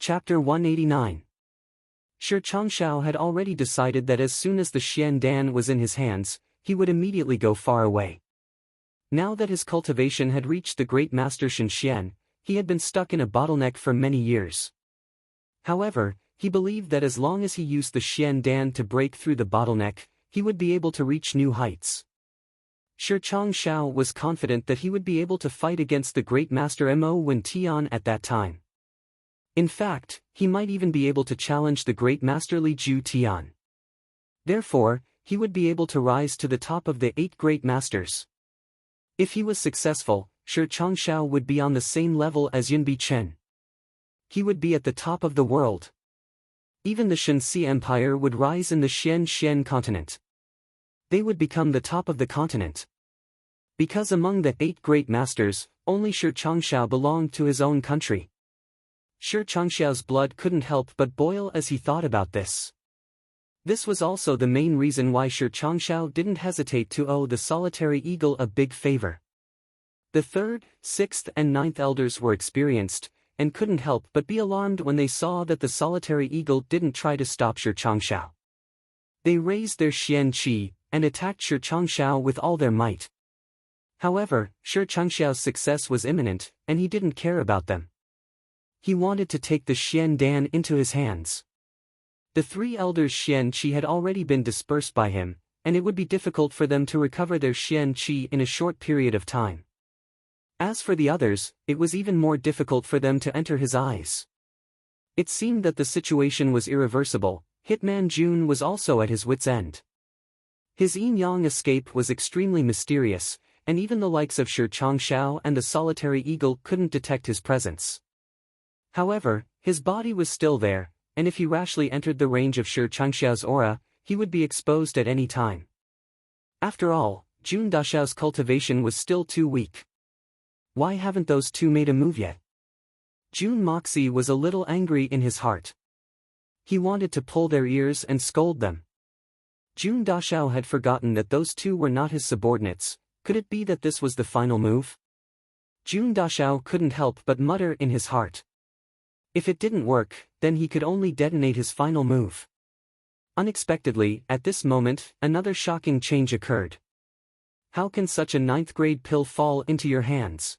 Chapter 189. Shi Changshao had already decided that as soon as the Xian Dan was in his hands, he would immediately go far away. Now that his cultivation had reached the great master Shenxian, he had been stuck in a bottleneck for many years. However, he believed that as long as he used the Xian Dan to break through the bottleneck, he would be able to reach new heights. Shi Changshao was confident that he would be able to fight against the great master Mo Wen Tian at that time. In fact, he might even be able to challenge the great master Li Ju Tian. Therefore, he would be able to rise to the top of the 8 great masters. If he was successful, Shi Changshao would be on the same level as Yunbi Chen. He would be at the top of the world. Even the Shenxi Empire would rise in the Xian continent. They would become the top of the continent. Because among the 8 great masters, only Shi Changshao belonged to his own country. Shi Changshao's blood couldn't help but boil as he thought about this. This was also the main reason why Shi Changshao didn't hesitate to owe the solitary eagle a big favor. The 3rd, 6th and 9th elders were experienced, and couldn't help but be alarmed when they saw that the solitary eagle didn't try to stop Shi Changshao. They raised their Xian Qi, and attacked Shi Changshao with all their might. However, Shi Changshao's success was imminent, and he didn't care about them. He wanted to take the Xian Dan into his hands. The 3 elders' Xian Qi had already been dispersed by him, and it would be difficult for them to recover their Xian Qi in a short period of time. As for the others, it was even more difficult for them to enter his eyes. It seemed that the situation was irreversible. Hitman Jun was also at his wit's end. His yin-yang escape was extremely mysterious, and even the likes of Shi Changshao and the solitary eagle couldn't detect his presence. However, his body was still there, and if he rashly entered the range of Shi Changshao's aura, he would be exposed at any time. After all, Jun Dashao's cultivation was still too weak. Why haven't those 2 made a move yet? Jun Moxie was a little angry in his heart. He wanted to pull their ears and scold them. Jun Dashao had forgotten that those 2 were not his subordinates. Could it be that this was the final move? Jun Dashao couldn't help but mutter in his heart. If it didn't work, then he could only detonate his final move. Unexpectedly, at this moment, another shocking change occurred. How can such a 9th-grade pill fall into your hands?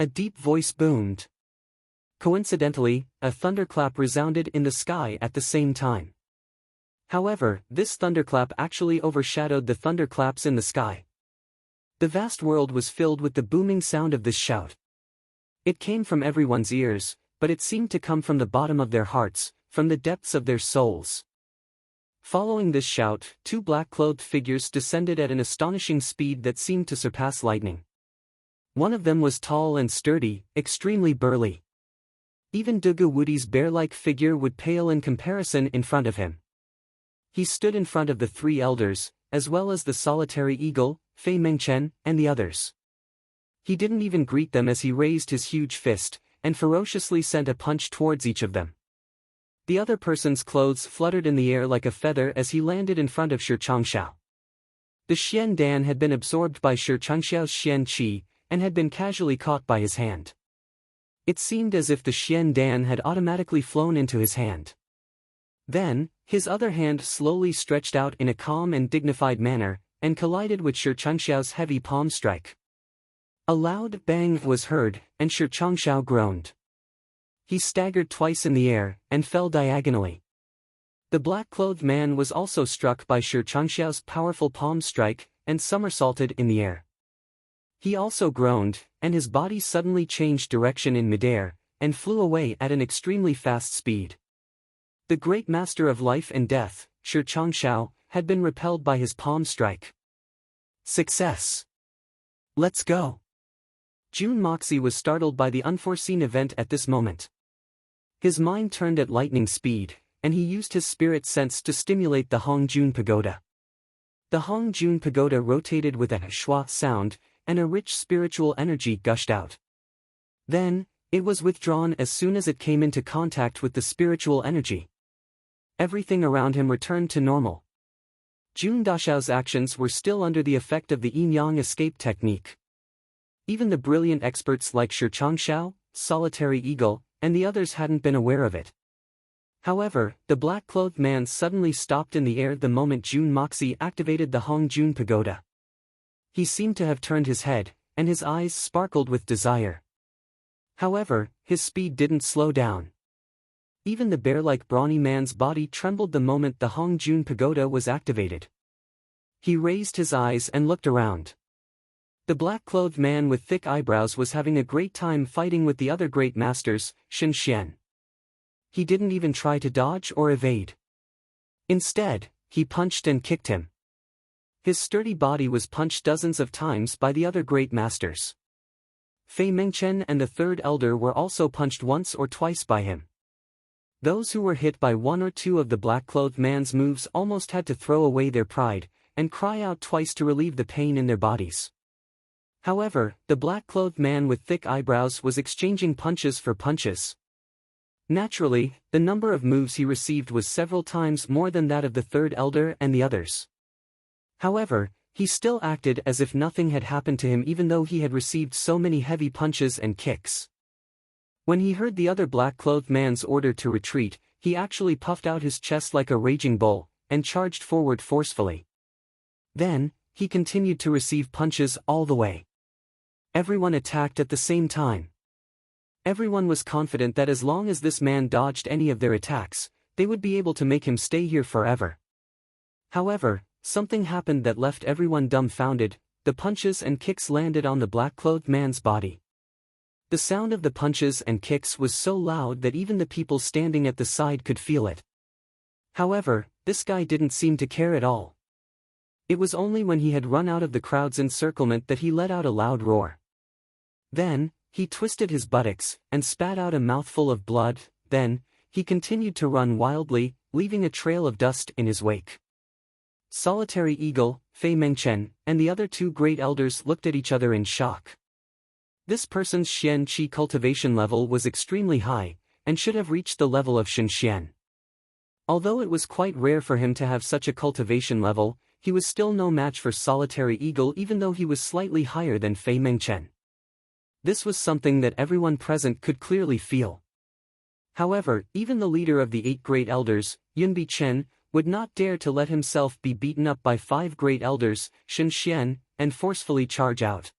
A deep voice boomed. Coincidentally, a thunderclap resounded in the sky at the same time. However, this thunderclap actually overshadowed the thunderclaps in the sky. The vast world was filled with the booming sound of this shout. It came from everyone's ears, but it seemed to come from the bottom of their hearts, from the depths of their souls. Following this shout, 2 black-clothed figures descended at an astonishing speed that seemed to surpass lightning. One of them was tall and sturdy, extremely burly. Even Dugu Wudi's bear-like figure would pale in comparison in front of him. He stood in front of the 3 elders, as well as the solitary eagle, Fei Mengchen, and the others. He didn't even greet them as he raised his huge fist, and ferociously sent a punch towards each of them. The other person's clothes fluttered in the air like a feather as he landed in front of Shi Changshao. The Xian Dan had been absorbed by Shi Changshao's Xian Qi, and had been casually caught by his hand. It seemed as if the Xian Dan had automatically flown into his hand. Then, his other hand slowly stretched out in a calm and dignified manner, and collided with Shi Changshao's heavy palm strike. A loud bang was heard, and Shi Changshao groaned. He staggered twice in the air, and fell diagonally. The black-clothed man was also struck by Shi Changshao's powerful palm strike, and somersaulted in the air. He also groaned, and his body suddenly changed direction in midair, and flew away at an extremely fast speed. The great master of life and death, Shi Changshao, had been repelled by his palm strike. Success! Let's go! Jun Moxie was startled by the unforeseen event at this moment. His mind turned at lightning speed, and he used his spirit sense to stimulate the Hongjun Pagoda. The Hongjun Pagoda rotated with a schwa sound, and a rich spiritual energy gushed out. Then, it was withdrawn as soon as it came into contact with the spiritual energy. Everything around him returned to normal. Jun Dashao's actions were still under the effect of the yin-yang escape technique. Even the brilliant experts like Shi Changshao, Solitary Eagle, and the others hadn't been aware of it. However, the black-clothed man suddenly stopped in the air the moment Jun Moxie activated the Hong Jun Pagoda. He seemed to have turned his head, and his eyes sparkled with desire. However, his speed didn't slow down. Even the bear-like brawny man's body trembled the moment the Hong Jun Pagoda was activated. He raised his eyes and looked around. The black-clothed man with thick eyebrows was having a great time fighting with the other great masters, Shen Xian. He didn't even try to dodge or evade. Instead, he punched and kicked him. His sturdy body was punched dozens of times by the other great masters. Fei Mengchen and the third elder were also punched once or twice by him. Those who were hit by one or two of the black-clothed man's moves almost had to throw away their pride, and cry out twice to relieve the pain in their bodies. However, the black-clothed man with thick eyebrows was exchanging punches for punches. Naturally, the number of moves he received was several times more than that of the third elder and the others. However, he still acted as if nothing had happened to him even though he had received so many heavy punches and kicks. When he heard the other black-clothed man's order to retreat, he actually puffed out his chest like a raging bull, and charged forward forcefully. Then, he continued to receive punches all the way. Everyone attacked at the same time. Everyone was confident that as long as this man dodged any of their attacks, they would be able to make him stay here forever. However, something happened that left everyone dumbfounded. The punches and kicks landed on the black-clothed man's body. The sound of the punches and kicks was so loud that even the people standing at the side could feel it. However, this guy didn't seem to care at all. It was only when he had run out of the crowd's encirclement that he let out a loud roar. Then, he twisted his buttocks, and spat out a mouthful of blood. Then, he continued to run wildly, leaving a trail of dust in his wake. Solitary Eagle, Fei Mengchen, and the other two great elders looked at each other in shock. This person's Xian Qi cultivation level was extremely high, and should have reached the level of Shen Xian. Although it was quite rare for him to have such a cultivation level, he was still no match for Solitary Eagle even though he was slightly higher than Fei Mengchen. This was something that everyone present could clearly feel. However, even the leader of the 8 great elders, Yunbi Chen, would not dare to let himself be beaten up by 5 great elders, Shen Xian, and forcefully charge out.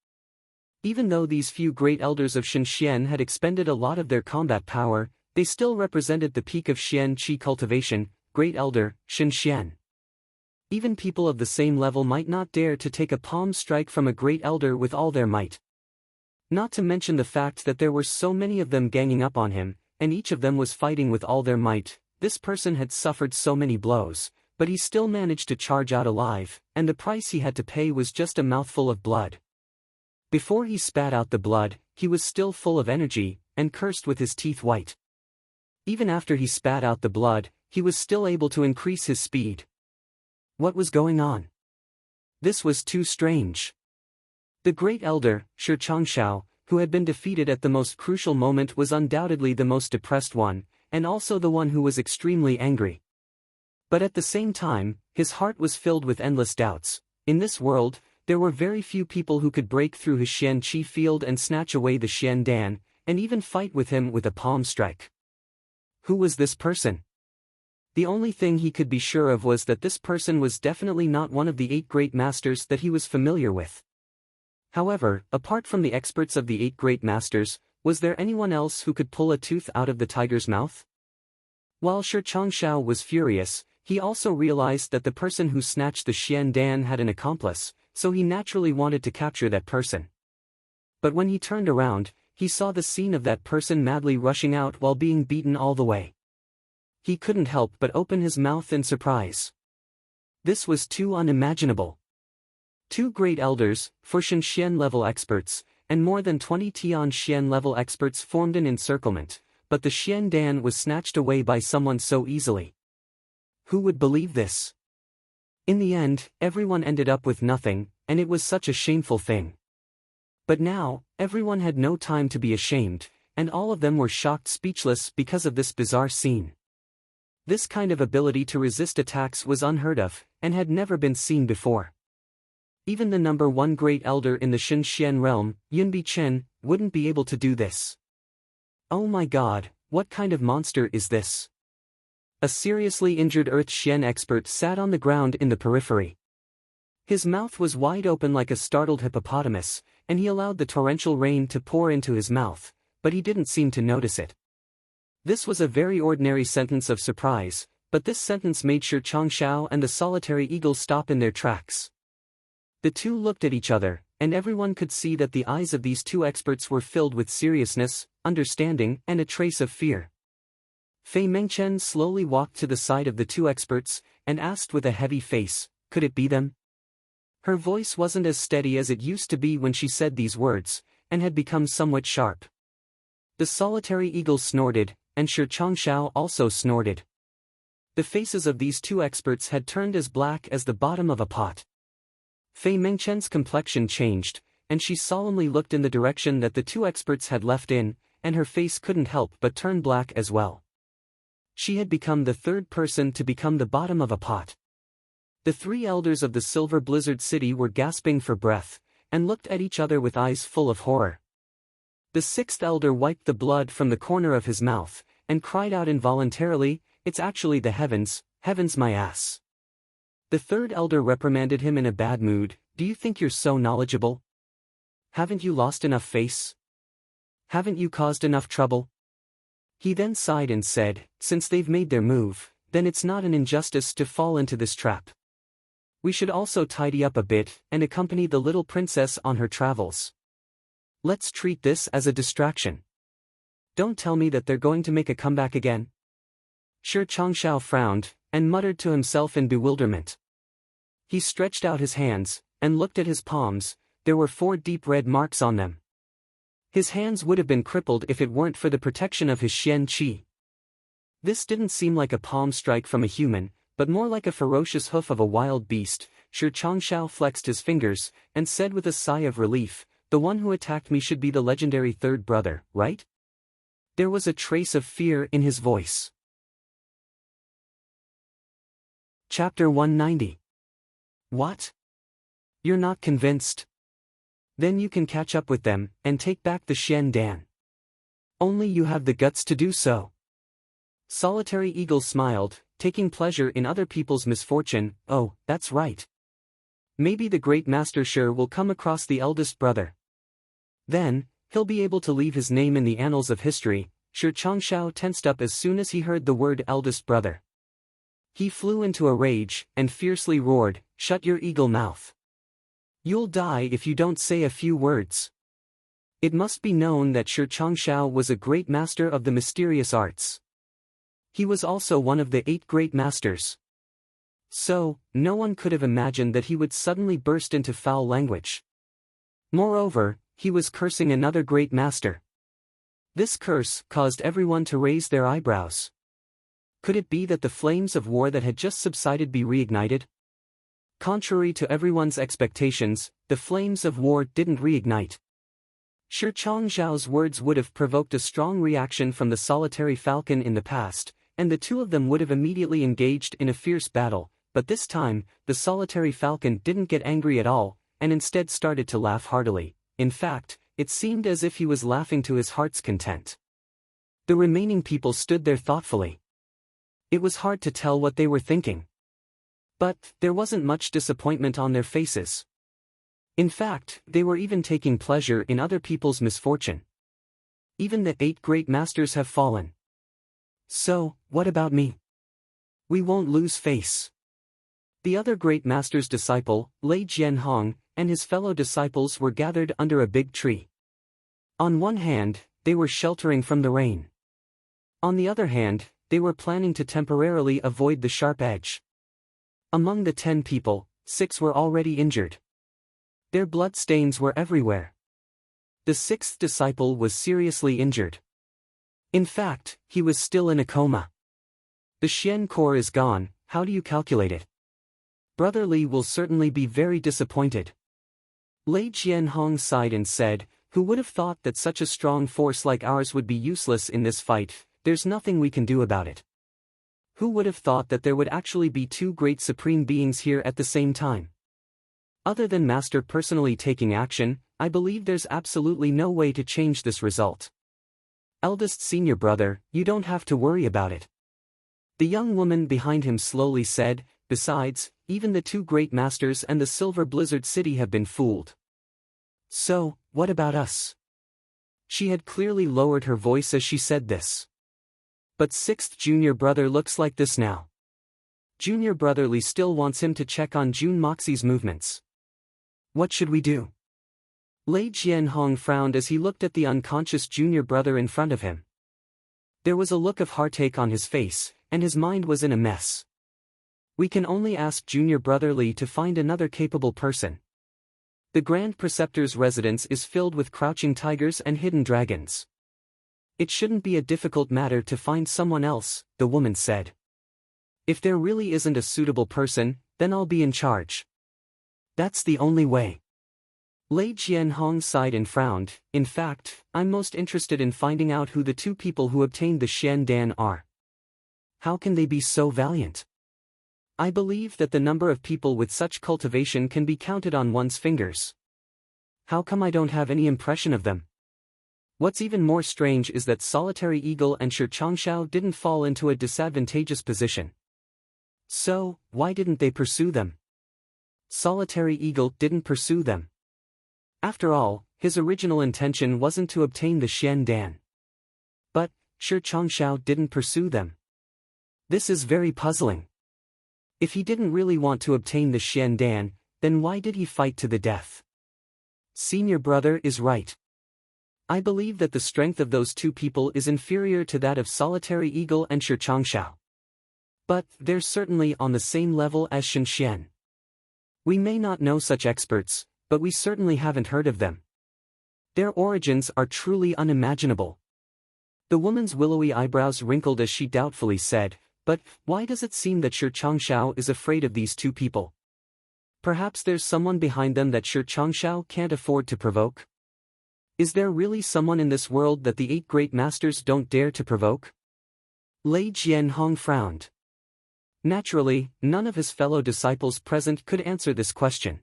Even though these few great elders of Shen Xian had expended a lot of their combat power, they still represented the peak of Xian Qi cultivation, Great Elder, Shen Xian. Even people of the same level might not dare to take a palm strike from a great elder with all their might. Not to mention the fact that there were so many of them ganging up on him, and each of them was fighting with all their might. This person had suffered so many blows, but he still managed to charge out alive, and the price he had to pay was just a mouthful of blood. Before he spat out the blood, he was still full of energy, and cursed with his teeth white. Even after he spat out the blood, he was still able to increase his speed. What was going on? This was too strange. The great elder, Shi Changshao, who had been defeated at the most crucial moment, was undoubtedly the most depressed one, and also the one who was extremely angry. But at the same time, his heart was filled with endless doubts. In this world, there were very few people who could break through his Xian Qi field and snatch away the Xian Dan, and even fight with him with a palm strike. Who was this person? The only thing he could be sure of was that this person was definitely not one of the 8 great masters that he was familiar with. However, apart from the experts of the 8 great masters, was there anyone else who could pull a tooth out of the tiger's mouth? While Shi Changshao was furious, he also realized that the person who snatched the Xian Dan had an accomplice, so he naturally wanted to capture that person. But when he turned around, he saw the scene of that person madly rushing out while being beaten all the way. He couldn't help but open his mouth in surprise. This was too unimaginable. 2 great elders, Shen Xian level experts, and more than 20 Tian Xian level experts formed an encirclement, but the Xian Dan was snatched away by someone so easily. Who would believe this? In the end, everyone ended up with nothing, and it was such a shameful thing. But now, everyone had no time to be ashamed, and all of them were shocked speechless because of this bizarre scene. This kind of ability to resist attacks was unheard of, and had never been seen before. Even the number 1 great elder in the Shen Xian realm, Yunbi Chen, wouldn't be able to do this. Oh my god, What kind of monster is this? A seriously injured Earth Xian expert sat on the ground in the periphery. His mouth was wide open like a startled hippopotamus, and he allowed the torrential rain to pour into his mouth, but he didn't seem to notice it. This was a very ordinary sentence of surprise, but this sentence made Shi Changshao and the solitary eagle stop in their tracks. The two looked at each other, and everyone could see that the eyes of these two experts were filled with seriousness, understanding, and a trace of fear. Fei Mengchen slowly walked to the side of the two experts, and asked with a heavy face, could it be them? Her voice wasn't as steady as it used to be when she said these words, and had become somewhat sharp. The solitary eagle snorted, and Shi Changshao also snorted. The faces of these two experts had turned as black as the bottom of a pot. Fei Mengchen's complexion changed, and she solemnly looked in the direction that the two experts had left in, and her face couldn't help but turn black as well. She had become the third person to become the bottom of a pot. The three elders of the Silver Blizzard City were gasping for breath, and looked at each other with eyes full of horror. The sixth elder wiped the blood from the corner of his mouth, and cried out involuntarily, "It's actually the heavens, heavens my ass." The third elder reprimanded him in a bad mood, "Do you think you're so knowledgeable? Haven't you lost enough face? Haven't you caused enough trouble?" He then sighed and said, "Since they've made their move, then it's not an injustice to fall into this trap. We should also tidy up a bit, and accompany the little princess on her travels. Let's treat this as a distraction. Don't tell me that they're going to make a comeback again." Shi Changshao frowned, and muttered to himself in bewilderment. He stretched out his hands, and looked at his palms. There were 4 deep red marks on them. His hands would have been crippled if it weren't for the protection of his Xian Qi. This didn't seem like a palm strike from a human, but more like a ferocious hoof of a wild beast. Shi Changshao flexed his fingers, and said with a sigh of relief, "The one who attacked me should be the legendary third brother, right?" There was a trace of fear in his voice. Chapter 190. What? You're not convinced? Then you can catch up with them, and take back the Xian Dan. Only you have the guts to do so. Solitary Eagle smiled, taking pleasure in other people's misfortune. "Oh, that's right. Maybe the great Master Shi will come across the eldest brother. Then, he'll be able to leave his name in the annals of history." Shi Changshao tensed up as soon as he heard the word eldest brother. He flew into a rage, and fiercely roared, "Shut your eagle mouth. You'll die if you don't say a few words." It must be known that Shi Changshao was a great master of the mysterious arts. He was also one of the 8 great masters. So, no one could have imagined that he would suddenly burst into foul language. Moreover, he was cursing another great master. This curse caused everyone to raise their eyebrows. Could it be that the flames of war that had just subsided be reignited? Contrary to everyone's expectations, the flames of war didn't reignite. Shi Changzhao's words would have provoked a strong reaction from the solitary falcon in the past, and the two of them would have immediately engaged in a fierce battle, but this time, the solitary falcon didn't get angry at all, and instead started to laugh heartily. In fact, it seemed as if he was laughing to his heart's content. The remaining people stood there thoughtfully. It was hard to tell what they were thinking. But there wasn't much disappointment on their faces. In fact, they were even taking pleasure in other people's misfortune. Even the 8 great masters have fallen. So, what about me? We won't lose face. The other great master's disciple, Lei Jianhong, and his fellow disciples were gathered under a big tree. On one hand, they were sheltering from the rain. On the other hand, they were planning to temporarily avoid the sharp edge. Among the 10 people, 6 were already injured. Their blood stains were everywhere. The 6th disciple was seriously injured. In fact, he was still in a coma. The Xian core is gone. How do you calculate it? Brother Li will certainly be very disappointed. Lei Jianhong sighed and said, "Who would have thought that such a strong force like ours would be useless in this fight? There's nothing we can do about it. Who would have thought that there would actually be 2 great supreme beings here at the same time? Other than Master personally taking action, I believe there's absolutely no way to change this result." Eldest senior brother, you don't have to worry about it. The young woman behind him slowly said, besides, even the two great masters and the Silver Blizzard City have been fooled. So, what about us? She had clearly lowered her voice as she said this. But sixth junior brother looks like this now. Junior brotherly still wants him to check on June Moxie's movements. What should we do? Lei Jianhong frowned as he looked at the unconscious junior brother in front of him. There was a look of heartache on his face, and his mind was in a mess. We can only ask junior brotherly to find another capable person. The Grand Preceptor's residence is filled with crouching tigers and hidden dragons. It shouldn't be a difficult matter to find someone else, the woman said. If there really isn't a suitable person, then I'll be in charge. That's the only way. Lei Jianhong sighed and frowned. In fact, I'm most interested in finding out who the two people who obtained the Xian Dan are. How can they be so valiant? I believe that the number of people with such cultivation can be counted on one's fingers. How come I don't have any impression of them? What's even more strange is that Solitary Eagle and Shi Changshao didn't fall into a disadvantageous position. So, why didn't they pursue them? Solitary Eagle didn't pursue them. After all, his original intention wasn't to obtain the Xian Dan. But, Shi Changshao didn't pursue them. This is very puzzling. If he didn't really want to obtain the Xian Dan, then why did he fight to the death? Senior brother is right. I believe that the strength of those two people is inferior to that of Solitary Eagle and Shi Changshao. But, they're certainly on the same level as Shen Xian. We may not know such experts, but we certainly haven't heard of them. Their origins are truly unimaginable. The woman's willowy eyebrows wrinkled as she doubtfully said, but, why does it seem that Shi Changshao is afraid of these two people? Perhaps there's someone behind them that Shi Changshao can't afford to provoke? Is there really someone in this world that the 8 great masters don't dare to provoke? Lei Jianhong frowned. Naturally, none of his fellow disciples present could answer this question.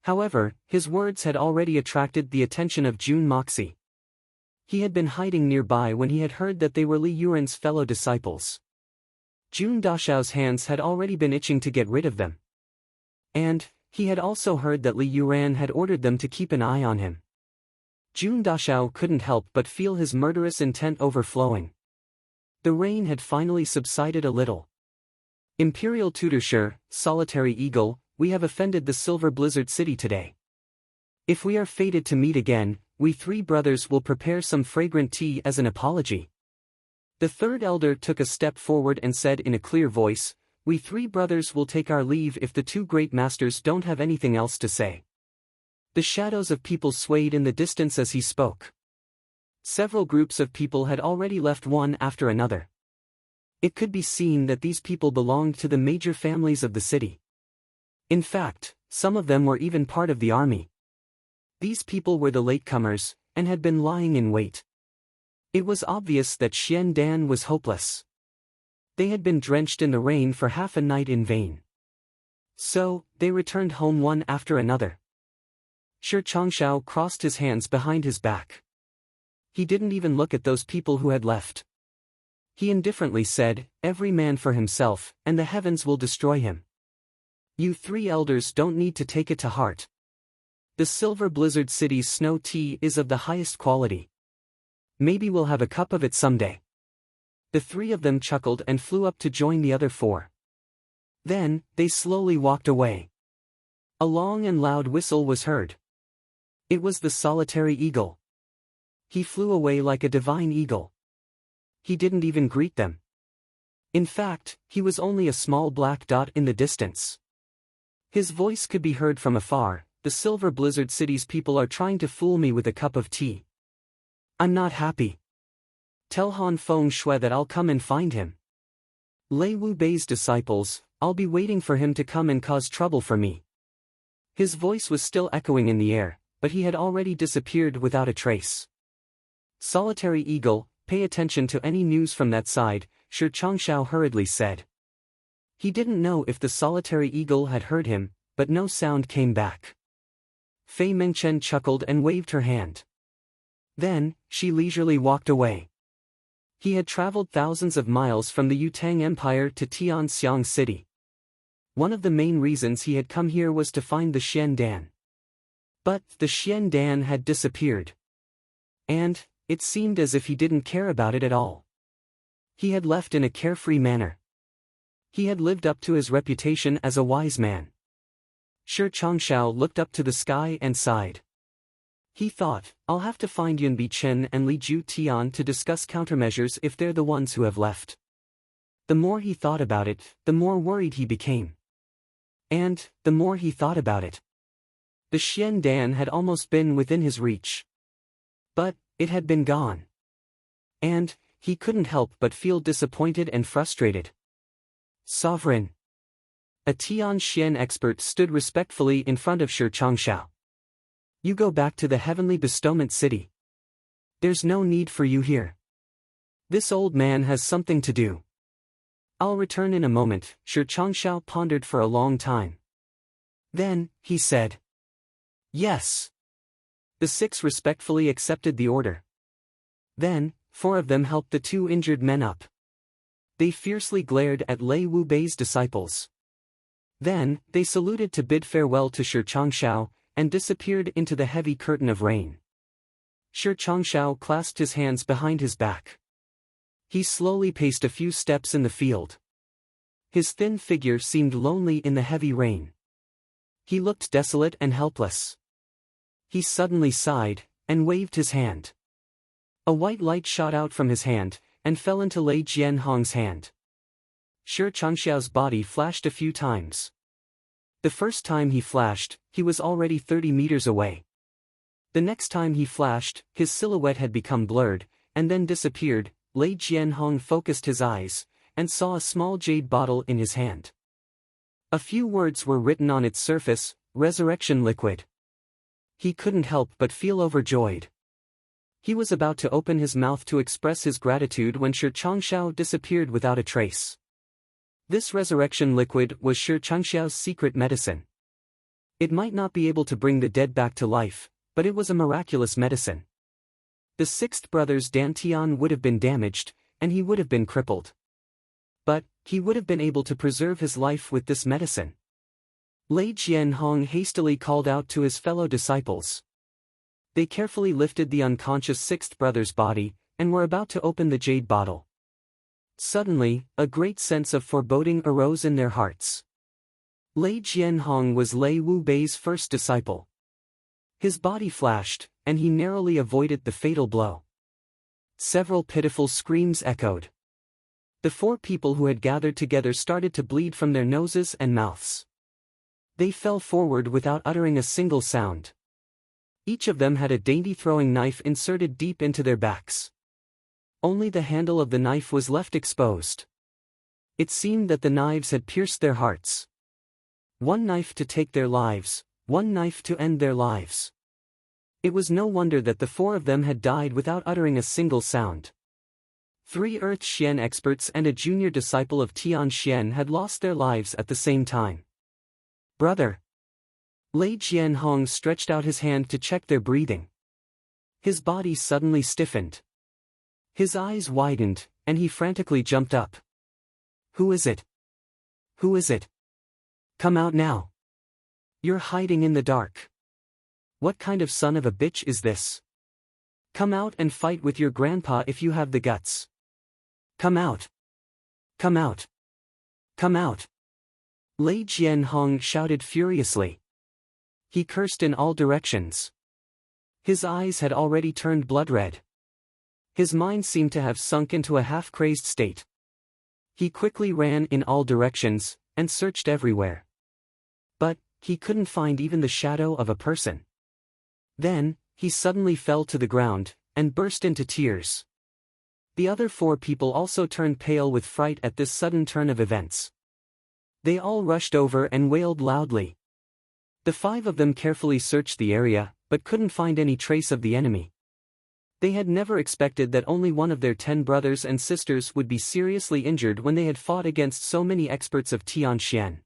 However, his words had already attracted the attention of June Moxie. He had been hiding nearby when he had heard that they were Li Yuran's fellow disciples. June Dashao's hands had already been itching to get rid of them. And, he had also heard that Li Yuran had ordered them to keep an eye on him. June Dashao couldn't help but feel his murderous intent overflowing. The rain had finally subsided a little. Imperial Tutorshire, Solitary Eagle, we have offended the Silver Blizzard City today. If we are fated to meet again, we 3 brothers will prepare some fragrant tea as an apology. The third elder took a step forward and said in a clear voice, we 3 brothers will take our leave if the 2 great masters don't have anything else to say. The shadows of people swayed in the distance as he spoke. Several groups of people had already left one after another. It could be seen that these people belonged to the major families of the city. In fact, some of them were even part of the army. These people were the latecomers, and had been lying in wait. It was obvious that Xian Dan was hopeless. They had been drenched in the rain for half a night in vain. So, they returned home one after another. Shi Changshao crossed his hands behind his back. He didn't even look at those people who had left. He indifferently said, every man for himself, and the heavens will destroy him. You 3 elders don't need to take it to heart. The Silver Blizzard City's snow tea is of the highest quality. Maybe we'll have a cup of it someday. The 3 of them chuckled and flew up to join the other 4. Then, they slowly walked away. A long and loud whistle was heard. It was the Solitary Eagle. He flew away like a divine eagle. He didn't even greet them. In fact, he was only a small black dot in the distance. His voice could be heard from afar, the Silver Blizzard City's people are trying to fool me with a cup of tea. I'm not happy. Tell Han Feng Shui that I'll come and find him. Lei Wu Bei's disciples, I'll be waiting for him to come and cause trouble for me. His voice was still echoing in the air, but he had already disappeared without a trace. Solitary Eagle, pay attention to any news from that side, Shi Changshao hurriedly said. He didn't know if the Solitary Eagle had heard him, but no sound came back. Fei Mengchen chuckled and waved her hand. Then, she leisurely walked away. He had traveled thousands of miles from the Yutang Empire to Tianxiang City. One of the main reasons he had come here was to find the Xian Dan. But the Xian Dan had disappeared. And it seemed as if he didn't care about it at all. He had left in a carefree manner. He had lived up to his reputation as a wise man. Shi Changshao looked up to the sky and sighed. He thought, I'll have to find Yunbi Chen and Li Ju Tian to discuss countermeasures if they're the ones who have left. The more he thought about it, the more worried he became. And, the more he thought about it, the Xian Dan had almost been within his reach. But, it had been gone. And, he couldn't help but feel disappointed and frustrated. Sovereign. A Tian Xian expert stood respectfully in front of Shi Changshao. You go back to the heavenly bestowment city. There's no need for you here. This old man has something to do. I'll return in a moment. Shi Changshao pondered for a long time. Then, he said. Yes. The 6 respectfully accepted the order. Then, 4 of them helped the 2 injured men up. They fiercely glared at Lei Wu Bei's disciples. Then, they saluted to bid farewell to Shi Changshao, and disappeared into the heavy curtain of rain. Shi Changshao clasped his hands behind his back. He slowly paced a few steps in the field. His thin figure seemed lonely in the heavy rain. He looked desolate and helpless. He suddenly sighed, and waved his hand. A white light shot out from his hand, and fell into Lei Jianhong's hand. Shi Changshao's body flashed a few times. The first time he flashed, he was already 30 meters away. The next time he flashed, his silhouette had become blurred, and then disappeared. Lei Jianhong focused his eyes, and saw a small jade bottle in his hand. A few words were written on its surface, resurrection liquid. He couldn't help but feel overjoyed. He was about to open his mouth to express his gratitude when Shi Changshao disappeared without a trace. This resurrection liquid was Shi Changshao's secret medicine. It might not be able to bring the dead back to life, but it was a miraculous medicine. The 6th brother's dantian would have been damaged, and he would have been crippled. But, he would have been able to preserve his life with this medicine. Lei Jianhong hastily called out to his fellow disciples. They carefully lifted the unconscious 6th brother's body, and were about to open the jade bottle. Suddenly, a great sense of foreboding arose in their hearts. Lei Jianhong was Lei Wu Bei's first disciple. His body flashed, and he narrowly avoided the fatal blow. Several pitiful screams echoed. The 4 people who had gathered together started to bleed from their noses and mouths. They fell forward without uttering a single sound. Each of them had a dainty throwing knife inserted deep into their backs. Only the handle of the knife was left exposed. It seemed that the knives had pierced their hearts. 1 knife to take their lives, 1 knife to end their lives. It was no wonder that the 4 of them had died without uttering a single sound. 3 Earth Xian experts and a junior disciple of Tian Xian had lost their lives at the same time. Brother! Lei Jianhong stretched out his hand to check their breathing. His body suddenly stiffened. His eyes widened, and he frantically jumped up. Who is it? Who is it? Come out now. You're hiding in the dark. What kind of son of a bitch is this? Come out and fight with your grandpa if you have the guts. Come out. Come out. Come out. Lei Jianhong shouted furiously. He cursed in all directions. His eyes had already turned blood red. His mind seemed to have sunk into a half-crazed state. He quickly ran in all directions, and searched everywhere. But, he couldn't find even the shadow of a person. Then, he suddenly fell to the ground, and burst into tears. The other 4 people also turned pale with fright at this sudden turn of events. They all rushed over and wailed loudly. The 5 of them carefully searched the area, but couldn't find any trace of the enemy. They had never expected that only one of their 10 brothers and sisters would be seriously injured when they had fought against so many experts of Tian Xian.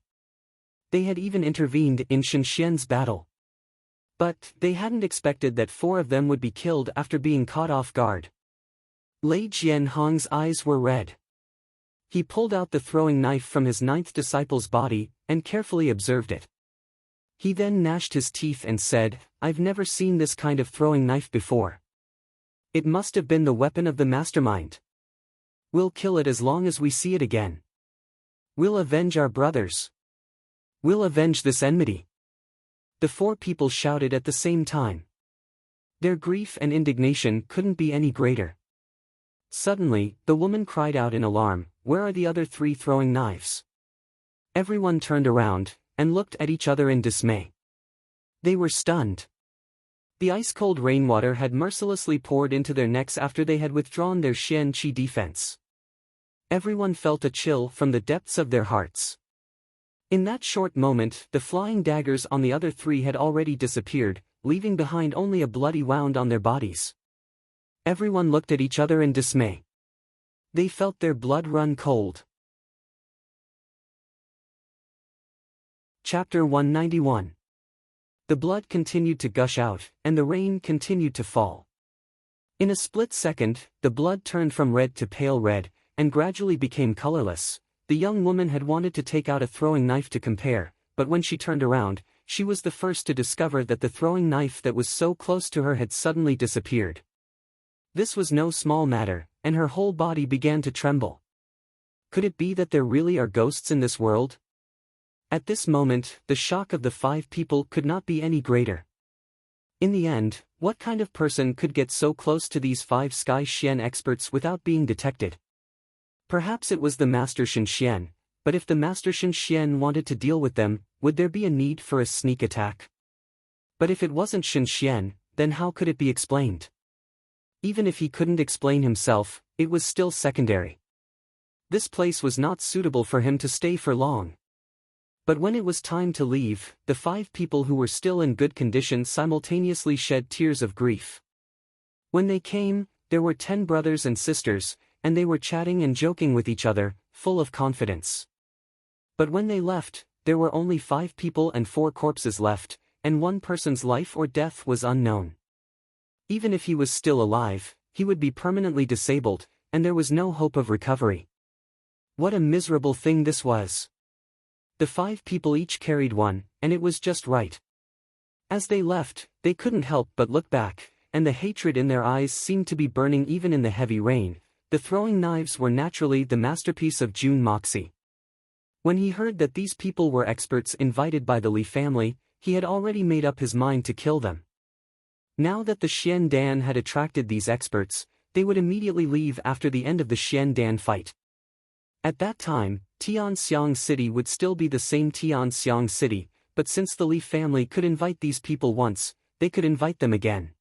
They had even intervened in Shen Xian's battle. But they hadn't expected that 4 of them would be killed after being caught off guard. Lei Jianhong's eyes were red. He pulled out the throwing knife from his 9th disciple's body, and carefully observed it. He then gnashed his teeth and said, "I've never seen this kind of throwing knife before. It must have been the weapon of the mastermind. We'll kill it as long as we see it again. We'll avenge our brothers. We'll avenge this enmity." The 4 people shouted at the same time. Their grief and indignation couldn't be any greater. Suddenly, the woman cried out in alarm, "Where are the other 3 throwing knives?" Everyone turned around, and looked at each other in dismay. They were stunned. The ice-cold rainwater had mercilessly poured into their necks after they had withdrawn their Xian Qi defense. Everyone felt a chill from the depths of their hearts. In that short moment, the flying daggers on the other 3 had already disappeared, leaving behind only a bloody wound on their bodies. Everyone looked at each other in dismay. They felt their blood run cold. Chapter 191. The blood continued to gush out, and the rain continued to fall. In a split second, the blood turned from red to pale red, and gradually became colorless. The young woman had wanted to take out a throwing knife to compare, but when she turned around, she was the first to discover that the throwing knife that was so close to her had suddenly disappeared. This was no small matter, and her whole body began to tremble. Could it be that there really are ghosts in this world? At this moment, the shock of the 5 people could not be any greater. In the end, what kind of person could get so close to these 5 Sky Xian experts without being detected? Perhaps it was the Master Shen Xian, but if the Master Shen Xian wanted to deal with them, would there be a need for a sneak attack? But if it wasn't Shen Xian, then how could it be explained? Even if he couldn't explain himself, it was still secondary. This place was not suitable for him to stay for long. But when it was time to leave, the 5 people who were still in good condition simultaneously shed tears of grief. When they came, there were 10 brothers and sisters, and they were chatting and joking with each other, full of confidence. But when they left, there were only 5 people and 4 corpses left, and one person's life or death was unknown. Even if he was still alive, he would be permanently disabled, and there was no hope of recovery. What a miserable thing this was. The 5 people each carried one, and it was just right. As they left, they couldn't help but look back, and the hatred in their eyes seemed to be burning even in the heavy rain. The throwing knives were naturally the masterpiece of Jun Moxie. When he heard that these people were experts invited by the Li family, he had already made up his mind to kill them. Now that the Xian Dan had attracted these experts, they would immediately leave after the end of the Xian Dan fight. At that time, Tianxiang City would still be the same Tianxiang City, but since the Li family could invite these people once, they could invite them again.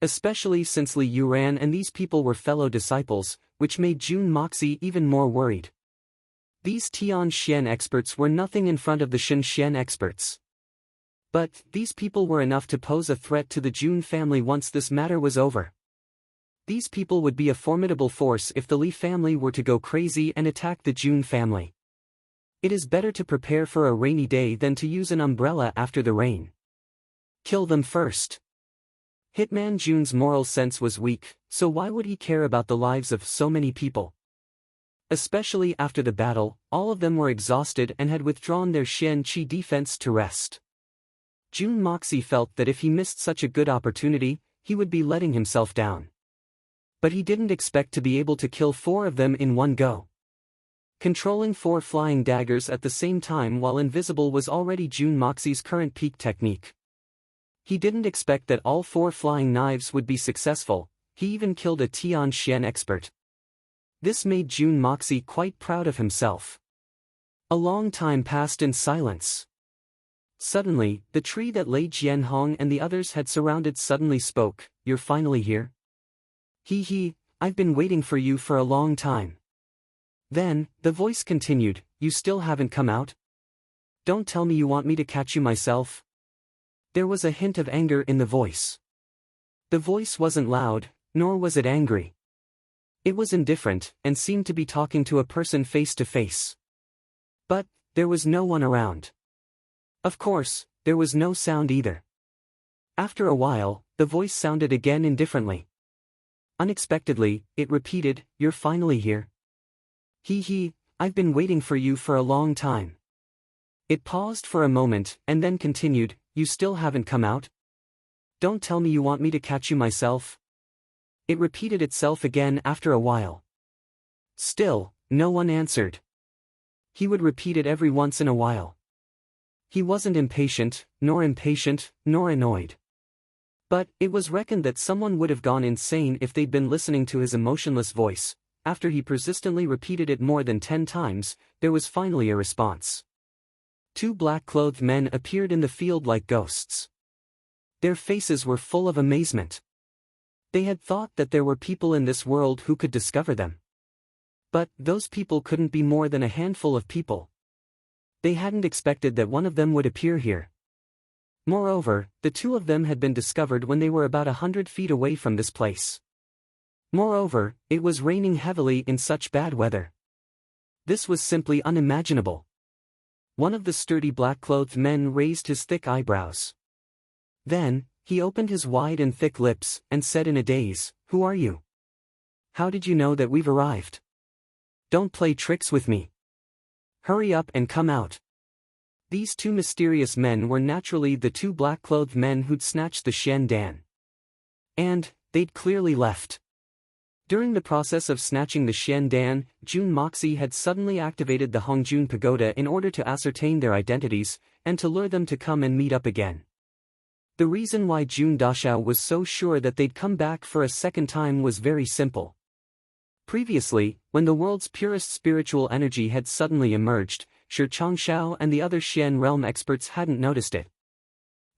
Especially since Li Yuran and these people were fellow disciples, which made Jun Moxie even more worried. These Tian Xian experts were nothing in front of the Shen Xian experts. But these people were enough to pose a threat to the Jun family once this matter was over. These people would be a formidable force if the Li family were to go crazy and attack the Jun family. It is better to prepare for a rainy day than to use an umbrella after the rain. Kill them first. Hitman Jun's moral sense was weak, so why would he care about the lives of so many people? Especially after the battle, all of them were exhausted and had withdrawn their Xian Qi defense to rest. Jun Moxie felt that if he missed such a good opportunity, he would be letting himself down. But he didn't expect to be able to kill 4 of them in one go. Controlling 4 flying daggers at the same time while invisible was already Jun Moxie's current peak technique. He didn't expect that all 4 flying knives would be successful. He even killed a Tian Xian expert. This made Jun Moxie quite proud of himself. A long time passed in silence. Suddenly, the tree that Lei Jianhong and the others had surrounded suddenly spoke, "You're finally here? He, I've been waiting for you for a long time." Then, the voice continued, "You still haven't come out? Don't tell me you want me to catch you myself?" There was a hint of anger in the voice. The voice wasn't loud, nor was it angry. It was indifferent, and seemed to be talking to a person face to face. But there was no one around. Of course, there was no sound either. After a while, the voice sounded again indifferently. Unexpectedly, it repeated, "You're finally here. Hee, I've been waiting for you for a long time." It paused for a moment, and then continued, "You still haven't come out? Don't tell me you want me to catch you myself?" It repeated itself again after a while. Still, no one answered. He would repeat it every once in a while. He wasn't impatient, nor annoyed. But it was reckoned that someone would have gone insane if they'd been listening to his emotionless voice. After he persistently repeated it more than 10 times, there was finally a response. 2 black-clothed men appeared in the field like ghosts. Their faces were full of amazement. They had thought that there were people in this world who could discover them. But those people couldn't be more than a handful of people. They hadn't expected that one of them would appear here. Moreover, the 2 of them had been discovered when they were about 100 feet away from this place. Moreover, it was raining heavily in such bad weather. This was simply unimaginable. One of the sturdy black-clothed men raised his thick eyebrows. Then, he opened his wide and thick lips, and said in a daze, "Who are you? How did you know that we've arrived? Don't play tricks with me. Hurry up and come out." These 2 mysterious men were naturally the 2 black-clothed men who'd snatched the Xian Dan. And, they'd clearly left. During the process of snatching the Xian Dan, Jun Moxie had suddenly activated the Hongjun Pagoda in order to ascertain their identities, and to lure them to come and meet up again. The reason why Jun Dashao was so sure that they'd come back for a second time was very simple. Previously, when the world's purest spiritual energy had suddenly emerged, Shi Changshao and the other Xian realm experts hadn't noticed it.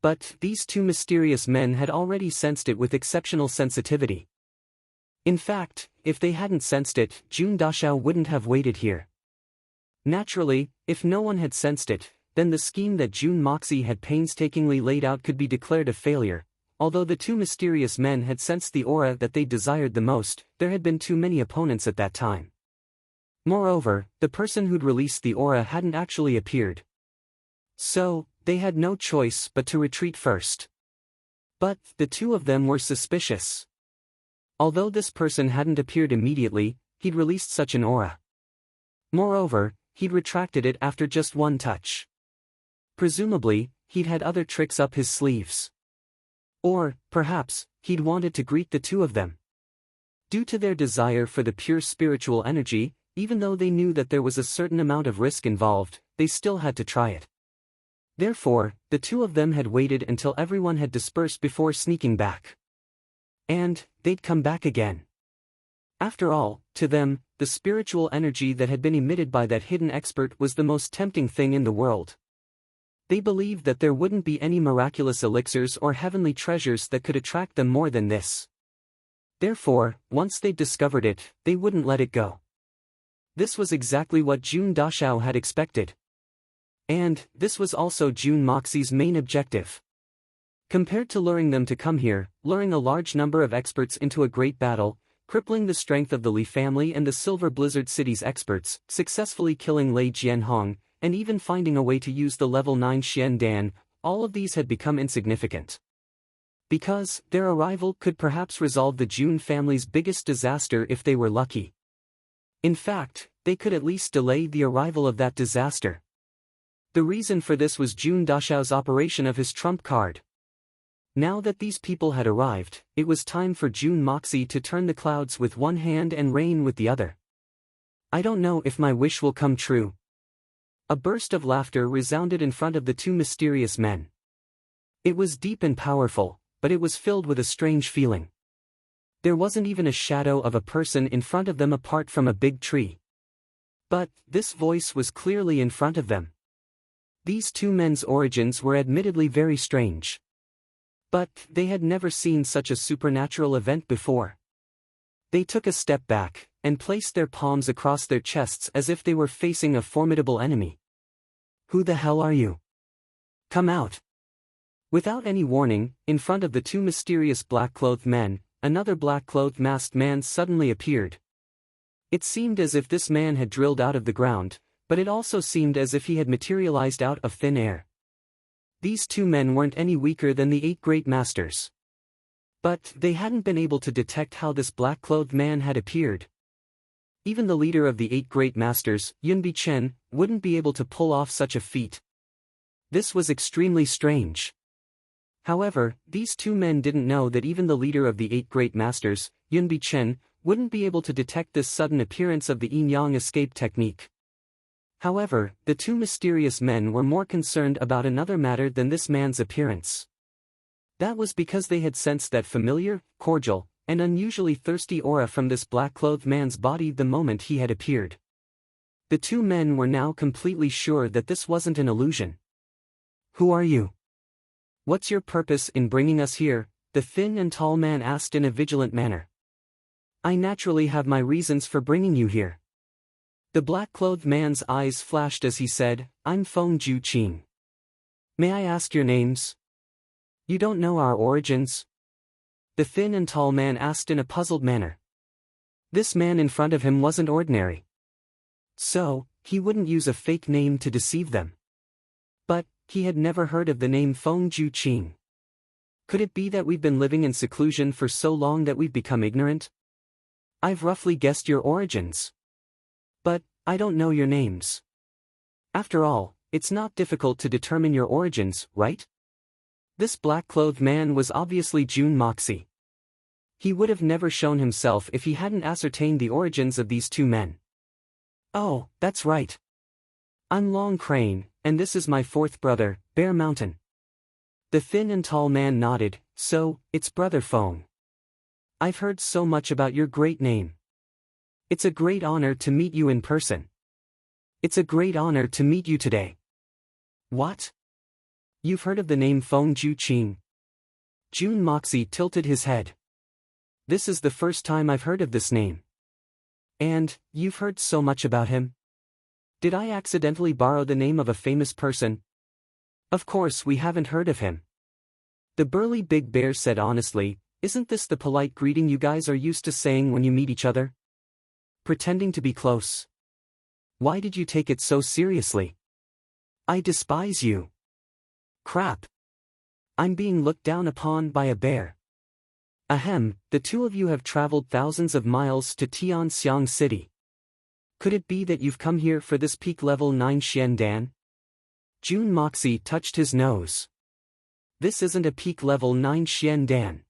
But these 2 mysterious men had already sensed it with exceptional sensitivity. In fact, if they hadn't sensed it, Jun Dashao wouldn't have waited here. Naturally, if no one had sensed it, then the scheme that Jun Moxie had painstakingly laid out could be declared a failure. Although the 2 mysterious men had sensed the aura that they desired the most, there had been too many opponents at that time. Moreover, the person who'd released the aura hadn't actually appeared. So, they had no choice but to retreat first. But the 2 of them were suspicious. Although this person hadn't appeared immediately, he'd released such an aura. Moreover, he'd retracted it after just one touch. Presumably, he'd had other tricks up his sleeves. Or, perhaps, he'd wanted to greet the 2 of them. Due to their desire for the pure spiritual energy, even though they knew that there was a certain amount of risk involved, they still had to try it. Therefore, the 2 of them had waited until everyone had dispersed before sneaking back. And, they'd come back again. After all, to them, the spiritual energy that had been emitted by that hidden expert was the most tempting thing in the world. They believed that there wouldn't be any miraculous elixirs or heavenly treasures that could attract them more than this. Therefore, once they'd discovered it, they wouldn't let it go. This was exactly what Jun Dashao had expected. And, this was also Jun Moxie's main objective. Compared to luring them to come here, luring a large number of experts into a great battle, crippling the strength of the Li family and the Silver Blizzard City's experts, successfully killing Lei Jianhong, and even finding a way to use the level 9 Xian Dan, all of these had become insignificant. Because, their arrival could perhaps resolve the Jun family's biggest disaster if they were lucky. In fact, they could at least delay the arrival of that disaster. The reason for this was Jun Dashao's operation of his trump card. Now that these people had arrived, it was time for Jun Moxie to turn the clouds with one hand and rain with the other. "I don't know if my wish will come true." A burst of laughter resounded in front of the 2 mysterious men. It was deep and powerful, but it was filled with a strange feeling. There wasn't even a shadow of a person in front of them apart from a big tree. But, this voice was clearly in front of them. These 2 men's origins were admittedly very strange. But, they had never seen such a supernatural event before. They took a step back, and placed their palms across their chests as if they were facing a formidable enemy. "Who the hell are you? Come out." Without any warning, in front of the 2 mysterious black-clothed men, another black-clothed masked man suddenly appeared. It seemed as if this man had drilled out of the ground, but it also seemed as if he had materialized out of thin air. these two men weren't any weaker than the 8 great masters. But they hadn't been able to detect how this black-clothed man had appeared. Even the leader of the 8 great masters, Yunbi Chen, wouldn't be able to pull off such a feat. This was extremely strange. However, these two men didn't know that even the leader of the 8 great masters, Yunbi Chen, wouldn't be able to detect this sudden appearance of the yin-yang escape technique. However, the two mysterious men were more concerned about another matter than this man's appearance. That was because they had sensed that familiar, cordial, and unusually thirsty aura from this black-clothed man's body the moment he had appeared. The two men were now completely sure that this wasn't an illusion. "Who are you? What's your purpose in bringing us here?" the thin and tall man asked in a vigilant manner. "I naturally have my reasons for bringing you here." The black-clothed man's eyes flashed as he said, "I'm Feng Juqing. May I ask your names? You don't know our origins?" The thin and tall man asked in a puzzled manner. This man in front of him wasn't ordinary. So, he wouldn't use a fake name to deceive them. But, he had never heard of the name Feng Juqing. Could it be that we've been living in seclusion for so long that we've become ignorant? I've roughly guessed your origins. But, I don't know your names. After all, it's not difficult to determine your origins, right? This black-clothed man was obviously Jun Moxie. He would have never shown himself if he hadn't ascertained the origins of these two men. "Oh, that's right. I'm Long Crane, and this is my 4th brother, Bear Mountain." The thin and tall man nodded. "So, it's Brother Feng. I've heard so much about your great name. It's a great honor to meet you in person. It's a great honor to meet you today." "What? You've heard of the name Feng Juqing?" Jun Moxie tilted his head. "This is the first time I've heard of this name." "And, you've heard so much about him? Did I accidentally borrow the name of a famous person?" "Of course we haven't heard of him." The burly big bear said honestly, "Isn't this the polite greeting you guys are used to saying when you meet each other? Pretending to be close. Why did you take it so seriously? I despise you." "Crap. I'm being looked down upon by a bear. Ahem, the two of you have traveled thousands of miles to Tianxiang City. Could it be that you've come here for this peak level 9 Xian Dan?" Jun Moxie touched his nose. "This isn't a peak level 9 Xian Dan.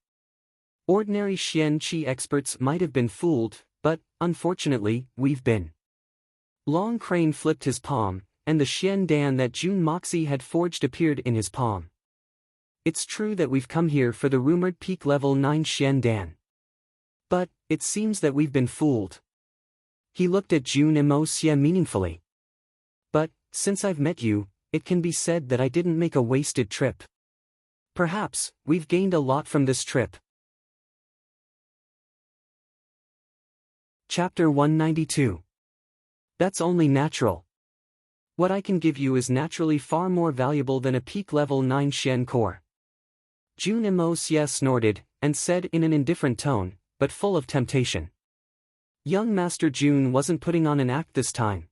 Ordinary Xian Qi experts might have been fooled, but, unfortunately, we've been." Long Crane flipped his palm, and the Xian Dan that Jun Moxie had forged appeared in his palm. "It's true that we've come here for the rumored peak level 9 Xian Dan. But, it seems that we've been fooled." He looked at Jun Moxie meaningfully. "But, since I've met you, it can be said that I didn't make a wasted trip. Perhaps, we've gained a lot from this trip." Chapter 192. That's only natural. What I can give you is naturally far more valuable than a peak level 9 Xian core. Jun Moxie snorted, and said in an indifferent tone, but full of temptation. Young Master Jun wasn't putting on an act this time.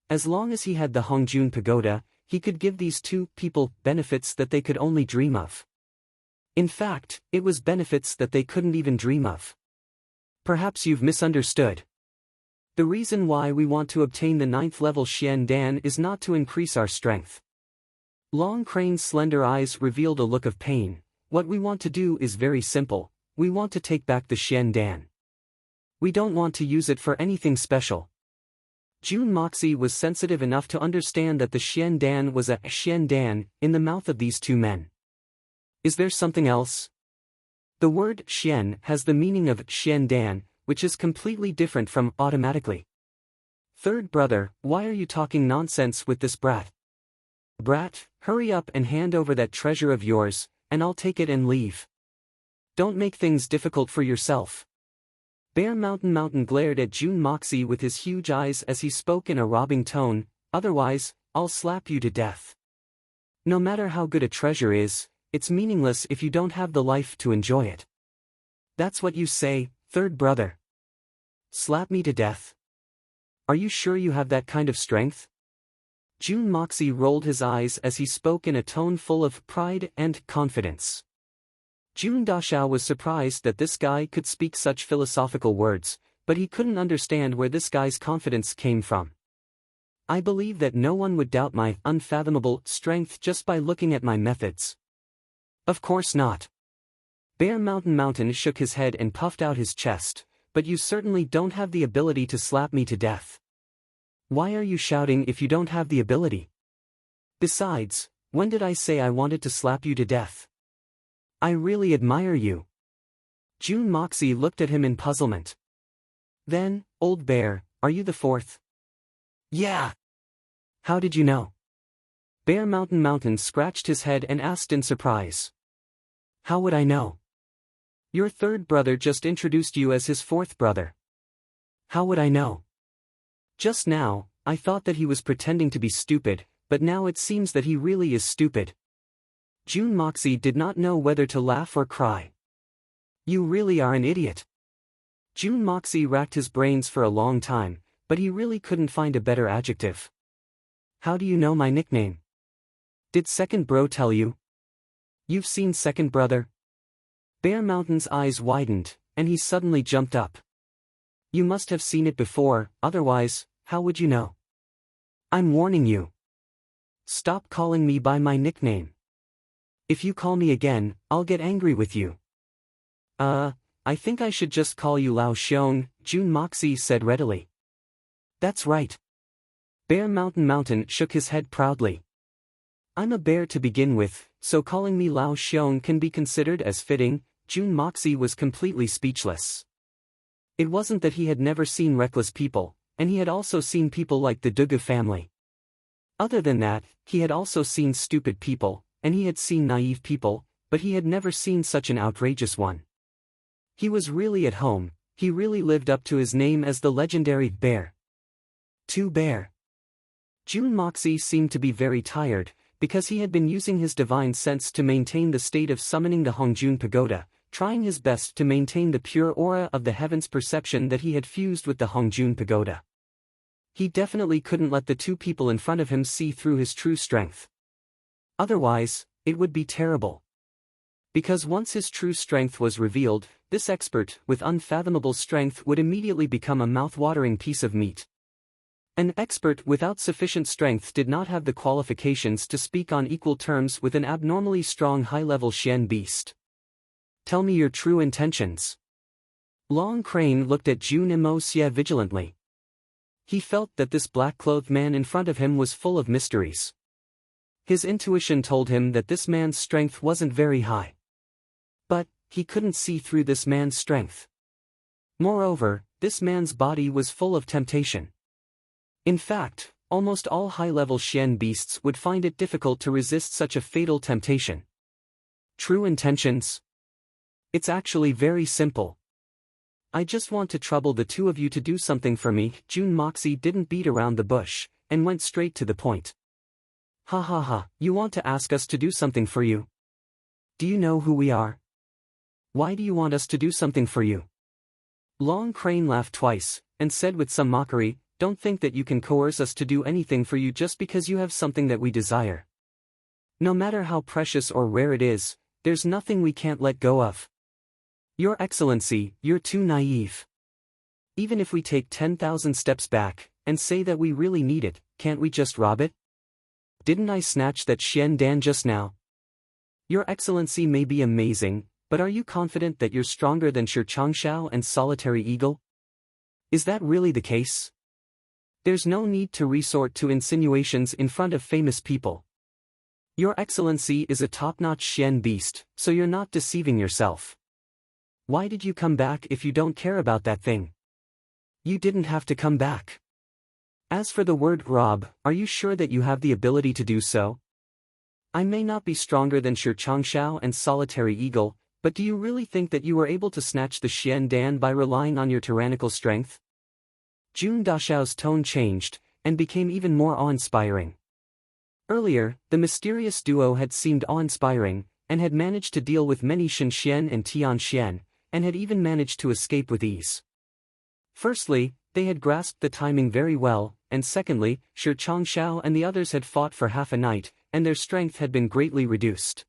As long as he had the Hongjun Pagoda, he could give these two people benefits that they could only dream of. In fact, it was benefits that they couldn't even dream of. "Perhaps you've misunderstood. The reason why we want to obtain the 9th level Xian Dan is not to increase our strength." Long Crane's slender eyes revealed a look of pain. "What we want to do is very simple. We want to take back the Xian Dan. We don't want to use it for anything special." Jun Moxie was sensitive enough to understand that the Xian Dan was a Xian Dan in the mouth of these two men. "Is there something else?" The word Xian has the meaning of Xian Dan, which is completely different from automatically. "Third brother, why are you talking nonsense with this brat?" "Brat, hurry up and hand over that treasure of yours, and I'll take it and leave. Don't make things difficult for yourself." Bear Mountain glared at Jun Moxie with his huge eyes as he spoke in a robbing tone, "Otherwise, I'll slap you to death. No matter how good a treasure is, it's meaningless if you don't have the life to enjoy it." "That's what you say, third brother. Slap me to death? Are you sure you have that kind of strength?" Jun Moxie rolled his eyes as he spoke in a tone full of pride and confidence. Jun Dashao was surprised that this guy could speak such philosophical words, but he couldn't understand where this guy's confidence came from. I believe that no one would doubt my unfathomable strength just by looking at my methods. Of course not. Bear Mountain shook his head and puffed out his chest, but you certainly don't have the ability to slap me to death. Why are you shouting if you don't have the ability? Besides, when did I say I wanted to slap you to death? I really admire you. Jun Moxie looked at him in puzzlement. Then, old bear, are you the fourth? Yeah. How did you know? Bear Mountain scratched his head and asked in surprise. How would I know? Your third brother just introduced you as his fourth brother. How would I know? Just now, I thought that he was pretending to be stupid, but now it seems that he really is stupid. Jun Moxie did not know whether to laugh or cry. You really are an idiot. Jun Moxie racked his brains for a long time, but he really couldn't find a better adjective. How do you know my nickname? Did Second Bro tell you? You've seen Second Brother? Bear Mountain's eyes widened, and he suddenly jumped up. You must have seen it before, otherwise, how would you know? I'm warning you. Stop calling me by my nickname. If you call me again, I'll get angry with you. I think I should just call you Lao Xiong, Jun Moxie said readily. That's right. Bear Mountain shook his head proudly. I'm a bear to begin with, so calling me Lao Xiong can be considered as fitting. Jun Moxie was completely speechless. It wasn't that he had never seen reckless people, and he had also seen people like the Dugu family. Other than that, he had also seen stupid people, and he had seen naive people, but he had never seen such an outrageous one. He was really at home, he really lived up to his name as the legendary Bear. Bear. Jun Moxie seemed to be very tired, because he had been using his divine sense to maintain the state of summoning the Hongjun Pagoda, trying his best to maintain the pure aura of the heavens perception that he had fused with the Hongjun Pagoda. He definitely couldn't let the two people in front of him see through his true strength. Otherwise, it would be terrible. Because once his true strength was revealed, this expert with unfathomable strength would immediately become a mouth-watering piece of meat. An expert without sufficient strength did not have the qualifications to speak on equal terms with an abnormally strong high-level Xian beast. Tell me your true intentions. Long Crane looked at Jun Xie vigilantly. He felt that this black-clothed man in front of him was full of mysteries. His intuition told him that this man's strength wasn't very high. But he couldn't see through this man's strength. Moreover, this man's body was full of temptation. In fact, almost all high-level Xian beasts would find it difficult to resist such a fatal temptation. True intentions? It's actually very simple. I just want to trouble the two of you to do something for me. Jun Moxie didn't beat around the bush, and went straight to the point. Ha ha ha, you want to ask us to do something for you? Do you know who we are? Why do you want us to do something for you? Long Crane laughed twice, and said with some mockery, don't think that you can coerce us to do anything for you just because you have something that we desire. No matter how precious or rare it is, there's nothing we can't let go of. Your Excellency, you're too naive. Even if we take 10,000 steps back, and say that we really need it, can't we just rob it? Didn't I snatch that Xian Dan just now? Your Excellency may be amazing, but are you confident that you're stronger than Shi Changshao and Solitary Eagle? Is that really the case? There's no need to resort to insinuations in front of famous people. Your Excellency is a top-notch Xian beast, so you're not deceiving yourself. Why did you come back if you don't care about that thing? You didn't have to come back. As for the word rob, are you sure that you have the ability to do so? I may not be stronger than Shi Changshao and Solitary Eagle, but do you really think that you were able to snatch the Xian Dan by relying on your tyrannical strength? Jun Dashao's tone changed, and became even more awe-inspiring. Earlier, the mysterious duo had seemed awe-inspiring, and had managed to deal with many Shen Xian and Tian Xian, and had even managed to escape with ease. Firstly, they had grasped the timing very well, and secondly, Shi Changshao and the others had fought for half a night, and their strength had been greatly reduced.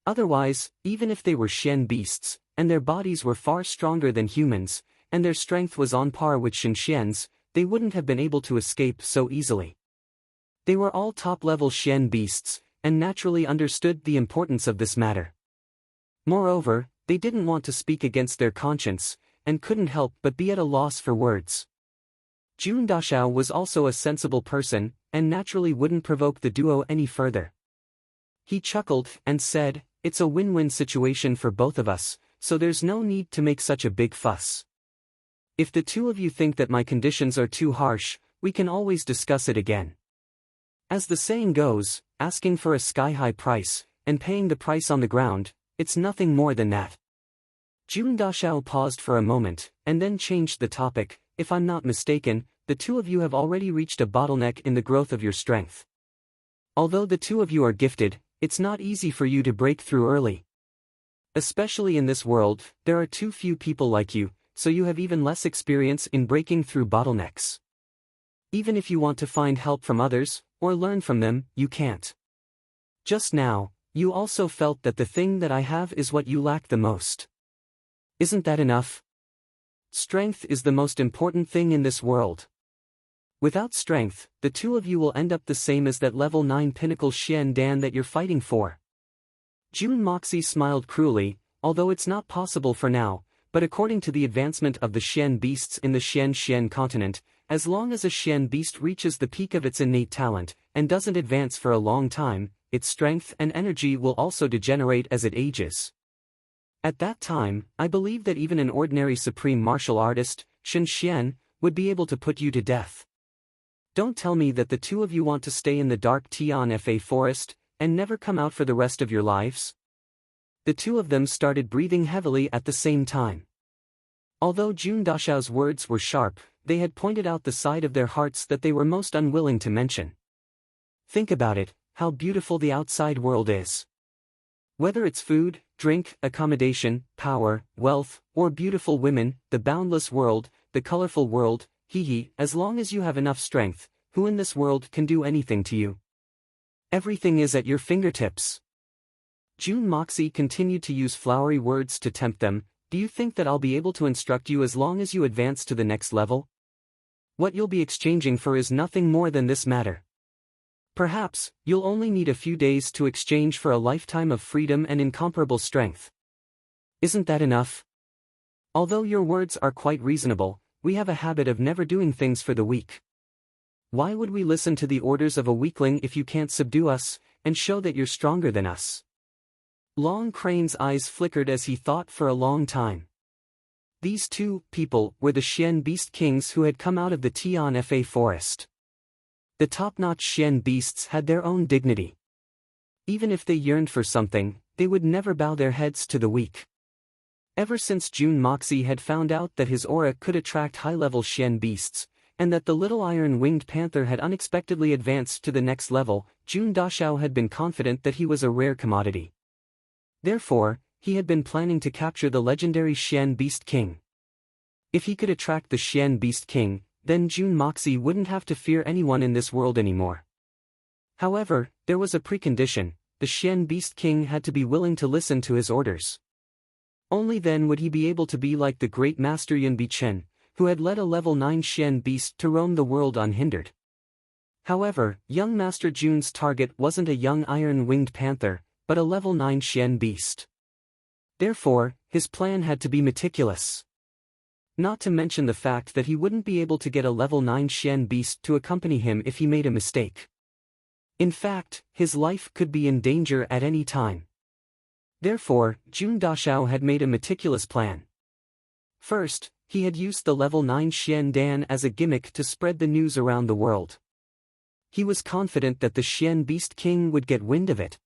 Otherwise, even if they were Xian beasts, and their bodies were far stronger than humans, and their strength was on par with Xian's, they wouldn't have been able to escape so easily. They were all top-level Xian beasts, and naturally understood the importance of this matter. Moreover, they didn't want to speak against their conscience, and couldn't help but be at a loss for words. Jun Dashao was also a sensible person, and naturally wouldn't provoke the duo any further. He chuckled and said, "It's a win-win situation for both of us, so there's no need to make such a big fuss. If the two of you think that my conditions are too harsh, we can always discuss it again. As the saying goes, asking for a sky-high price, and paying the price on the ground, it's nothing more than that." Jun Dashao paused for a moment, and then changed the topic. "If I'm not mistaken, the two of you have already reached a bottleneck in the growth of your strength. Although the two of you are gifted, it's not easy for you to break through early. Especially in this world, there are too few people like you, so you have even less experience in breaking through bottlenecks. Even if you want to find help from others, or learn from them, you can't. Just now, you also felt that the thing that I have is what you lack the most. Isn't that enough? Strength is the most important thing in this world. Without strength, the two of you will end up the same as that level 9 pinnacle Xian Dan that you're fighting for." Jun Moxie smiled cruelly, "Although it's not possible for now, but according to the advancement of the Xian beasts in the Xian continent, as long as a Xian beast reaches the peak of its innate talent, and doesn't advance for a long time, its strength and energy will also degenerate as it ages. At that time, I believe that even an ordinary supreme martial artist, Shen Xian, would be able to put you to death. Don't tell me that the two of you want to stay in the dark Tianfa forest, and never come out for the rest of your lives?" The two of them started breathing heavily at the same time. Although Jun Dashao's words were sharp, they had pointed out the side of their hearts that they were most unwilling to mention. Think about it, how beautiful the outside world is. Whether it's food, drink, accommodation, power, wealth, or beautiful women, the boundless world, the colorful world, as long as you have enough strength, who in this world can do anything to you? Everything is at your fingertips. Jun Moxie continued to use flowery words to tempt them. "Do you think that I'll be able to instruct you as long as you advance to the next level? What you'll be exchanging for is nothing more than this matter. Perhaps, you'll only need a few days to exchange for a lifetime of freedom and incomparable strength. Isn't that enough? Although your words are quite reasonable, we have a habit of never doing things for the weak. Why would we listen to the orders of a weakling if you can't subdue us, and show that you're stronger than us?" Long Crane's eyes flickered as he thought for a long time. These two people were the Xian beast kings who had come out of the Tianfa forest. The top-notch Xian beasts had their own dignity. Even if they yearned for something, they would never bow their heads to the weak. Ever since Jun Moxie had found out that his aura could attract high-level Xian beasts, and that the little iron-winged panther had unexpectedly advanced to the next level, Jun Dashao had been confident that he was a rare commodity. Therefore, he had been planning to capture the legendary Xian Beast King. If he could attract the Xian Beast King, then Jun Moxie wouldn't have to fear anyone in this world anymore. However, there was a precondition: the Xian Beast King had to be willing to listen to his orders. Only then would he be able to be like the great master Yun Bichen, who had led a level 9 Xian beast to roam the world unhindered. However, young Master Jun's target wasn't a young iron-winged panther, but a level 9 Xian beast. Therefore, his plan had to be meticulous. Not to mention the fact that he wouldn't be able to get a level 9 Xian beast to accompany him if he made a mistake. In fact, his life could be in danger at any time. Therefore, Jun Dashao had made a meticulous plan. First, he had used the level 9 Xian Dan as a gimmick to spread the news around the world. He was confident that the Xian Beast King would get wind of it.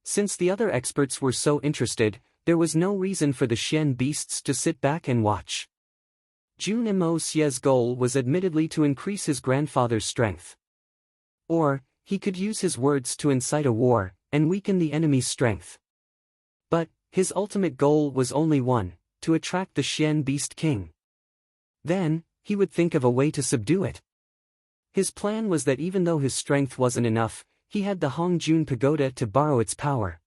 Since the other experts were so interested, there was no reason for the Xian beasts to sit back and watch. Jun Mo Xie's goal was admittedly to increase his grandfather's strength. Or, he could use his words to incite a war, and weaken the enemy's strength. But, his ultimate goal was only one: to attract the Xian Beast King. Then, he would think of a way to subdue it. His plan was that even though his strength wasn't enough, he had the Hongjun Pagoda to borrow its power.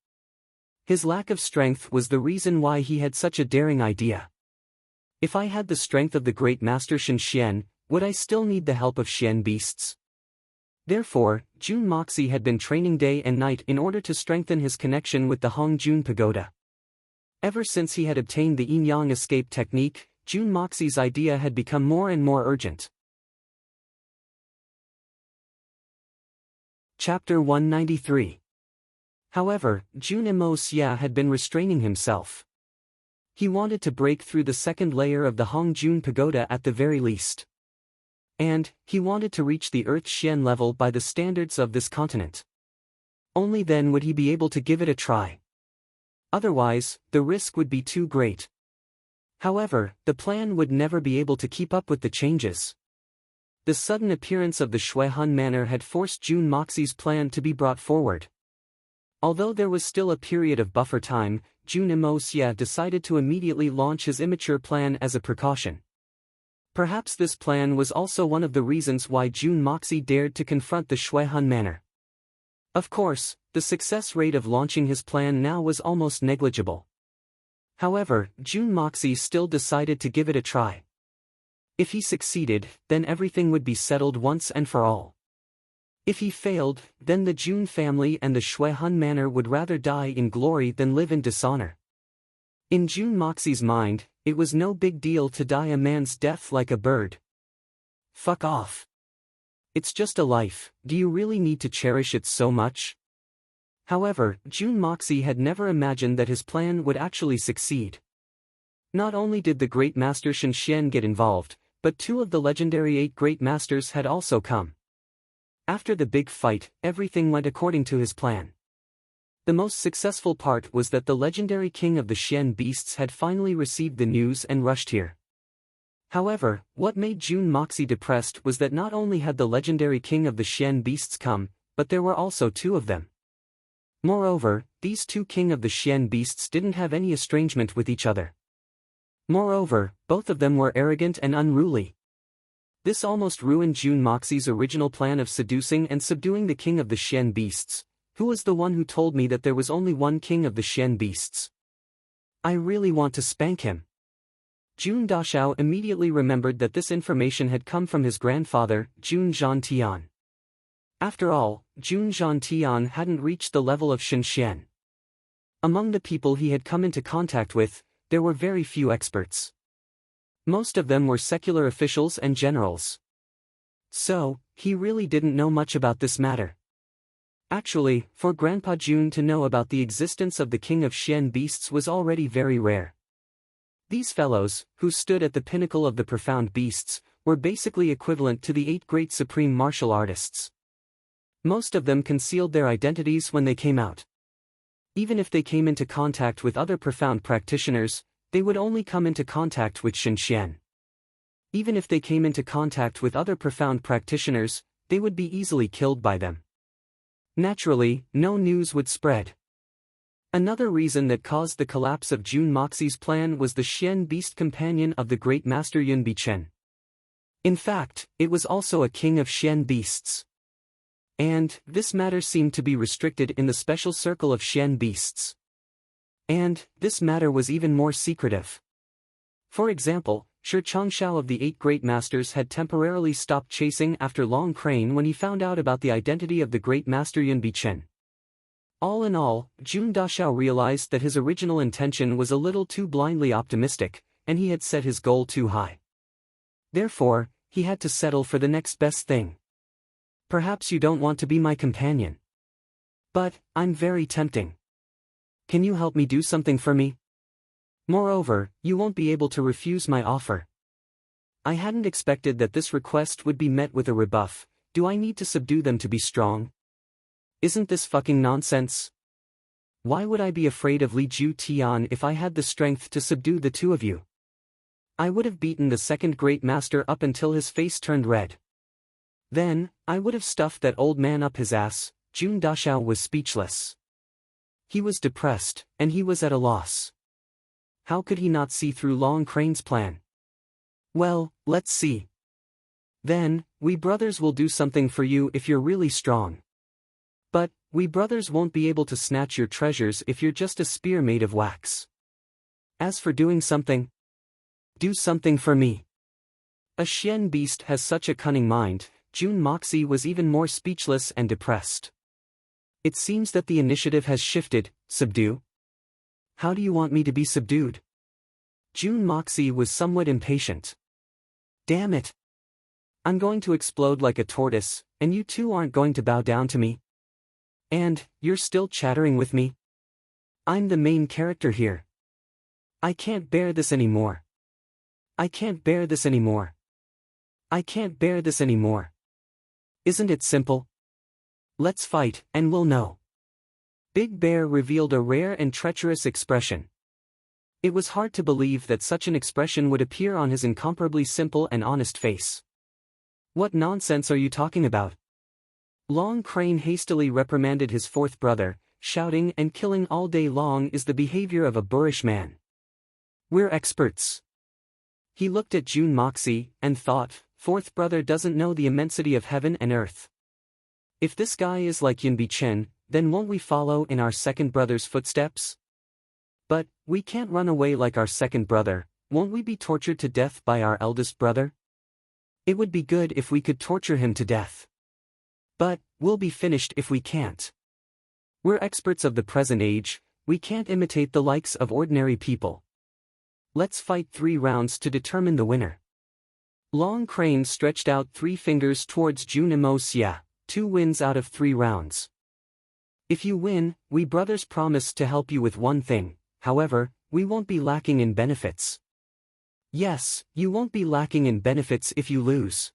His lack of strength was the reason why he had such a daring idea. If I had the strength of the great master Shenxian, would I still need the help of Xian beasts? Therefore, Jun Moxie had been training day and night in order to strengthen his connection with the Hongjun Pagoda. Ever since he had obtained the yin-yang escape technique, Jun Moxie's idea had become more and more urgent. Chapter 193. However, Jun Xia had been restraining himself. He wanted to break through the second layer of the Hongjun Pagoda at the very least. And, he wanted to reach the Earth Xian level by the standards of this continent. Only then would he be able to give it a try. Otherwise, the risk would be too great. However, the plan would never be able to keep up with the changes. The sudden appearance of the Shuihun Manor had forced Jun Moxie's plan to be brought forward. Although there was still a period of buffer time, Jun Xia decided to immediately launch his immature plan as a precaution. Perhaps this plan was also one of the reasons why Jun Moxie dared to confront the Shuihun Manor. Of course, the success rate of launching his plan now was almost negligible. However, Jun Moxie still decided to give it a try. If he succeeded, then everything would be settled once and for all. If he failed, then the Jun family and the Shuihun Manor would rather die in glory than live in dishonor. In Jun Moxie's mind, it was no big deal to die a man's death like a bird. Fuck off. It's just a life, do you really need to cherish it so much? However, Jun Moxie had never imagined that his plan would actually succeed. Not only did the Great Master Shenxian get involved, but two of the legendary 8 Great Masters had also come. After the big fight, everything went according to his plan. The most successful part was that the legendary king of the Xian beasts had finally received the news and rushed here. However, what made Jun Moxie depressed was that not only had the legendary king of the Xian beasts come, but there were also 2 of them. Moreover, these 2 king of the Xian beasts didn't have any estrangement with each other. Moreover, both of them were arrogant and unruly. This almost ruined Jun Moxie's original plan of seducing and subduing the king of the Xian beasts. Who was the one who told me that there was only one king of the Xian beasts? I really want to spank him. Jun Dashao immediately remembered that this information had come from his grandfather, Jun Zhantian. After all, Jun Zhantian hadn't reached the level of Shenxian. Among the people he had come into contact with, there were very few experts. Most of them were secular officials and generals. So, he really didn't know much about this matter. Actually, for Grandpa Jun to know about the existence of the king of Xian beasts was already very rare. These fellows, who stood at the pinnacle of the profound beasts, were basically equivalent to the 8 great supreme martial artists. Most of them concealed their identities when they came out. Even if they came into contact with other profound practitioners, they would only come into contact with Shenxian. Even if they came into contact with other profound practitioners, they would be easily killed by them. Naturally, no news would spread. Another reason that caused the collapse of Jun Moxie's plan was the Xian beast companion of the great master Yun Bichen. In fact, it was also a king of Xian beasts. And, this matter seemed to be restricted in the special circle of Xian beasts. And, this matter was even more secretive. For example, Shi Changshao of the 8 Great Masters had temporarily stopped chasing after Long Crane when he found out about the identity of the Great Master Yun Bichen. All in all, Jun Dashao realized that his original intention was a little too blindly optimistic, and he had set his goal too high. Therefore, he had to settle for the next best thing. Perhaps you don't want to be my companion. But, I'm very tempting. Can you help me do something for me? Moreover, you won't be able to refuse my offer. I hadn't expected that this request would be met with a rebuff. Do I need to subdue them to be strong? Isn't this fucking nonsense? Why would I be afraid of Li Ju Tian if I had the strength to subdue the 2 of you? I would have beaten the second great master up until his face turned red. Then, I would have stuffed that old man up his ass. Jun Dashao was speechless. He was depressed, and he was at a loss. How could he not see through Long Crane's plan? Well, let's see. Then, we brothers will do something for you if you're really strong. But, we brothers won't be able to snatch your treasures if you're just a spear made of wax. As for doing something, do something for me. A Xian beast has such a cunning mind. Jun Moxie was even more speechless and depressed. It seems that the initiative has shifted. Subdue? How do you want me to be subdued? Jun Moxie was somewhat impatient. Damn it. I'm going to explode like a tortoise, and you two aren't going to bow down to me. And, you're still chattering with me? I'm the main character here. I can't bear this anymore. I can't bear this anymore. I can't bear this anymore. Isn't it simple? Let's fight, and we'll know. Big Bear revealed a rare and treacherous expression. It was hard to believe that such an expression would appear on his incomparably simple and honest face. What nonsense are you talking about? Long Crane hastily reprimanded his fourth brother, shouting and killing all day long is the behavior of a boorish man. We're experts. He looked at Jun Moxie, and thought, fourth brother doesn't know the immensity of heaven and earth. If this guy is like Yunbi Chen, then won't we follow in our second brother's footsteps? But, we can't run away like our second brother, won't we be tortured to death by our eldest brother? It would be good if we could torture him to death. But, we'll be finished if we can't. We're experts of the present age, we can't imitate the likes of ordinary people. Let's fight 3 rounds to determine the winner. Long Crane stretched out 3 fingers towards Jun Imo-sia, 2 wins out of 3 rounds. If you win, we brothers promise to help you with one thing, however, we won't be lacking in benefits. Yes, you won't be lacking in benefits if you lose.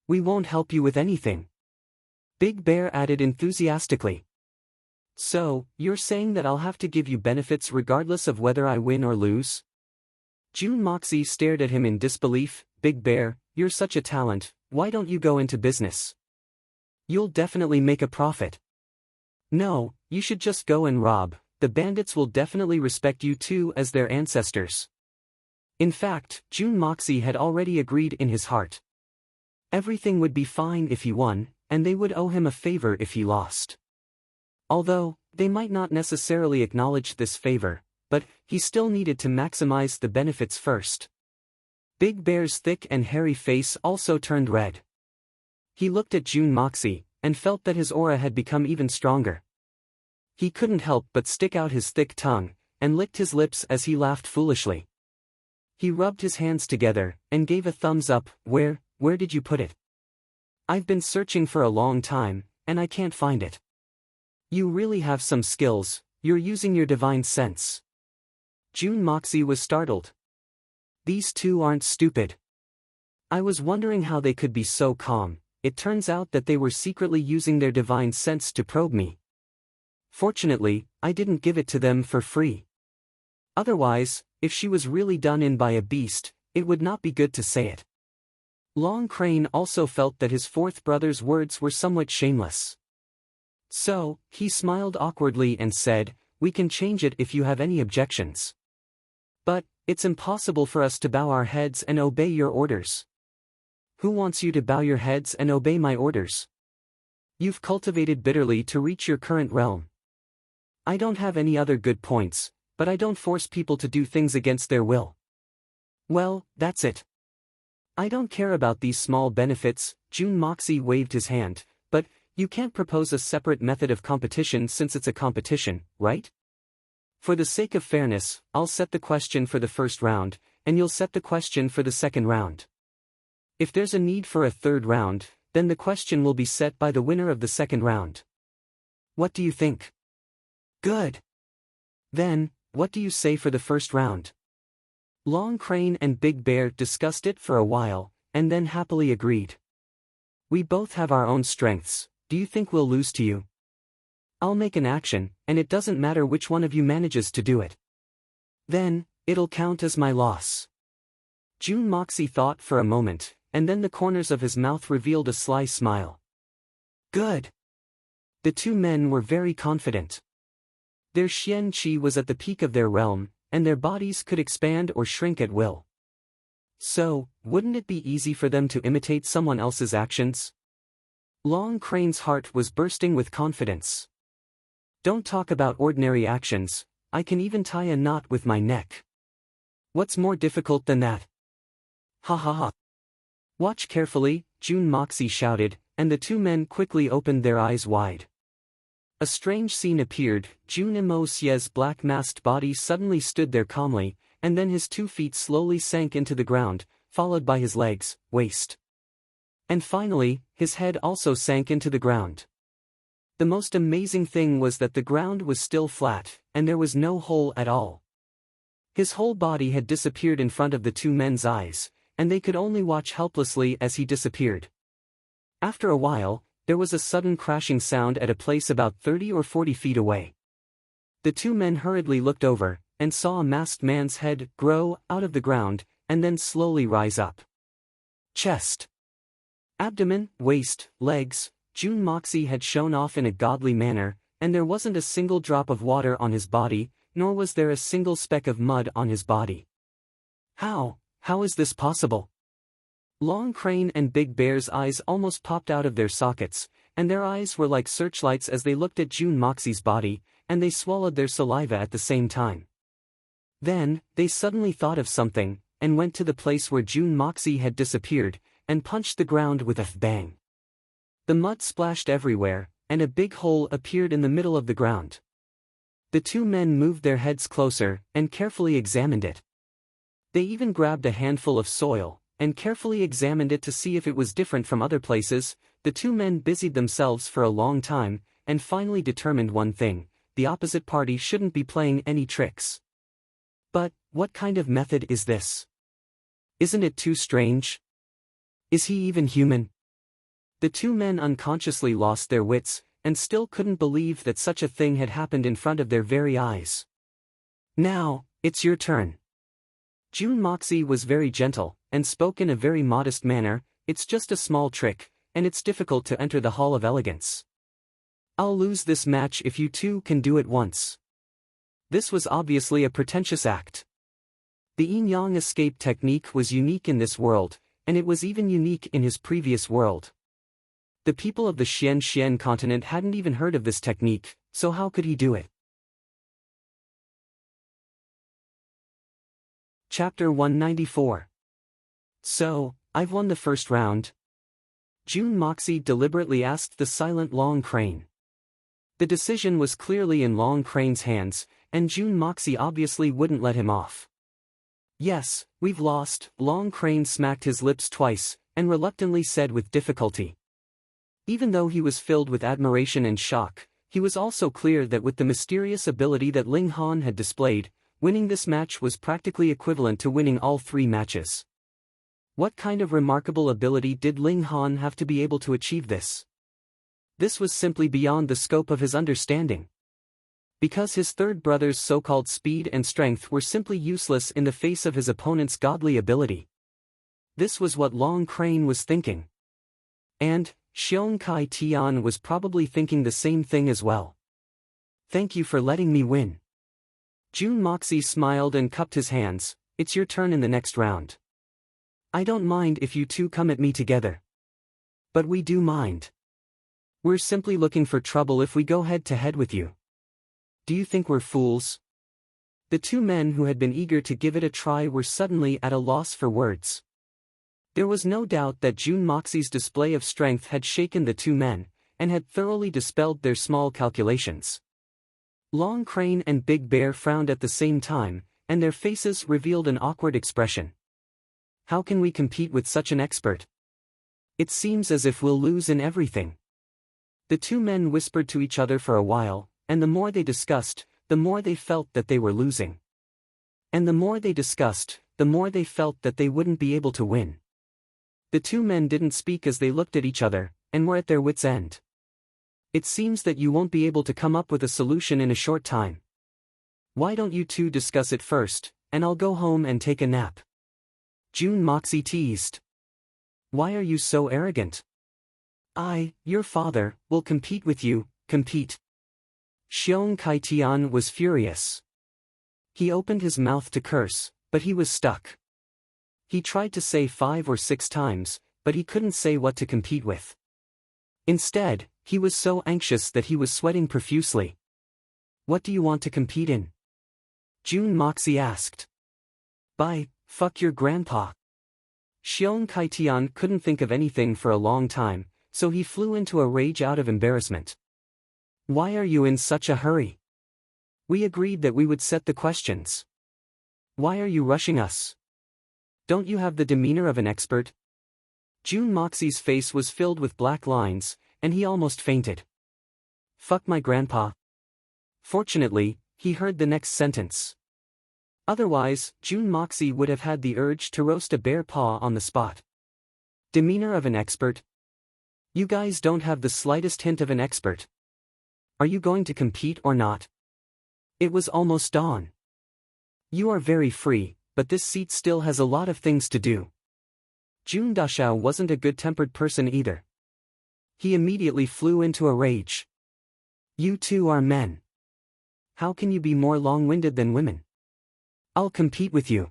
We won't help you with anything. Big Bear added enthusiastically. So, you're saying that I'll have to give you benefits regardless of whether I win or lose? Jun Moxie stared at him in disbelief. Big Bear, you're such a talent, why don't you go into business? You'll definitely make a profit. No, you should just go and rob, the bandits will definitely respect you too as their ancestors. In fact, Jun Moxie had already agreed in his heart. Everything would be fine if he won, and they would owe him a favor if he lost. Although, they might not necessarily acknowledge this favor, but he still needed to maximize the benefits first. Big Bear's thick and hairy face also turned red. He looked at Jun Moxie, and felt that his aura had become even stronger. He couldn't help but stick out his thick tongue, and licked his lips as he laughed foolishly. He rubbed his hands together, and gave a thumbs up. Where did you put it? I've been searching for a long time, and I can't find it. You really have some skills, you're using your divine sense. Jun Moxie was startled. These two aren't stupid. I was wondering how they could be so calm. It turns out that they were secretly using their divine sense to probe me. Fortunately, I didn't give it to them for free. Otherwise, if she was really done in by a beast, it would not be good to say it. Long Crane also felt that his fourth brother's words were somewhat shameless. So, he smiled awkwardly and said, we can change it if you have any objections. But, it's impossible for us to bow our heads and obey your orders. Who wants you to bow your heads and obey my orders? You've cultivated bitterly to reach your current realm. I don't have any other good points, but I don't force people to do things against their will. Well, that's it. I don't care about these small benefits. Jun Moxie waved his hand, but, you can't propose a separate method of competition since it's a competition, right? For the sake of fairness, I'll set the question for the first round, and you'll set the question for the second round. If there's a need for a third round, then the question will be set by the winner of the second round. What do you think? Good. Then, what do you say for the first round? Long Crane and Big Bear discussed it for a while, and then happily agreed. We both have our own strengths, do you think we'll lose to you? I'll make an action, and it doesn't matter which one of you manages to do it. Then, it'll count as my loss. Jun Moxie thought for a moment, and then the corners of his mouth revealed a sly smile. Good. The two men were very confident. Their Xian Qi was at the peak of their realm, and their bodies could expand or shrink at will. So, wouldn't it be easy for them to imitate someone else's actions? Long Crane's heart was bursting with confidence. Don't talk about ordinary actions, I can even tie a knot with my neck. What's more difficult than that? Ha ha ha. Watch carefully, Jun Moxie shouted, and the two men quickly opened their eyes wide. A strange scene appeared. Jun Imosie's black-masked body suddenly stood there calmly, and then his 2 feet slowly sank into the ground, followed by his legs, waist. And finally, his head also sank into the ground. The most amazing thing was that the ground was still flat, and there was no hole at all. His whole body had disappeared in front of the two men's eyes, and they could only watch helplessly as he disappeared. After a while, there was a sudden crashing sound at a place about 30 or 40 feet away. The two men hurriedly looked over, and saw a masked man's head grow out of the ground, and then slowly rise up. Chest, abdomen, waist, legs, Jun Moxie had shown off in a godly manner, and there wasn't a single drop of water on his body, nor was there a single speck of mud on his body. How is this possible? Long Crane and Big Bear's eyes almost popped out of their sockets, and their eyes were like searchlights as they looked at Jun Moxie's body, and they swallowed their saliva at the same time. Then, they suddenly thought of something, and went to the place where Jun Moxie had disappeared, and punched the ground with a bang. The mud splashed everywhere, and a big hole appeared in the middle of the ground. The two men moved their heads closer, and carefully examined it. They even grabbed a handful of soil, and carefully examined it to see if it was different from other places. The two men busied themselves for a long time, and finally determined one thing: the opposite party shouldn't be playing any tricks. But, what kind of method is this? Isn't it too strange? Is he even human? The two men unconsciously lost their wits, and still couldn't believe that such a thing had happened in front of their very eyes. Now, it's your turn. Jun Moxie was very gentle, and spoke in a very modest manner. It's just a small trick, and it's difficult to enter the Hall of Elegance. I'll lose this match if you two can do it once. This was obviously a pretentious act. The yin-yang escape technique was unique in this world, and it was even unique in his previous world. The people of the Xian continent hadn't even heard of this technique, so how could he do it? Chapter 194. So, I've won the first round? Jun Moxie deliberately asked the silent Long Crane. The decision was clearly in Long Crane's hands, and Jun Moxie obviously wouldn't let him off. Yes, we've lost. Long Crane smacked his lips twice, and reluctantly said with difficulty. Even though he was filled with admiration and shock, he was also clear that with the mysterious ability that Ling Han had displayed, winning this match was practically equivalent to winning all 3 matches. What kind of remarkable ability did Ling Han have to be able to achieve this? This was simply beyond the scope of his understanding. Because his third brother's so-called speed and strength were simply useless in the face of his opponent's godly ability. This was what Long Crane was thinking. And Xiong Kai Tian was probably thinking the same thing as well. Thank you for letting me win. Jun Moxie smiled and cupped his hands. It's your turn in the next round. I don't mind if you two come at me together. But we do mind. We're simply looking for trouble if we go head-to-head with you. Do you think we're fools? The two men who had been eager to give it a try were suddenly at a loss for words. There was no doubt that Jun Moxie's display of strength had shaken the two men, and had thoroughly dispelled their small calculations. Long Crane and Big Bear frowned at the same time, and their faces revealed an awkward expression. How can we compete with such an expert? It seems as if we'll lose in everything. The two men whispered to each other for a while, and the more they discussed, the more they felt that they were losing. And the more they discussed, the more they felt that they wouldn't be able to win. The two men didn't speak as they looked at each other, and were at their wits' end. It seems that you won't be able to come up with a solution in a short time. Why don't you two discuss it first, and I'll go home and take a nap? Jun Moxie teased. Why are you so arrogant? Your father, will compete with you. Compete. Xiong Kai Tian was furious. He opened his mouth to curse, but he was stuck. He tried to say 5 or 6 times, but he couldn't say what to compete with. Instead, he was so anxious that he was sweating profusely. What do you want to compete in? June Moxie asked. Fuck your grandpa. Xiong Kaitian couldn't think of anything for a long time, so he flew into a rage out of embarrassment. Why are you in such a hurry? We agreed that we would set the questions. Why are you rushing us? Don't you have the demeanor of an expert? June Moxie's face was filled with black lines, and he almost fainted. Fuck my grandpa. Fortunately, he heard the next sentence. Otherwise, June Moxie would have had the urge to roast a bear paw on the spot. Demeanor of an expert? You guys don't have the slightest hint of an expert. Are you going to compete or not? It was almost dawn. You are very free, but this seat still has a lot of things to do. June Dashao wasn't a good-tempered person either. He immediately flew into a rage. You two are men. How can you be more long-winded than women? I'll compete with you.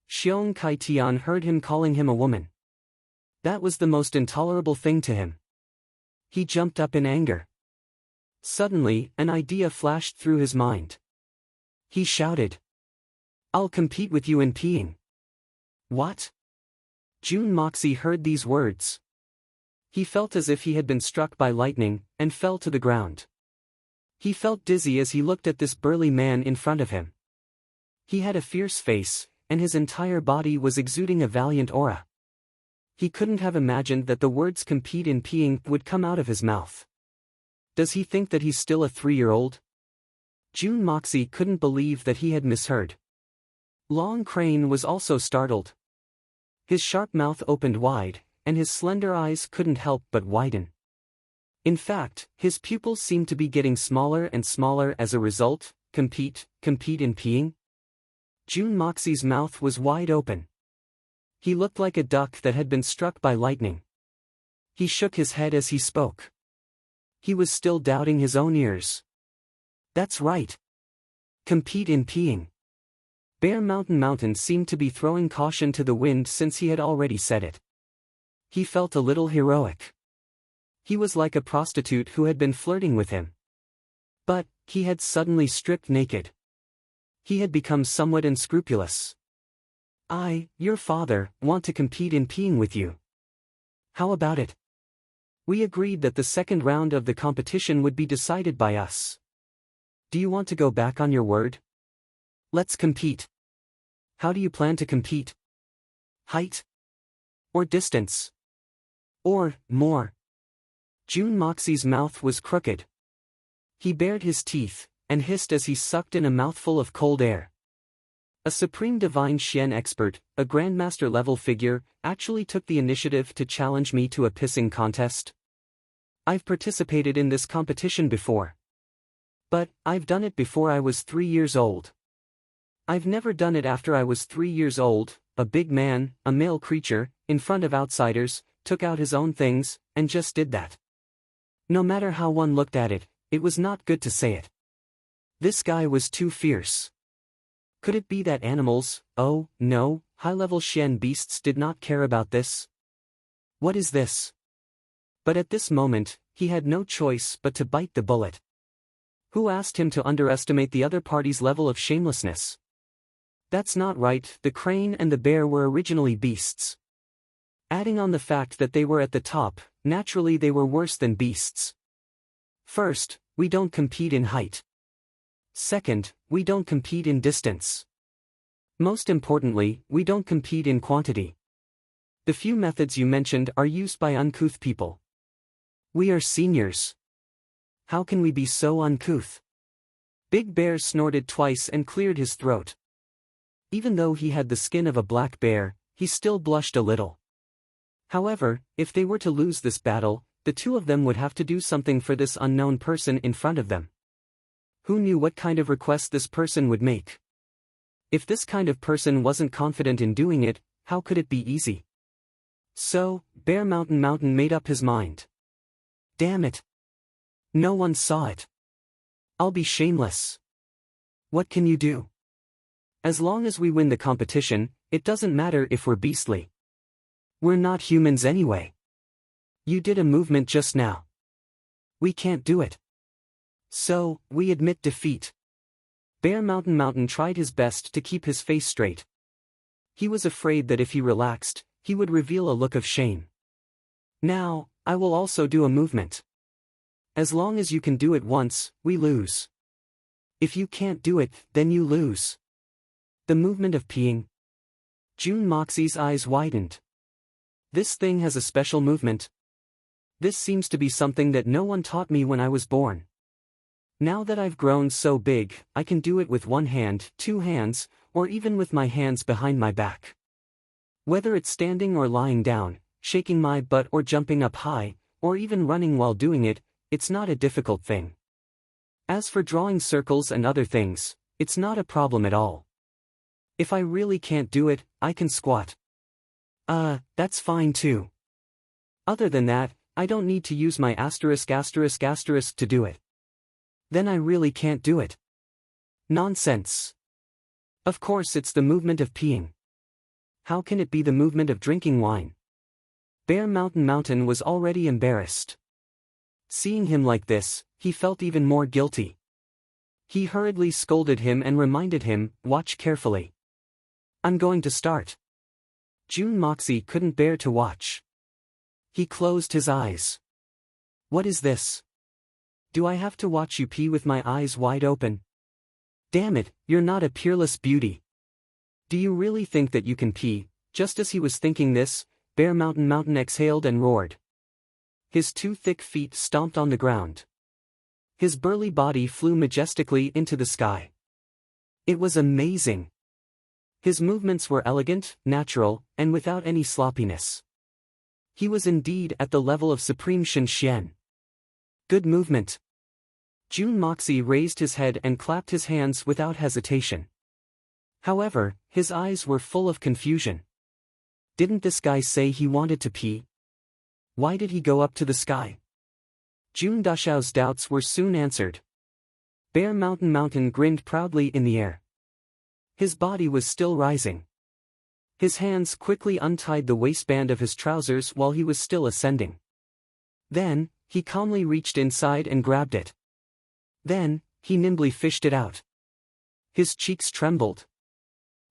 Xiong Kaitian heard him calling him a woman. That was the most intolerable thing to him. He jumped up in anger. Suddenly, an idea flashed through his mind. He shouted. I'll compete with you in peeing. What? June Moxie heard these words. He felt as if he had been struck by lightning, and fell to the ground. He felt dizzy as he looked at this burly man in front of him. He had a fierce face, and his entire body was exuding a valiant aura. He couldn't have imagined that the words compete in peeing would come out of his mouth. Does he think that he's still a 3-year-old? June Moxie couldn't believe that he had misheard. Long Crane was also startled. His sharp mouth opened wide, and his slender eyes couldn't help but widen. In fact, his pupils seemed to be getting smaller and smaller as a result. Compete in peeing? June Moxie's mouth was wide open. He looked like a duck that had been struck by lightning. He shook his head as he spoke. He was still doubting his own ears. That's right. Compete in peeing. Bear Mountain seemed to be throwing caution to the wind since he had already said it. He felt a little heroic. He was like a prostitute who had been flirting with him. But, he had suddenly stripped naked. He had become somewhat unscrupulous. Your father, want to compete in peeing with you. How about it? We agreed that the second round of the competition would be decided by us. Do you want to go back on your word? Let's compete. How do you plan to compete? Height? Or distance? Or, more? June Moxie's mouth was crooked. He bared his teeth, and hissed as he sucked in a mouthful of cold air. A Supreme Divine Xian expert, a Grandmaster-level figure, actually took the initiative to challenge me to a pissing contest. I've participated in this competition before. But, I've done it before I was 3 years old. I've never done it after I was 3 years old. A big man, a male creature, in front of outsiders, took out his own things, and just did that. No matter how one looked at it, it was not good to say it. This guy was too fierce. Could it be that animals, oh, no, high-level Xian beasts did not care about this? What is this? But at this moment, he had no choice but to bite the bullet. Who asked him to underestimate the other party's level of shamelessness? That's not right. The crane and the bear were originally beasts. Adding on the fact that they were at the top, naturally they were worse than beasts. First, we don't compete in height. Second, we don't compete in distance. Most importantly, we don't compete in quantity. The few methods you mentioned are used by uncouth people. We are seniors. How can we be so uncouth? Big Bear snorted twice and cleared his throat. Even though he had the skin of a black bear, he still blushed a little. However, if they were to lose this battle, the two of them would have to do something for this unknown person in front of them. Who knew what kind of request this person would make? If this kind of person wasn't confident in doing it, how could it be easy? So, Bear Mountain made up his mind. Damn it. No one saw it. I'll be shameless. What can you do? As long as we win the competition, it doesn't matter if we're beastly. We're not humans anyway. You did a movement just now. We can't do it. So, we admit defeat. Bear Mountain tried his best to keep his face straight. He was afraid that if he relaxed, he would reveal a look of shame. Now, I will also do a movement. As long as you can do it once, we lose. If you can't do it, then you lose. The movement of peeing. June Moxie's eyes widened. This thing has a special movement. This seems to be something that no one taught me when I was born. Now that I've grown so big, I can do it with one hand, two hands, or even with my hands behind my back. Whether it's standing or lying down, shaking my butt or jumping up high, or even running while doing it, it's not a difficult thing. As for drawing circles and other things, it's not a problem at all. If I really can't do it, I can squat. That's fine too. Other than that, I don't need to use my asterisk to do it. Then I really can't do it. Nonsense. Of course it's the movement of peeing. How can it be the movement of drinking wine? Bear Mountain was already embarrassed. Seeing him like this, he felt even more guilty. He hurriedly scolded him and reminded him, watch carefully. I'm going to start. June Moxie couldn't bear to watch. He closed his eyes. What is this? Do I have to watch you pee with my eyes wide open? Damn it, you're not a peerless beauty. Do you really think that you can pee? Just as he was thinking this, Bear Mountain exhaled and roared. His two thick feet stomped on the ground. His burly body flew majestically into the sky. It was amazing. His movements were elegant, natural, and without any sloppiness. He was indeed at the level of Supreme Shen. Good movement. June Moxie raised his head and clapped his hands without hesitation. However, his eyes were full of confusion. Didn't this guy say he wanted to pee? Why did he go up to the sky? June Dashao's doubts were soon answered. Bear Mountain grinned proudly in the air. His body was still rising. His hands quickly untied the waistband of his trousers while he was still ascending. Then, he calmly reached inside and grabbed it. Then, he nimbly fished it out. His cheeks trembled.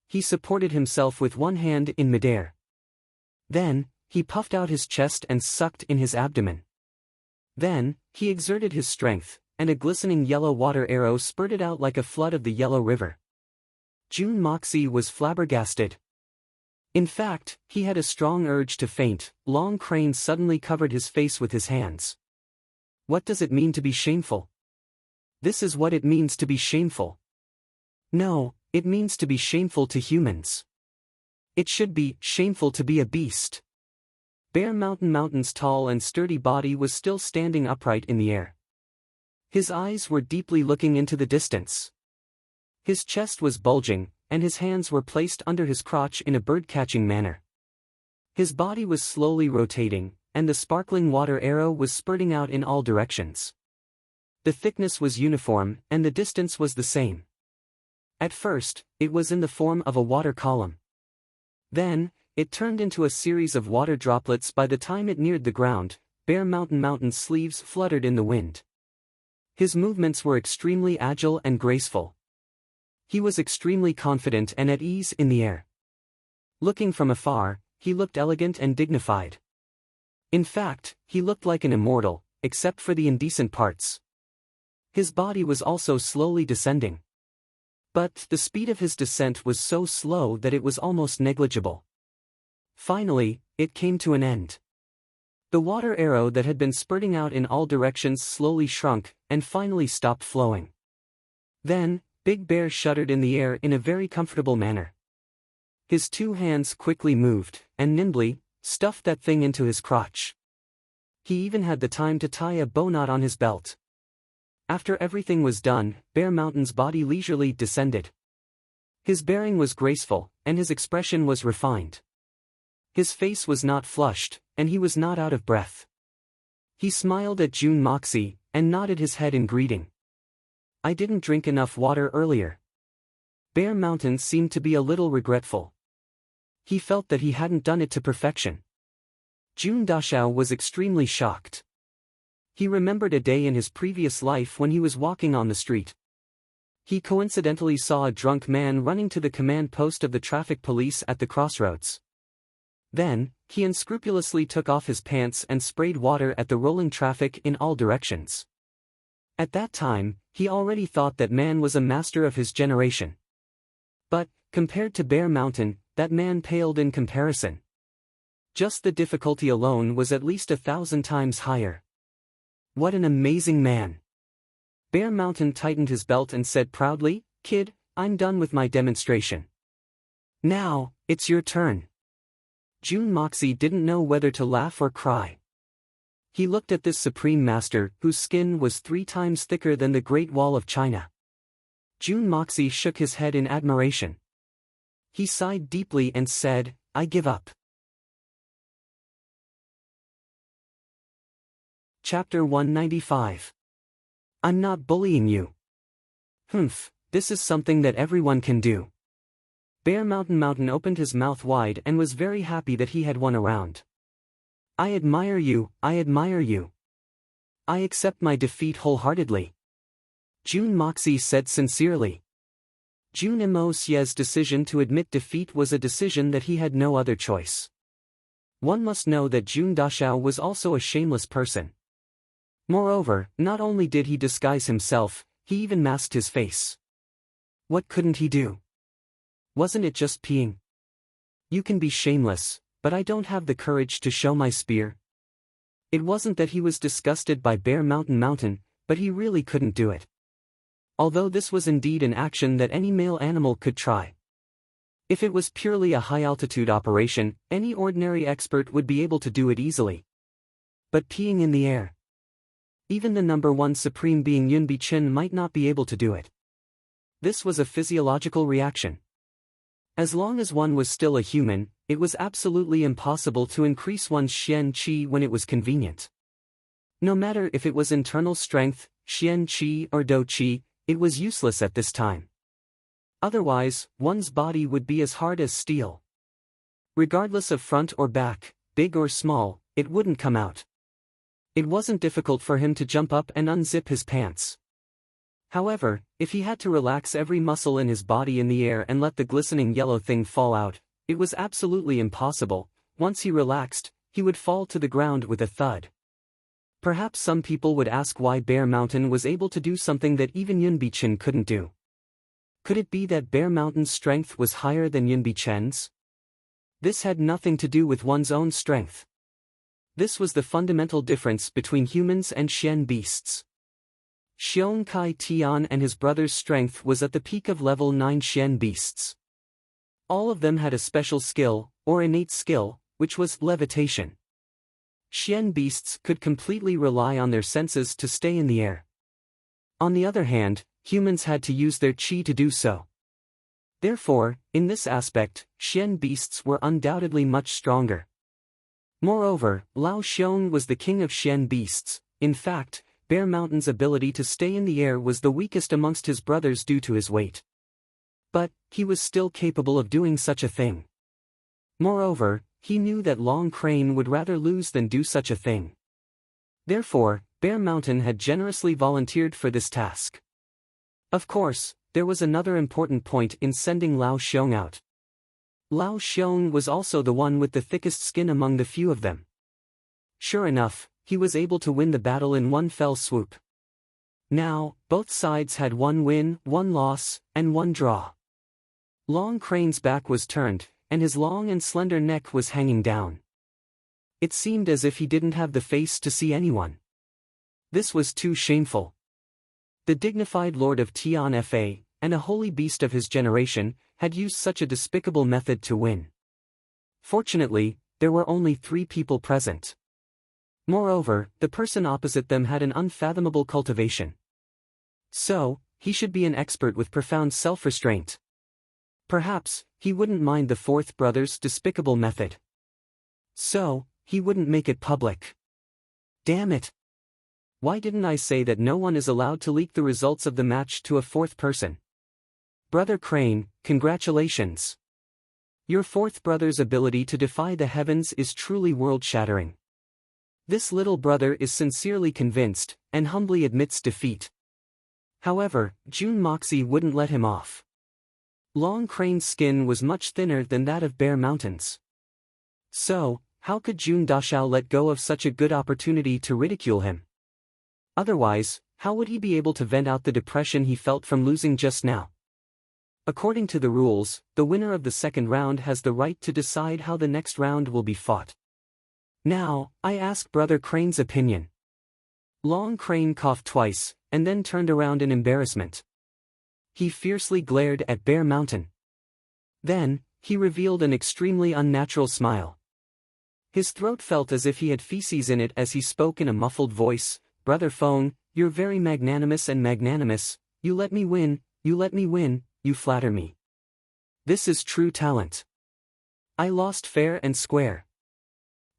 He supported himself with one hand in midair. Then, he puffed out his chest and sucked in his abdomen. Then, he exerted his strength, and a glistening yellow water arrow spurted out like a flood of the Yellow River. June Moxie was flabbergasted. In fact, he had a strong urge to faint. Long Crane suddenly covered his face with his hands. What does it mean to be shameful? This is what it means to be shameful. No, it means to be shameful to humans. It should be shameful to be a beast. Bear Mountain's tall and sturdy body was still standing upright in the air. His eyes were deeply looking into the distance. His chest was bulging, and his hands were placed under his crotch in a bird-catching manner. His body was slowly rotating, and the sparkling water arrow was spurting out in all directions. The thickness was uniform, and the distance was the same. At first, it was in the form of a water column. Then, it turned into a series of water droplets. By the time it neared the ground, Bear Mountain's sleeves fluttered in the wind. His movements were extremely agile and graceful. He was extremely confident and at ease in the air. Looking from afar, he looked elegant and dignified. In fact, he looked like an immortal, except for the indecent parts. His body was also slowly descending. But the speed of his descent was so slow that it was almost negligible. Finally, it came to an end. The water arrow that had been spurting out in all directions slowly shrunk, and finally stopped flowing. Then, Big Bear shuddered in the air in a very comfortable manner. His two hands quickly moved, and nimbly, stuffed that thing into his crotch. He even had the time to tie a bow knot on his belt. After everything was done, Bear Mountain's body leisurely descended. His bearing was graceful, and his expression was refined. His face was not flushed, and he was not out of breath. He smiled at June Moxie, and nodded his head in greeting. I didn't drink enough water earlier. Bear Mountain seemed to be a little regretful. he felt that he hadn't done it to perfection. Jun Dashao was extremely shocked. He remembered a day in his previous life when he was walking on the street. He coincidentally saw a drunk man running to the command post of the traffic police at the crossroads. Then, he unscrupulously took off his pants and sprayed water at the rolling traffic in all directions. At that time, he already thought that man was a master of his generation. But, compared to Bear Mountain, that man paled in comparison. Just the difficulty alone was at least 1,000 times higher. What an amazing man! Bear Mountain tightened his belt and said proudly, "Kid, I'm done with my demonstration. Now, it's your turn." Jun Moxie didn't know whether to laugh or cry. He looked at this supreme master, whose skin was 3 times thicker than the Great Wall of China. Jun Moxie shook his head in admiration. He sighed deeply and said, "I give up." Chapter 195. I'm not bullying you. Humph, this is something that everyone can do. Bear Mountain opened his mouth wide and was very happy that he had won a round. I admire you, I admire you. I accept my defeat wholeheartedly. Jun Moxie said sincerely. Jun Moxie's decision to admit defeat was a decision that he had no other choice. One must know that Jun Dashao was also a shameless person. Moreover, not only did he disguise himself, he even masked his face. What couldn't he do? Wasn't it just peeing? You can be shameless, but I don't have the courage to show my spear. It wasn't that he was disgusted by Bear Mountain, but he really couldn't do it. Although this was indeed an action that any male animal could try. If it was purely a high-altitude operation, any ordinary expert would be able to do it easily. But peeing in the air. Even the number 1 supreme being Yun Bichen might not be able to do it. This was a physiological reaction. As long as one was still a human, it was absolutely impossible to increase one's Xian Qi when it was convenient. No matter if it was internal strength, Xian Qi or Dou Qi, it was useless at this time. Otherwise, one's body would be as hard as steel. Regardless of front or back, big or small, it wouldn't come out. It wasn't difficult for him to jump up and unzip his pants. However, if he had to relax every muscle in his body in the air and let the glistening yellow thing fall out, it was absolutely impossible. Once he relaxed, he would fall to the ground with a thud. Perhaps some people would ask why Bear Mountain was able to do something that even Yun Bichen couldn't do. Could it be that Bear Mountain's strength was higher than Yun Bichen's? This had nothing to do with one's own strength. This was the fundamental difference between humans and Xian beasts. Xiong Kai Tian and his brother's strength was at the peak of level 9 Xian beasts. All of them had a special skill, or innate skill, which was levitation. Xian beasts could completely rely on their senses to stay in the air. On the other hand, humans had to use their qi to do so. Therefore, in this aspect, Xian beasts were undoubtedly much stronger. Moreover, Lao Xiong was the king of Xian beasts. In fact, Bear Mountain's ability to stay in the air was the weakest amongst his brothers due to his weight. But, he was still capable of doing such a thing. Moreover, he knew that Long Crane would rather lose than do such a thing. Therefore, Bear Mountain had generously volunteered for this task. Of course, there was another important point in sending Lao Xiong out. Lao Xiong was also the one with the thickest skin among the few of them. Sure enough, he was able to win the battle in one fell swoop. Now, both sides had 1 win, 1 loss, and 1 draw. Long Crane's back was turned, and his long and slender neck was hanging down. It seemed as if he didn't have the face to see anyone. This was too shameful. The dignified lord of Tian Fa, and a holy beast of his generation, had used such a despicable method to win. Fortunately, there were only 3 people present. Moreover, the person opposite them had an unfathomable cultivation. So, he should be an expert with profound self-restraint. Perhaps, he wouldn't mind the 4th brother's despicable method. So, he wouldn't make it public. Damn it! Why didn't I say that no one is allowed to leak the results of the match to a 4th person? Brother Crane, congratulations! Your fourth brother's ability to defy the heavens is truly world-shattering. This little brother is sincerely convinced, and humbly admits defeat. However, Jun Moxie wouldn't let him off. Long Crane's skin was much thinner than that of Bear Mountain's. So, how could Jun Dashao let go of such a good opportunity to ridicule him? Otherwise, how would he be able to vent out the depression he felt from losing just now? According to the rules, the winner of the second round has the right to decide how the next round will be fought. Now, I ask Brother Crane's opinion. Long Crane coughed twice, and then turned around in embarrassment. He fiercely glared at Bear Mountain. Then, he revealed an extremely unnatural smile. His throat felt as if he had feces in it as he spoke in a muffled voice. Brother Feng, you're very magnanimous and magnanimous. You let me win, you flatter me. This is true talent. I lost fair and square.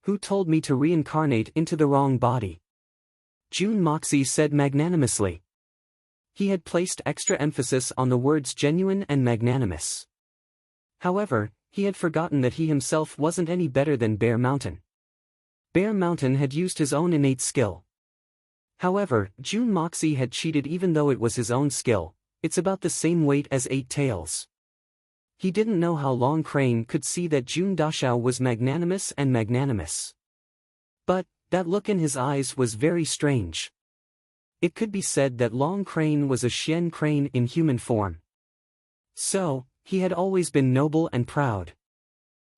Who told me to reincarnate into the wrong body? Jun Moxie said magnanimously. He had placed extra emphasis on the words genuine and magnanimous. However, he had forgotten that he himself wasn't any better than Bear Mountain. Bear Mountain had used his own innate skill. However, Jun Moxie had cheated even though it was his own skill. It's about the same weight as 8 tails. He didn't know how Long Crane could see that Jun Dashao was magnanimous and magnanimous. But, that look in his eyes was very strange. It could be said that Long Crane was a Xian crane in human form. So, he had always been noble and proud.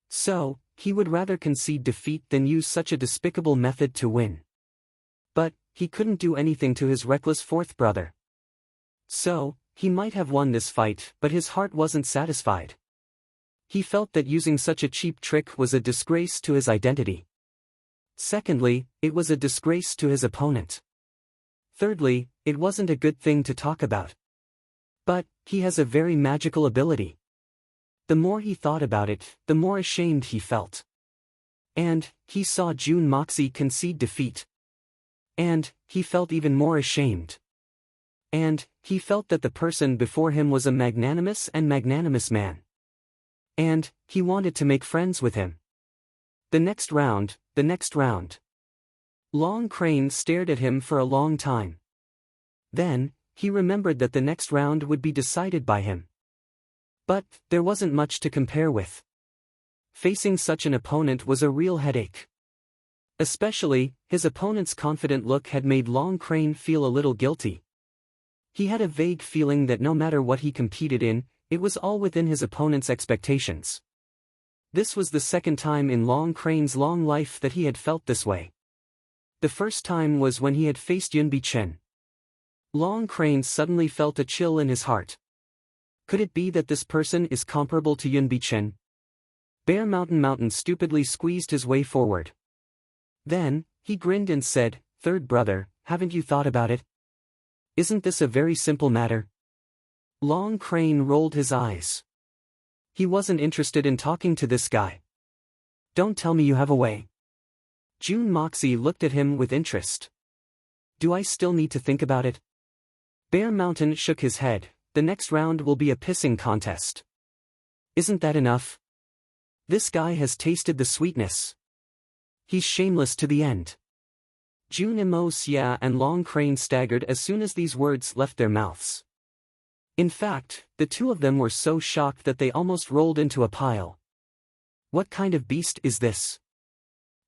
So, he would rather concede defeat than use such a despicable method to win. But, he couldn't do anything to his reckless fourth brother. So, he might have won this fight, but his heart wasn't satisfied. He felt that using such a cheap trick was a disgrace to his identity. Secondly, it was a disgrace to his opponent. Thirdly, it wasn't a good thing to talk about. But, he has a very magical ability. The more he thought about it, the more ashamed he felt. And, he saw Jun Moxie concede defeat. And, he felt even more ashamed. And, he felt that the person before him was a magnanimous man. And, he wanted to make friends with him. The next round. Long Crane stared at him for a long time. Then, he remembered that the next round would be decided by him. But, there wasn't much to compare with. Facing such an opponent was a real headache. Especially, his opponent's confident look had made Long Crane feel a little guilty. He had a vague feeling that no matter what he competed in, it was all within his opponent's expectations. This was the second time in Long Crane's long life that he had felt this way. The first time was when he had faced Yunbi Chen. Long Crane suddenly felt a chill in his heart. Could it be that this person is comparable to Yunbi Chen? Bear Mountain stupidly squeezed his way forward. Then, he grinned and said, "Third brother, haven't you thought about it? Isn't this a very simple matter?" Long Crane rolled his eyes. He wasn't interested in talking to this guy. "Don't tell me you have a way." Jun Moxie looked at him with interest. "Do I still need to think about it?" Bear Mountain shook his head. "The next round will be a pissing contest." "Isn't that enough? This guy has tasted the sweetness. He's shameless to the end." Jun Xia and Long Crane staggered as soon as these words left their mouths. In fact, the two of them were so shocked that they almost rolled into a pile. What kind of beast is this?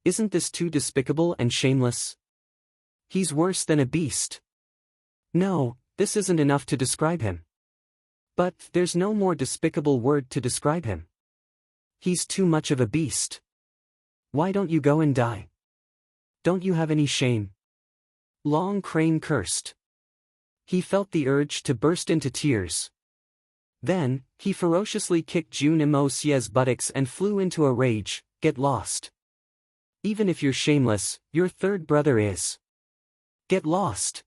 Isn't this too despicable and shameless? He's worse than a beast. No, this isn't enough to describe him. But there's no more despicable word to describe him. He's too much of a beast. Why don't you go and die? Don't you have any shame? Long Crane cursed. He felt the urge to burst into tears. Then, he ferociously kicked Jun Xia's buttocks and flew into a rage. "Get lost. Even if you're shameless, your third brother is. Get lost."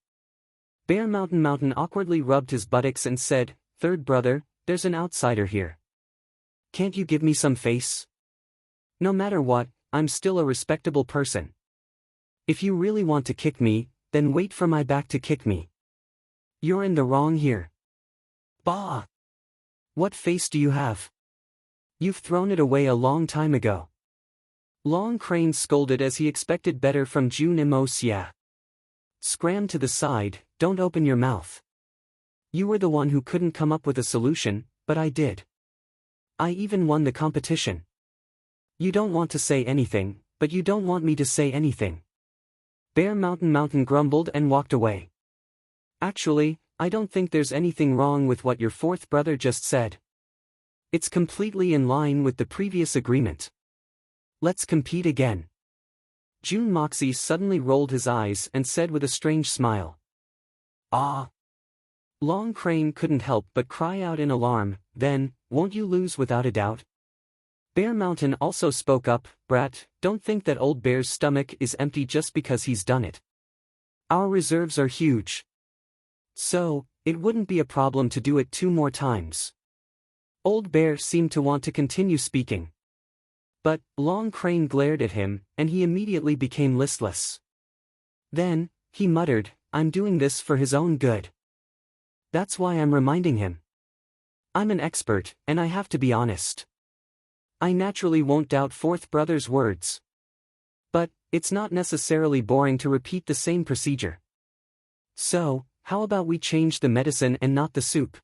Bear Mountain awkwardly rubbed his buttocks and said, "Third brother, there's an outsider here. Can't you give me some face? No matter what, I'm still a respectable person. If you really want to kick me, then wait for my back to kick me. You're in the wrong here." "Bah! What face do you have? You've thrown it away a long time ago. Long Crane scolded as he expected better from June Emosia. Scram to the side, don't open your mouth. You were the one who couldn't come up with a solution, but I did. I even won the competition. You don't want to say anything, but you don't want me to say anything. Bear Mountain grumbled and walked away. Actually, I don't think there's anything wrong with what your fourth brother just said. It's completely in line with the previous agreement. Let's compete again. June Moxie suddenly rolled his eyes and said with a strange smile. Ah! Long Crane couldn't help but cry out in alarm. Then, won't you lose without a doubt? Bear Mountain also spoke up. Brat, don't think that old Bear's stomach is empty just because he's done it. Our reserves are huge. So, it wouldn't be a problem to do it 2 more times. Old Bear seemed to want to continue speaking. But, Long Crane glared at him, and he immediately became listless. Then, he muttered, I'm doing this for his own good. That's why I'm reminding him. I'm an expert, and I have to be honest. I naturally won't doubt fourth brother's words. But, it's not necessarily boring to repeat the same procedure. So, how about we change the medicine and not the soup?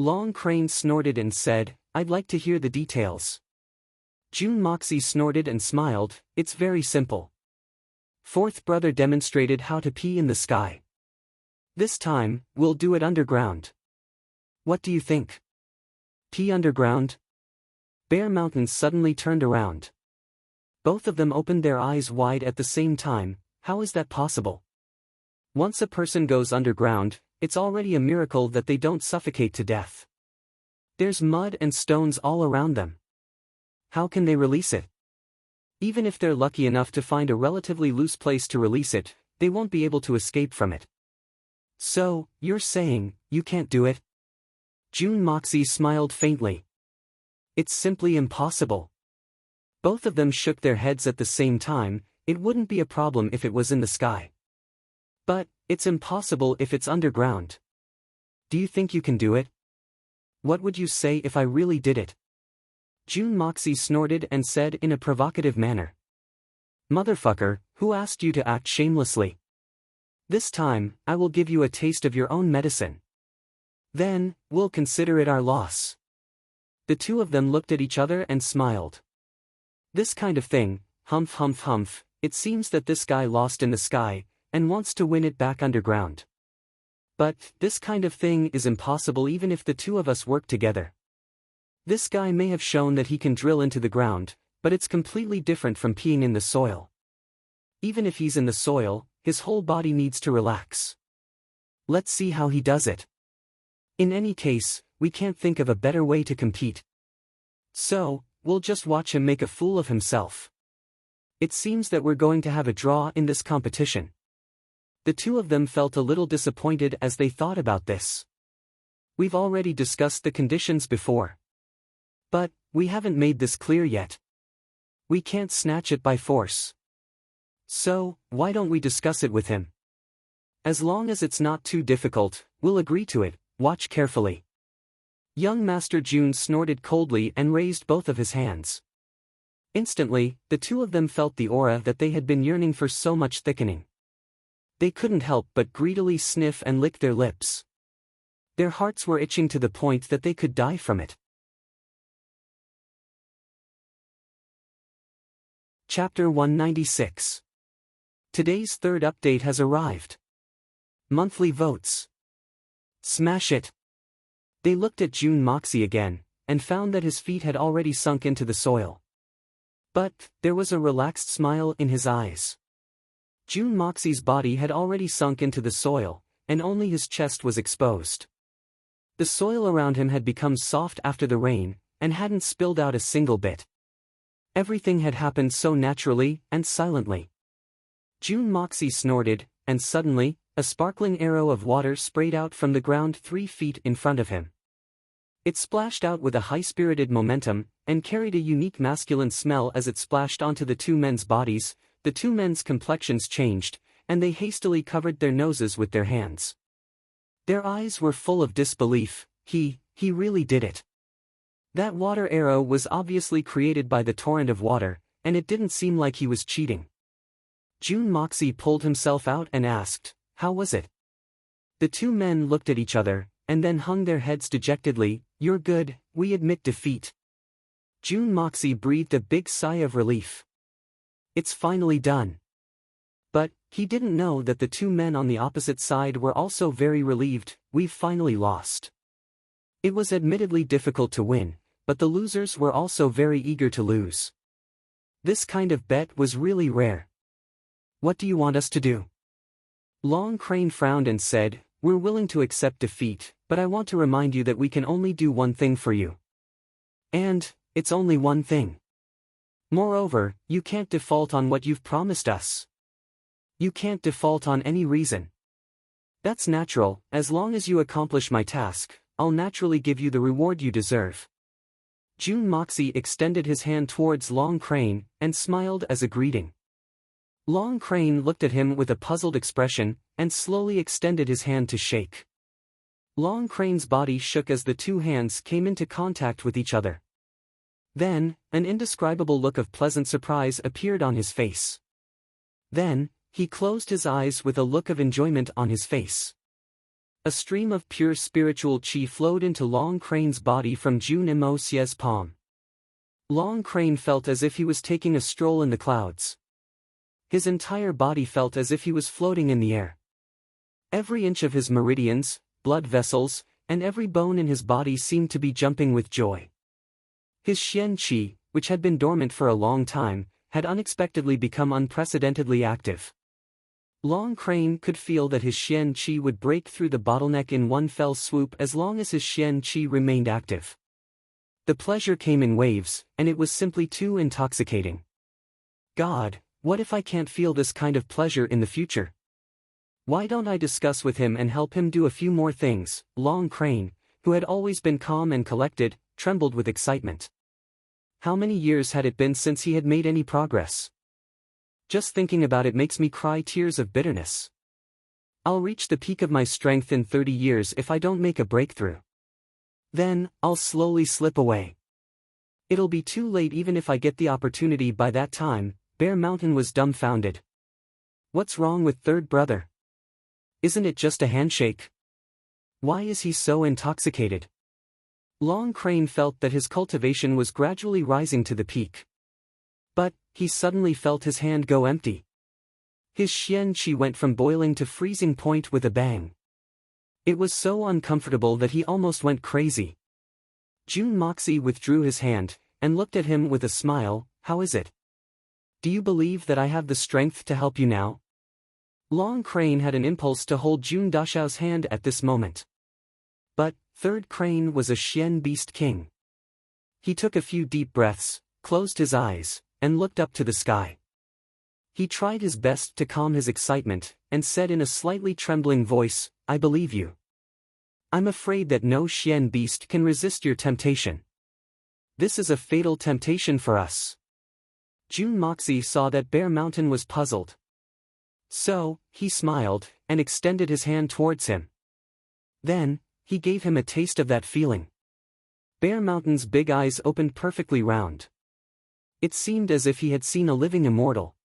Long Crane snorted and said, I'd like to hear the details. June Moxie snorted and smiled, it's very simple. Fourth brother demonstrated how to pee in the sky. This time, we'll do it underground. What do you think? Pee underground? Bear Mountain suddenly turned around. Both of them opened their eyes wide at the same time. How is that possible? Once a person goes underground, it's already a miracle that they don't suffocate to death. There's mud and stones all around them. How can they release it? Even if they're lucky enough to find a relatively loose place to release it, they won't be able to escape from it. So, you're saying, you can't do it? June Moxie smiled faintly. It's simply impossible. Both of them shook their heads at the same time. It wouldn't be a problem if it was in the sky. But, it's impossible if it's underground. Do you think you can do it? What would you say if I really did it? June Moxie snorted and said in a provocative manner. Motherfucker, who asked you to act shamelessly? This time, I will give you a taste of your own medicine. Then, we'll consider it our loss. The two of them looked at each other and smiled. This kind of thing, humph humph humph, it seems that this guy lost in the sky, and wants to win it back underground. But, this kind of thing is impossible even if the two of us work together. This guy may have shown that he can drill into the ground, but it's completely different from peeing in the soil. Even if he's in the soil, his whole body needs to relax. Let's see how he does it. In any case, we can't think of a better way to compete. So, we'll just watch him make a fool of himself. It seems that we're going to have a draw in this competition. The two of them felt a little disappointed as they thought about this. We've already discussed the conditions before. But, we haven't made this clear yet. We can't snatch it by force. So, why don't we discuss it with him? As long as it's not too difficult, we'll agree to it. Watch carefully. Young Master June snorted coldly and raised both of his hands. Instantly, the two of them felt the aura that they had been yearning for so much thickening. They couldn't help but greedily sniff and lick their lips. Their hearts were itching to the point that they could die from it. Chapter 196. Today's third update has arrived. Monthly votes. Smash it. They looked at June Moxie again, and found that his feet had already sunk into the soil. But, there was a relaxed smile in his eyes. June Moxie's body had already sunk into the soil, and only his chest was exposed. The soil around him had become soft after the rain, and hadn't spilled out a single bit. Everything had happened so naturally and silently. June Moxie snorted, and suddenly, a sparkling arrow of water sprayed out from the ground 3 feet in front of him. It splashed out with a high-spirited momentum, and carried a unique masculine smell as it splashed onto the two men's bodies. The two men's complexions changed, and they hastily covered their noses with their hands. Their eyes were full of disbelief. He really did it. That water arrow was obviously created by the torrent of water, and it didn't seem like he was cheating. Jun Moxie pulled himself out and asked, "How was it?" The two men looked at each other, and then hung their heads dejectedly. "You're good, we admit defeat." Jun Moxie breathed a big sigh of relief. It's finally done. But he didn't know that the two men on the opposite side were also very relieved. "We've finally lost." It was admittedly difficult to win, but the losers were also very eager to lose. This kind of bet was really rare. "What do you want us to do?" Long Crane frowned and said, "We're willing to accept defeat, but I want to remind you that we can only do one thing for you. And it's only one thing. Moreover, you can't default on what you've promised us. You can't default on any reason. That's natural. As long as you accomplish my task, I'll naturally give you the reward you deserve." Jun Moxie extended his hand towards Long Crane, and smiled as a greeting. Long Crane looked at him with a puzzled expression, and slowly extended his hand to shake. Long Crane's body shook as the two hands came into contact with each other. Then, an indescribable look of pleasant surprise appeared on his face. Then, he closed his eyes with a look of enjoyment on his face. A stream of pure spiritual chi flowed into Long Crane's body from Jun Moxie's palm. Long Crane felt as if he was taking a stroll in the clouds. His entire body felt as if he was floating in the air. Every inch of his meridians, blood vessels, and every bone in his body seemed to be jumping with joy. His Xian Qi, which had been dormant for a long time, had unexpectedly become unprecedentedly active. Long Crane could feel that his Xian Qi would break through the bottleneck in one fell swoop as long as his Xian Qi remained active. The pleasure came in waves, and it was simply too intoxicating. God, what if I can't feel this kind of pleasure in the future? Why don't I discuss with him and help him do a few more things? Long Crane, who had always been calm and collected, trembled with excitement. How many years had it been since he had made any progress? Just thinking about it makes me cry tears of bitterness. I'll reach the peak of my strength in 30 years if I don't make a breakthrough. Then, I'll slowly slip away. It'll be too late even if I get the opportunity by that time. Bear Mountain was dumbfounded. What's wrong with third brother? Isn't it just a handshake? Why is he so intoxicated? Long Crane felt that his cultivation was gradually rising to the peak. But, he suddenly felt his hand go empty. His Xian Qi went from boiling to freezing point with a bang. It was so uncomfortable that he almost went crazy. Jun Moxie withdrew his hand, and looked at him with a smile. "How is it? Do you believe that I have the strength to help you now?" Long Crane had an impulse to hold Jun Dashao's hand at this moment. But, Third Crane was a Xian Beast King. He took a few deep breaths, closed his eyes, and looked up to the sky. He tried his best to calm his excitement, and said in a slightly trembling voice, "I believe you. I'm afraid that no Xian beast can resist your temptation. This is a fatal temptation for us." Jun Moxie saw that Bear Mountain was puzzled. So, he smiled, and extended his hand towards him. Then, he gave him a taste of that feeling. Bear Mountain's big eyes opened perfectly round. It seemed as if he had seen a living immortal.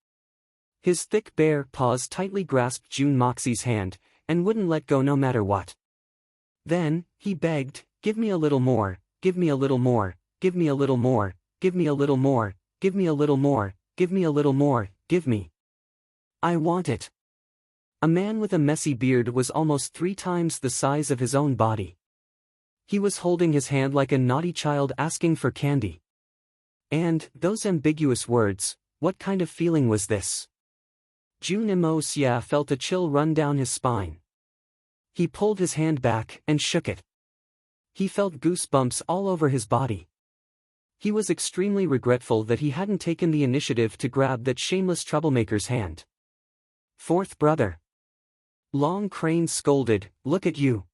His thick bare paws tightly grasped Jun Moxie's hand, and wouldn't let go no matter what. Then, he begged, "Give me a little more, give me a little more, give me a little more, give me a little more, give me a little more, give me a little more, give me. I want it." A man with a messy beard was almost 3 times the size of his own body. He was holding his hand like a naughty child asking for candy. And, those ambiguous words, what kind of feeling was this? Jun Moxie felt a chill run down his spine. He pulled his hand back and shook it. He felt goosebumps all over his body. He was extremely regretful that he hadn't taken the initiative to grab that shameless troublemaker's hand. "Fourth brother." Long Crane scolded, "Look at you.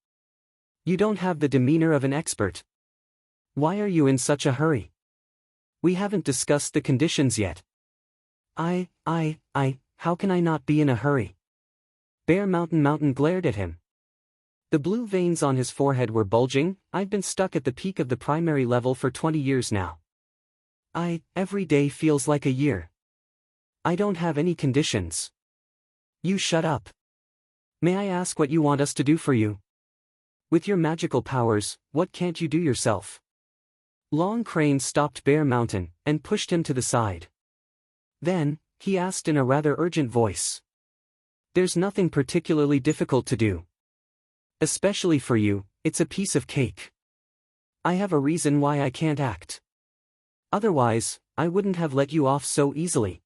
You don't have the demeanor of an expert. Why are you in such a hurry? We haven't discussed the conditions yet." How can I not be in a hurry?" Bear Mountain glared at him. The blue veins on his forehead were bulging. I've been stuck at the peak of the primary level for 20 years now. Every day feels like a year. I don't have any conditions. You shut up. May I ask what you want us to do for you? With your magical powers, what can't you do yourself? Long Crane stopped Bear Mountain and pushed him to the side. Then, he asked in a rather urgent voice. There's nothing particularly difficult to do. Especially for you, it's a piece of cake. I have a reason why I can't act. Otherwise, I wouldn't have let you off so easily.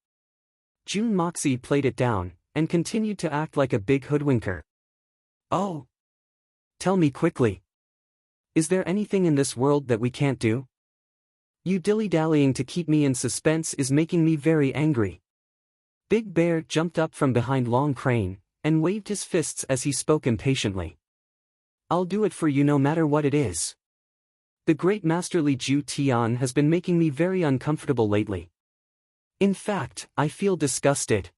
June Moxie played it down, and continued to act like a big hoodwinker. Oh! Tell me quickly. Is there anything in this world that we can't do? You dilly-dallying to keep me in suspense is making me very angry. Big Bear jumped up from behind Long Crane, and waved his fists as he spoke impatiently. I'll do it for you no matter what it is. The great Master Li Ju Tian has been making me very uncomfortable lately. In fact, I feel disgusted.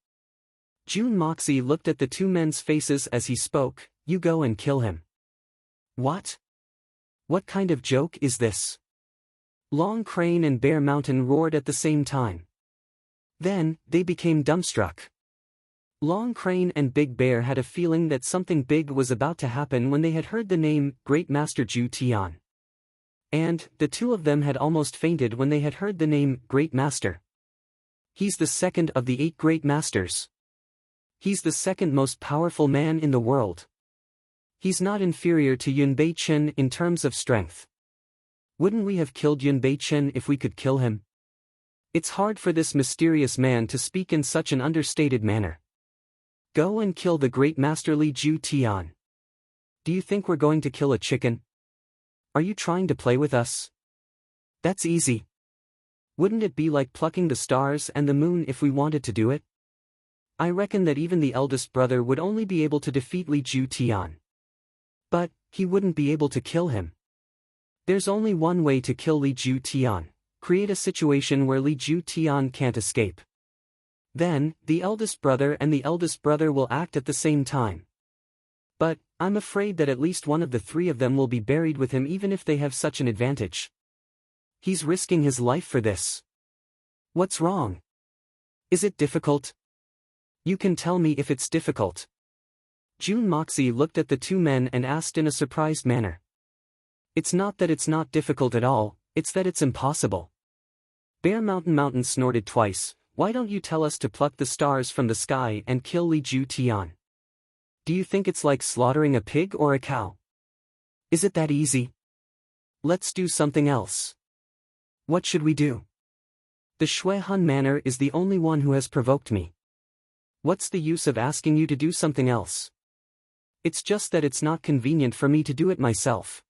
June Moxie looked at the two men's faces as he spoke. You go and kill him. What? What kind of joke is this? Long Crane and Bear Mountain roared at the same time. Then, they became dumbstruck. Long Crane and Big Bear had a feeling that something big was about to happen when they had heard the name, Great Master Ju Tian. And, the two of them had almost fainted when they had heard the name, Great Master. He's the second of the 8 Great Masters. He's the second most powerful man in the world. He's not inferior to Yunbei Chen in terms of strength. Wouldn't we have killed Yunbei Chen if we could kill him? It's hard for this mysterious man to speak in such an understated manner. Go and kill the great Master Li Ju Tian. Do you think we're going to kill a chicken? Are you trying to play with us? That's easy. Wouldn't it be like plucking the stars and the moon if we wanted to do it? I reckon that even the eldest brother would only be able to defeat Li Ju Tian. But, he wouldn't be able to kill him. There's only one way to kill Li Ju Tian: create a situation where Li Ju Tian can't escape. Then, the eldest brother and the eldest brother will act at the same time. But, I'm afraid that at least one of the 3 of them will be buried with him even if they have such an advantage. He's risking his life for this. What's wrong? Is it difficult? You can tell me if it's difficult. June Moxie looked at the 2 men and asked in a surprised manner. It's not that it's not difficult at all, it's that it's impossible. Bear Mountain snorted twice. Why don't you tell us to pluck the stars from the sky and kill Li Ju Tian? Do you think it's like slaughtering a pig or a cow? Is it that easy? Let's do something else. What should we do? The Shui Han Manor is the only one who has provoked me. What's the use of asking you to do something else? It's just that it's not convenient for me to do it myself.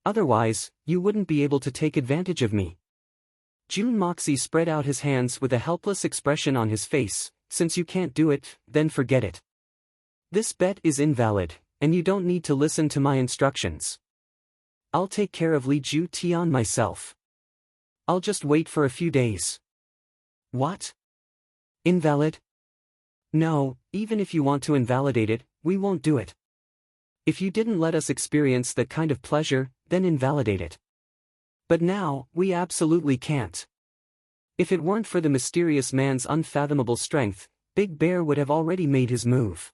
Otherwise, you wouldn't be able to take advantage of me. June Moxie spread out his hands with a helpless expression on his face. Since you can't do it, then forget it. This bet is invalid, and you don't need to listen to my instructions. I'll take care of Li Ju Tian myself. I'll just wait for a few days. What? Invalid? No, even if you want to invalidate it, we won't do it. If you didn't let us experience that kind of pleasure, then invalidate it. But now, we absolutely can't. If it weren't for the mysterious man's unfathomable strength, Big Bear would have already made his move.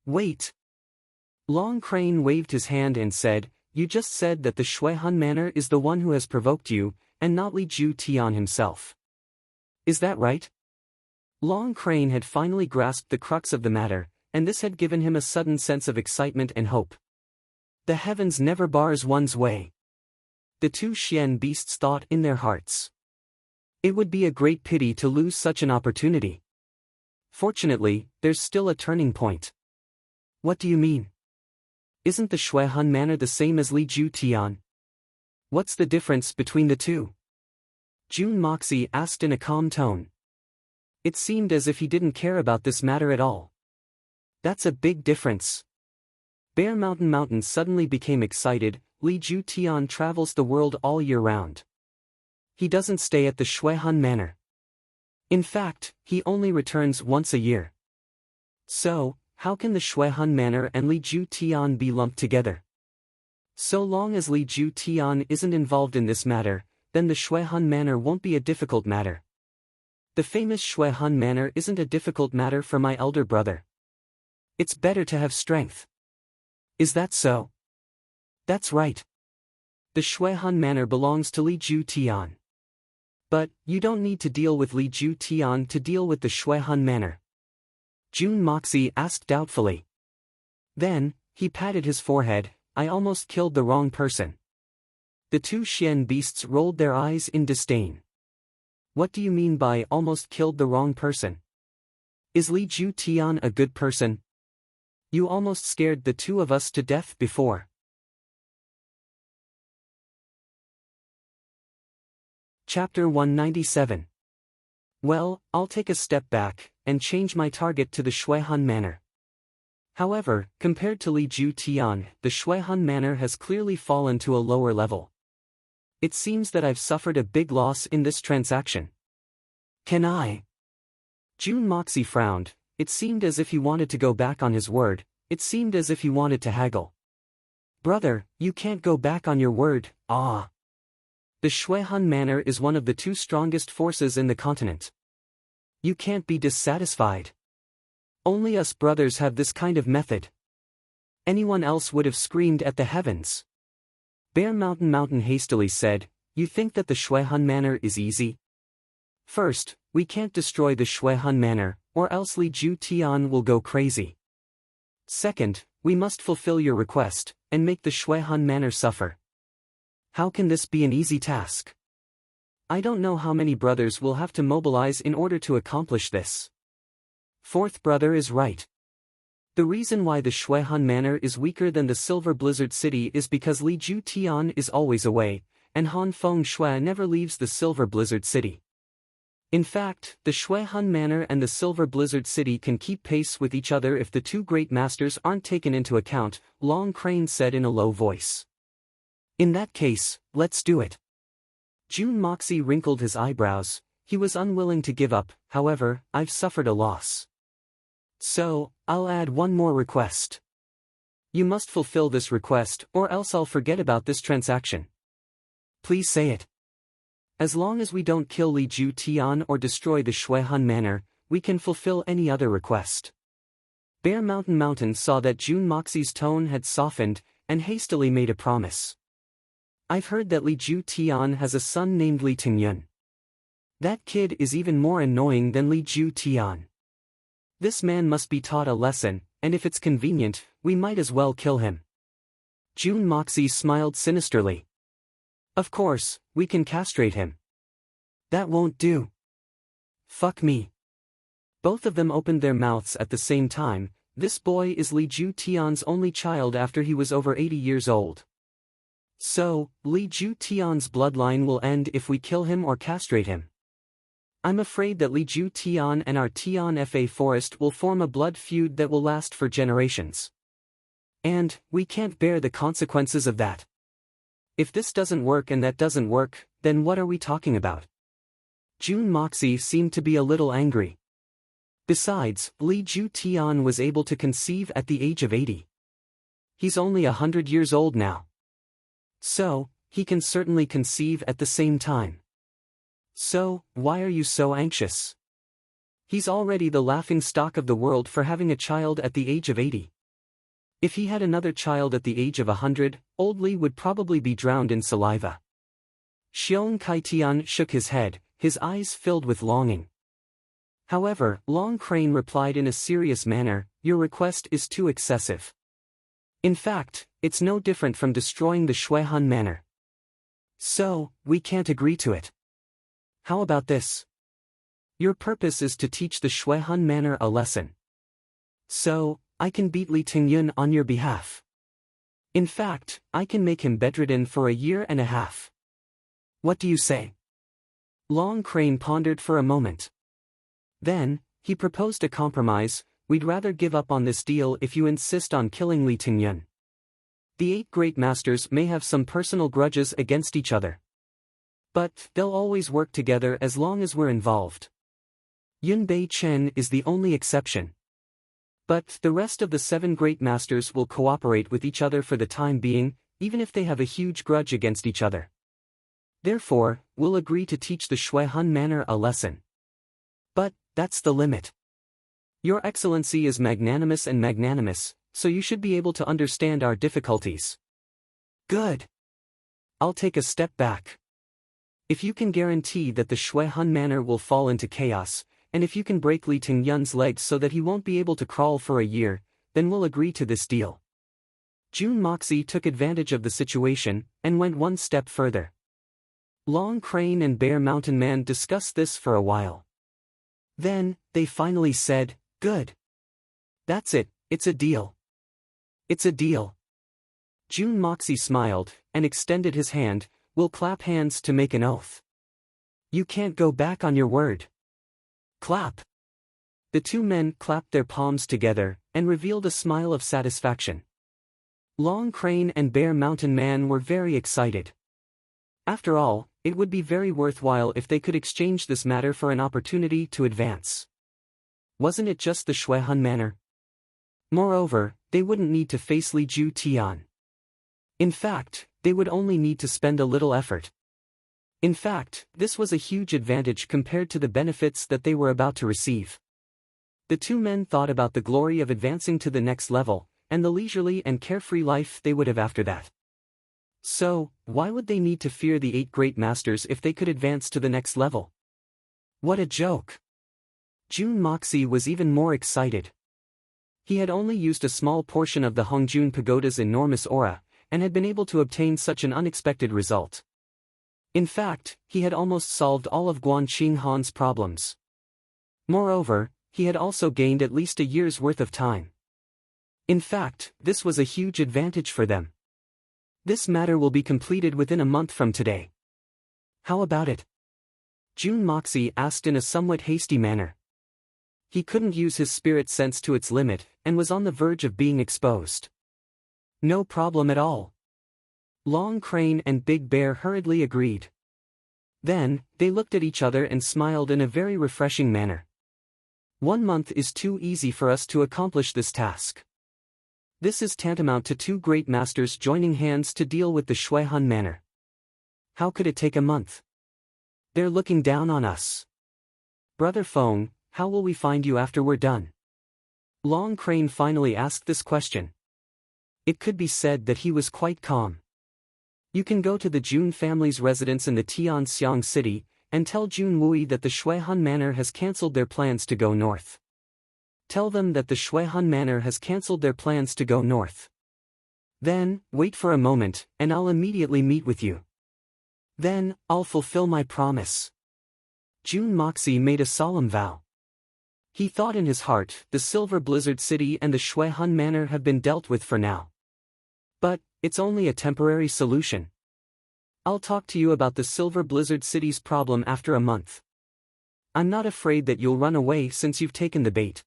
Wait. Long Crane waved his hand and said, You just said that the Shui Han Manor is the one who has provoked you, and not Li Ju Tian himself. Is that right? Long Crane had finally grasped the crux of the matter, and this had given him a sudden sense of excitement and hope. The heavens never bars one's way. The 2 Xian beasts thought in their hearts. It would be a great pity to lose such an opportunity. Fortunately, there's still a turning point. What do you mean? Isn't the Shui Han Manor the same as Li Ju Tian? What's the difference between the 2? June Moxie asked in a calm tone. It seemed as if he didn't care about this matter at all. That's a big difference. Bear Mountain suddenly became excited. Li Ju Tian travels the world all year round. He doesn't stay at the Shui Han Manor. In fact, he only returns once a year. So, how can the Shuehan Manor and Li Ju Tian be lumped together? So long as Li Ju Tian isn't involved in this matter, then the Shuehan Manor won't be a difficult matter. The famous Shuehan Manor isn't a difficult matter for my elder brother. It's better to have strength. Is that so? That's right. The Shuehan Manor belongs to Li Ju Tian. But, you don't need to deal with Li Ju Tian to deal with the Shuehan Manor. Jun Moxie asked doubtfully. Then, he patted his forehead. I almost killed the wrong person. The two Xian beasts rolled their eyes in disdain. What do you mean by almost killed the wrong person? Is Li Ju Tian a good person? You almost scared the two of us to death before. Chapter 197. Well, I'll take a step back, and change my target to the Shuehan Manor. However, compared to Li Ju Tian, the Shuehan Manor has clearly fallen to a lower level. It seems that I've suffered a big loss in this transaction. Can I? Jun Moxie frowned. It seemed as if he wanted to go back on his word. It seemed as if he wanted to haggle. Brother, you can't go back on your word. Ah. The Shuehan Manor is one of the two strongest forces in the continent. You can't be dissatisfied. Only us brothers have this kind of method. Anyone else would have screamed at the heavens. Bear Mountain hastily said, You think that the Shuehan Manor is easy? First, we can't destroy the Shuehan Manor, or else Li Ju Tian will go crazy. Second, we must fulfill your request, and make the Shuehan Manor suffer. How can this be an easy task? I don't know how many brothers will have to mobilize in order to accomplish this. Fourth brother is right. The reason why the Shuehan Manor is weaker than the Silver Blizzard City is because Li Ju Tian is always away, and Han Feng Shui never leaves the Silver Blizzard City. In fact, the Shuehan Manor and the Silver Blizzard City can keep pace with each other if the two great masters aren't taken into account, Long Crane said in a low voice. In that case, let's do it. Jun Moxie wrinkled his eyebrows. He was unwilling to give up. However, I've suffered a loss. So, I'll add one more request. You must fulfill this request, or else I'll forget about this transaction. Please say it. As long as we don't kill Li Ju Tian or destroy the Shuehan Manor, we can fulfill any other request. Bear Mountain saw that Jun Moxie's tone had softened, and hastily made a promise. I've heard that Li Ju Tian has a son named Li Tingyun. That kid is even more annoying than Li Ju Tian. This man must be taught a lesson, and if it's convenient, we might as well kill him. Jun Moxie smiled sinisterly. Of course, we can castrate him. That won't do. Fuck me. Both of them opened their mouths at the same time. This boy is Li Ju Tian's only child after he was over 80 years old. So, Li Ju Tian's bloodline will end if we kill him or castrate him. I'm afraid that Li Ju Tian and our Tian Fa forest will form a blood feud that will last for generations. And, we can't bear the consequences of that. If this doesn't work and that doesn't work, then what are we talking about? Jun Moxie seemed to be a little angry. Besides, Li Ju Tian was able to conceive at the age of 80. He's only 100 years old now. So, he can certainly conceive at the same time. So, why are you so anxious? He's already the laughing stock of the world for having a child at the age of 80. If he had another child at the age of 100, old Li would probably be drowned in saliva. Xiong Kaitian shook his head, his eyes filled with longing. However, Long Crane replied in a serious manner, Your request is too excessive. In fact, it's no different from destroying the Shuehan Manor. So, we can't agree to it. How about this? Your purpose is to teach the Shuehan Manor a lesson. So, I can beat Li Tingyun on your behalf. In fact, I can make him bedridden for a year and a half. What do you say? Long Crane pondered for a moment. Then, he proposed a compromise. We'd rather give up on this deal if you insist on killing Li Tingyun. The 8 great masters may have some personal grudges against each other. But, they'll always work together as long as we're involved. Yun Bei Chen is the only exception. But the rest of the 7 great masters will cooperate with each other for the time being, even if they have a huge grudge against each other. Therefore, we'll agree to teach the Shui Han Manor a lesson. But that's the limit. Your Excellency is magnanimous and magnanimous, so you should be able to understand our difficulties. Good. I'll take a step back. If you can guarantee that the Shui Han Manor will fall into chaos, and if you can break Li Tingyun's legs so that he won't be able to crawl for a year, then we'll agree to this deal. Jun Moxie took advantage of the situation, and went one step further. Long Crane and Bear Mountain Man discussed this for a while. Then, they finally said, "Good. That's it, it's a deal. It's a deal." Jun Moxie smiled, and extended his hand. "We'll clap hands to make an oath. You can't go back on your word. Clap." The 2 men clapped their palms together, and revealed a smile of satisfaction. Long Crane and Bear Mountain Man were very excited. After all, it would be very worthwhile if they could exchange this matter for an opportunity to advance. Wasn't it just the Shui Han Manor? Moreover, they wouldn't need to face Li Ju Tian. In fact, they would only need to spend a little effort. In fact, this was a huge advantage compared to the benefits that they were about to receive. The 2 men thought about the glory of advancing to the next level, and the leisurely and carefree life they would have after that. So, why would they need to fear the 8 great masters if they could advance to the next level? What a joke! Jun Moxie was even more excited. He had only used a small portion of the Hongjun Pagoda's enormous aura, and had been able to obtain such an unexpected result. In fact, he had almost solved all of Guanqing Han's problems. Moreover, he had also gained at least a year's worth of time. In fact, this was a huge advantage for them. This matter will be completed within a month from today. How about it? Jun Moxie asked in a somewhat hasty manner. He couldn't use his spirit sense to its limit, and was on the verge of being exposed. No problem at all. Long Crane and Big Bear hurriedly agreed. Then, they looked at each other and smiled in a very refreshing manner. 1 month is too easy for us to accomplish this task. This is tantamount to 2 great masters joining hands to deal with the Shui Han Manor. How could it take a month? They're looking down on us. Brother Feng, how will we find you after we're done? Long Crane finally asked this question. It could be said that he was quite calm. You can go to the Jun family's residence in the Tianxiang city, and tell Jun Wui that the Shui Han Manor has cancelled their plans to go north. Tell them that the Shui Han Manor has cancelled their plans to go north. Then, wait for a moment, and I'll immediately meet with you. Then, I'll fulfill my promise. Jun Moxie made a solemn vow. He thought in his heart, the Silver Blizzard City and the Shui Han Manor have been dealt with for now. But, it's only a temporary solution. I'll talk to you about the Silver Blizzard City's problem after a month. I'm not afraid that you'll run away since you've taken the bait.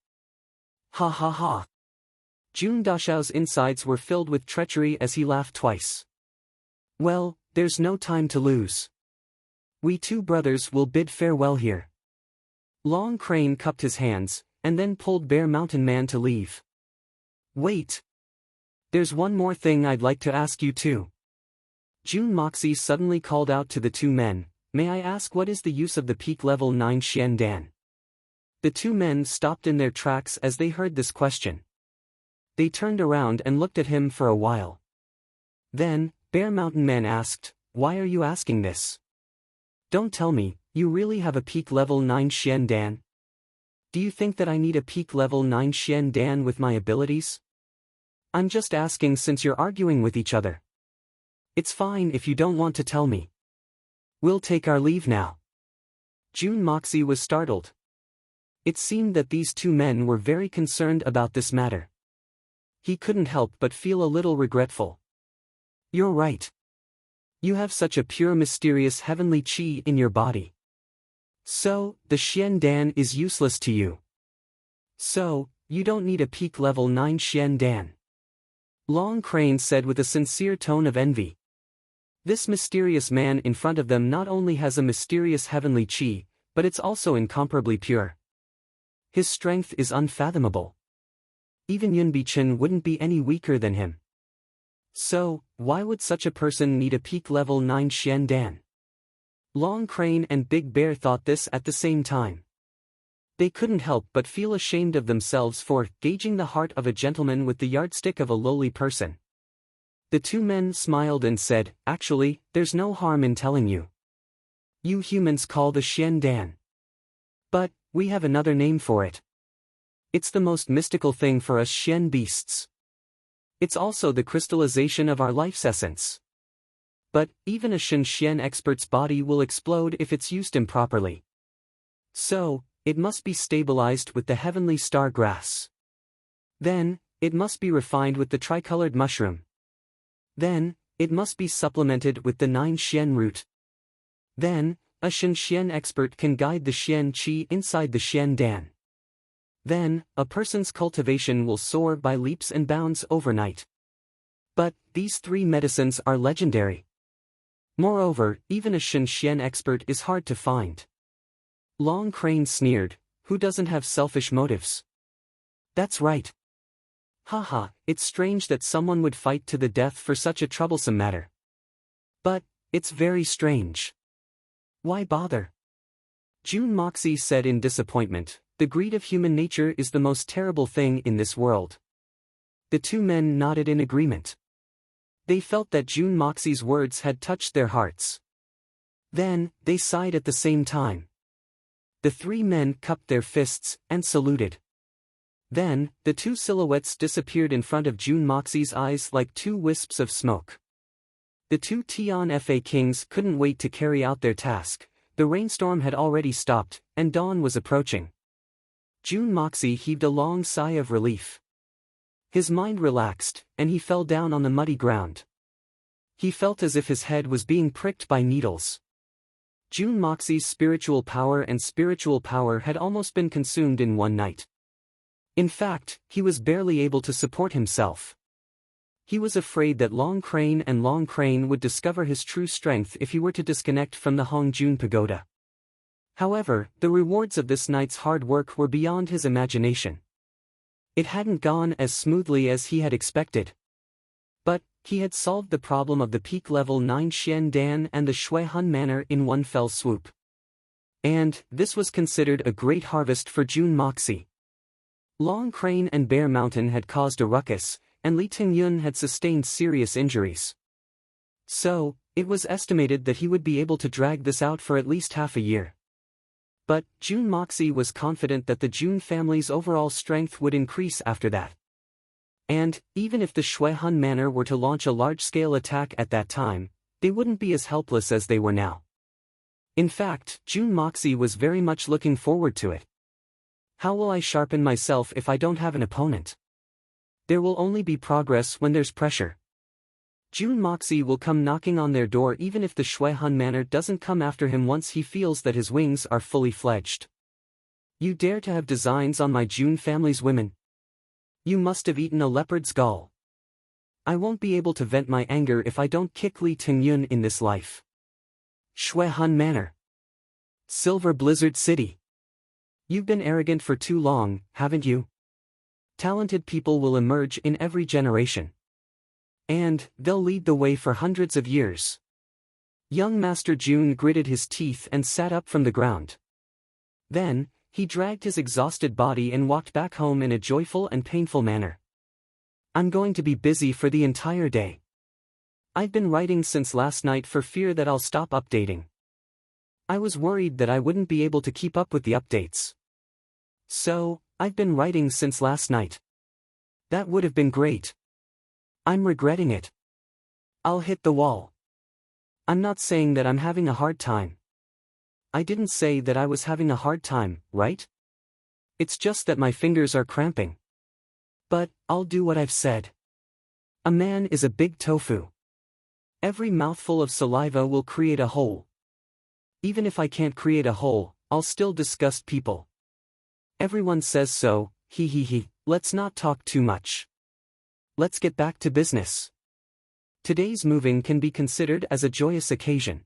Ha ha ha. Jun Dashao's insides were filled with treachery as he laughed twice. Well, there's no time to lose. We 2 brothers will bid farewell here. Long Crane cupped his hands, and then pulled Bear Mountain Man to leave. Wait. There's one more thing I'd like to ask you too. Jun Moxie suddenly called out to the 2 men, may I ask what is the use of the peak level 9 Xian Dan? The 2 men stopped in their tracks as they heard this question. They turned around and looked at him for a while. Then, Bear Mountain Man asked, why are you asking this? Don't tell me, you really have a peak level 9 Xian Dan? Do you think that I need a peak level 9 Xian Dan with my abilities? I'm just asking since you're arguing with each other. It's fine if you don't want to tell me. We'll take our leave now. Jun Moxie was startled. It seemed that these 2 men were very concerned about this matter. He couldn't help but feel a little regretful. You're right. You have such a pure mysterious heavenly qi in your body. So, the Xian Dan is useless to you. So, you don't need a peak level 9 Xian Dan. Long Crane said with a sincere tone of envy. This mysterious man in front of them not only has a mysterious heavenly qi, but it's also incomparably pure. His strength is unfathomable. even Yunbi-chan wouldn't be any weaker than him. So, why would such a person need a peak level 9 Xian Dan? Long Crane and Big Bear thought this at the same time. They couldn't help but feel ashamed of themselves for gauging the heart of a gentleman with the yardstick of a lowly person. The two men smiled and said, "Actually, there's no harm in telling you. You humans call the Xian Dan. But, we have another name for it. It's the most mystical thing for us Xian beasts. It's also the crystallization of our life's essence. But, even a Shen Xian expert's body will explode if it's used improperly. So, it must be stabilized with the heavenly star grass. Then, it must be refined with the tricolored mushroom. Then, it must be supplemented with the 9 Xian root. Then, a Shen Xian expert can guide the Xian Qi inside the Xian Dan. Then, a person's cultivation will soar by leaps and bounds overnight. But, these three medicines are legendary. Moreover, even a Shen Xian expert is hard to find." Long Crane sneered, "Who doesn't have selfish motives?" "That's right. Haha, it's strange that someone would fight to the death for such a troublesome matter. But, it's very strange. Why bother?" June Moxie said in disappointment, "The greed of human nature is the most terrible thing in this world." The two men nodded in agreement. They felt that June Moxie's words had touched their hearts. Then, they sighed at the same time. The three men cupped their fists and saluted. Then, the two silhouettes disappeared in front of June Moxie's eyes like two wisps of smoke. The two Tian Fa kings couldn't wait to carry out their task. The rainstorm had already stopped, and dawn was approaching. June Moxie heaved a long sigh of relief. His mind relaxed, and he fell down on the muddy ground. He felt as if his head was being pricked by needles. June Moxie's spiritual power had almost been consumed in one night. In fact, he was barely able to support himself. He was afraid that Long Crane would discover his true strength if he were to disconnect from the Hongjun Pagoda. However, the rewards of this night's hard work were beyond his imagination. It hadn't gone as smoothly as he had expected. But, he had solved the problem of the peak level 9 Xian Dan and the Shui Han Manor in one fell swoop. And, this was considered a great harvest for June Moxie. Long Crane and Bear Mountain had caused a ruckus, and Li Tingyun had sustained serious injuries. So, it was estimated that he would be able to drag this out for at least half a year. But, June Moxie was confident that the June family's overall strength would increase after that. And, even if the Shui Han Manor were to launch a large-scale attack at that time, they wouldn't be as helpless as they were now. In fact, June Moxie was very much looking forward to it. How will I sharpen myself if I don't have an opponent? There will only be progress when there's pressure. June Moxie will come knocking on their door even if the Shui Han Manor doesn't come after him once he feels that his wings are fully fledged. You dare to have designs on my June family's women? You must have eaten a leopard's gall. I won't be able to vent my anger if I don't kick Li Tingyun in this life. Shui Han Manor. Silver Blizzard City. You've been arrogant for too long, haven't you? Talented people will emerge in every generation. And, they'll lead the way for hundreds of years. Young Master June gritted his teeth and sat up from the ground. Then, he dragged his exhausted body and walked back home in a joyful and painful manner. I'm going to be busy for the entire day. I've been writing since last night for fear that I'll stop updating. I was worried that I wouldn't be able to keep up with the updates. So, I've been writing since last night. That would have been great. I'm regretting it. I'll hit the wall. I'm not saying that I'm having a hard time. I didn't say that I was having a hard time, right? It's just that my fingers are cramping. But, I'll do what I've said. A man is a big tofu. Every mouthful of saliva will create a hole. Even if I can't create a hole, I'll still disgust people. Everyone says so, he. Let's not talk too much. Let's get back to business. Today's moving can be considered as a joyous occasion.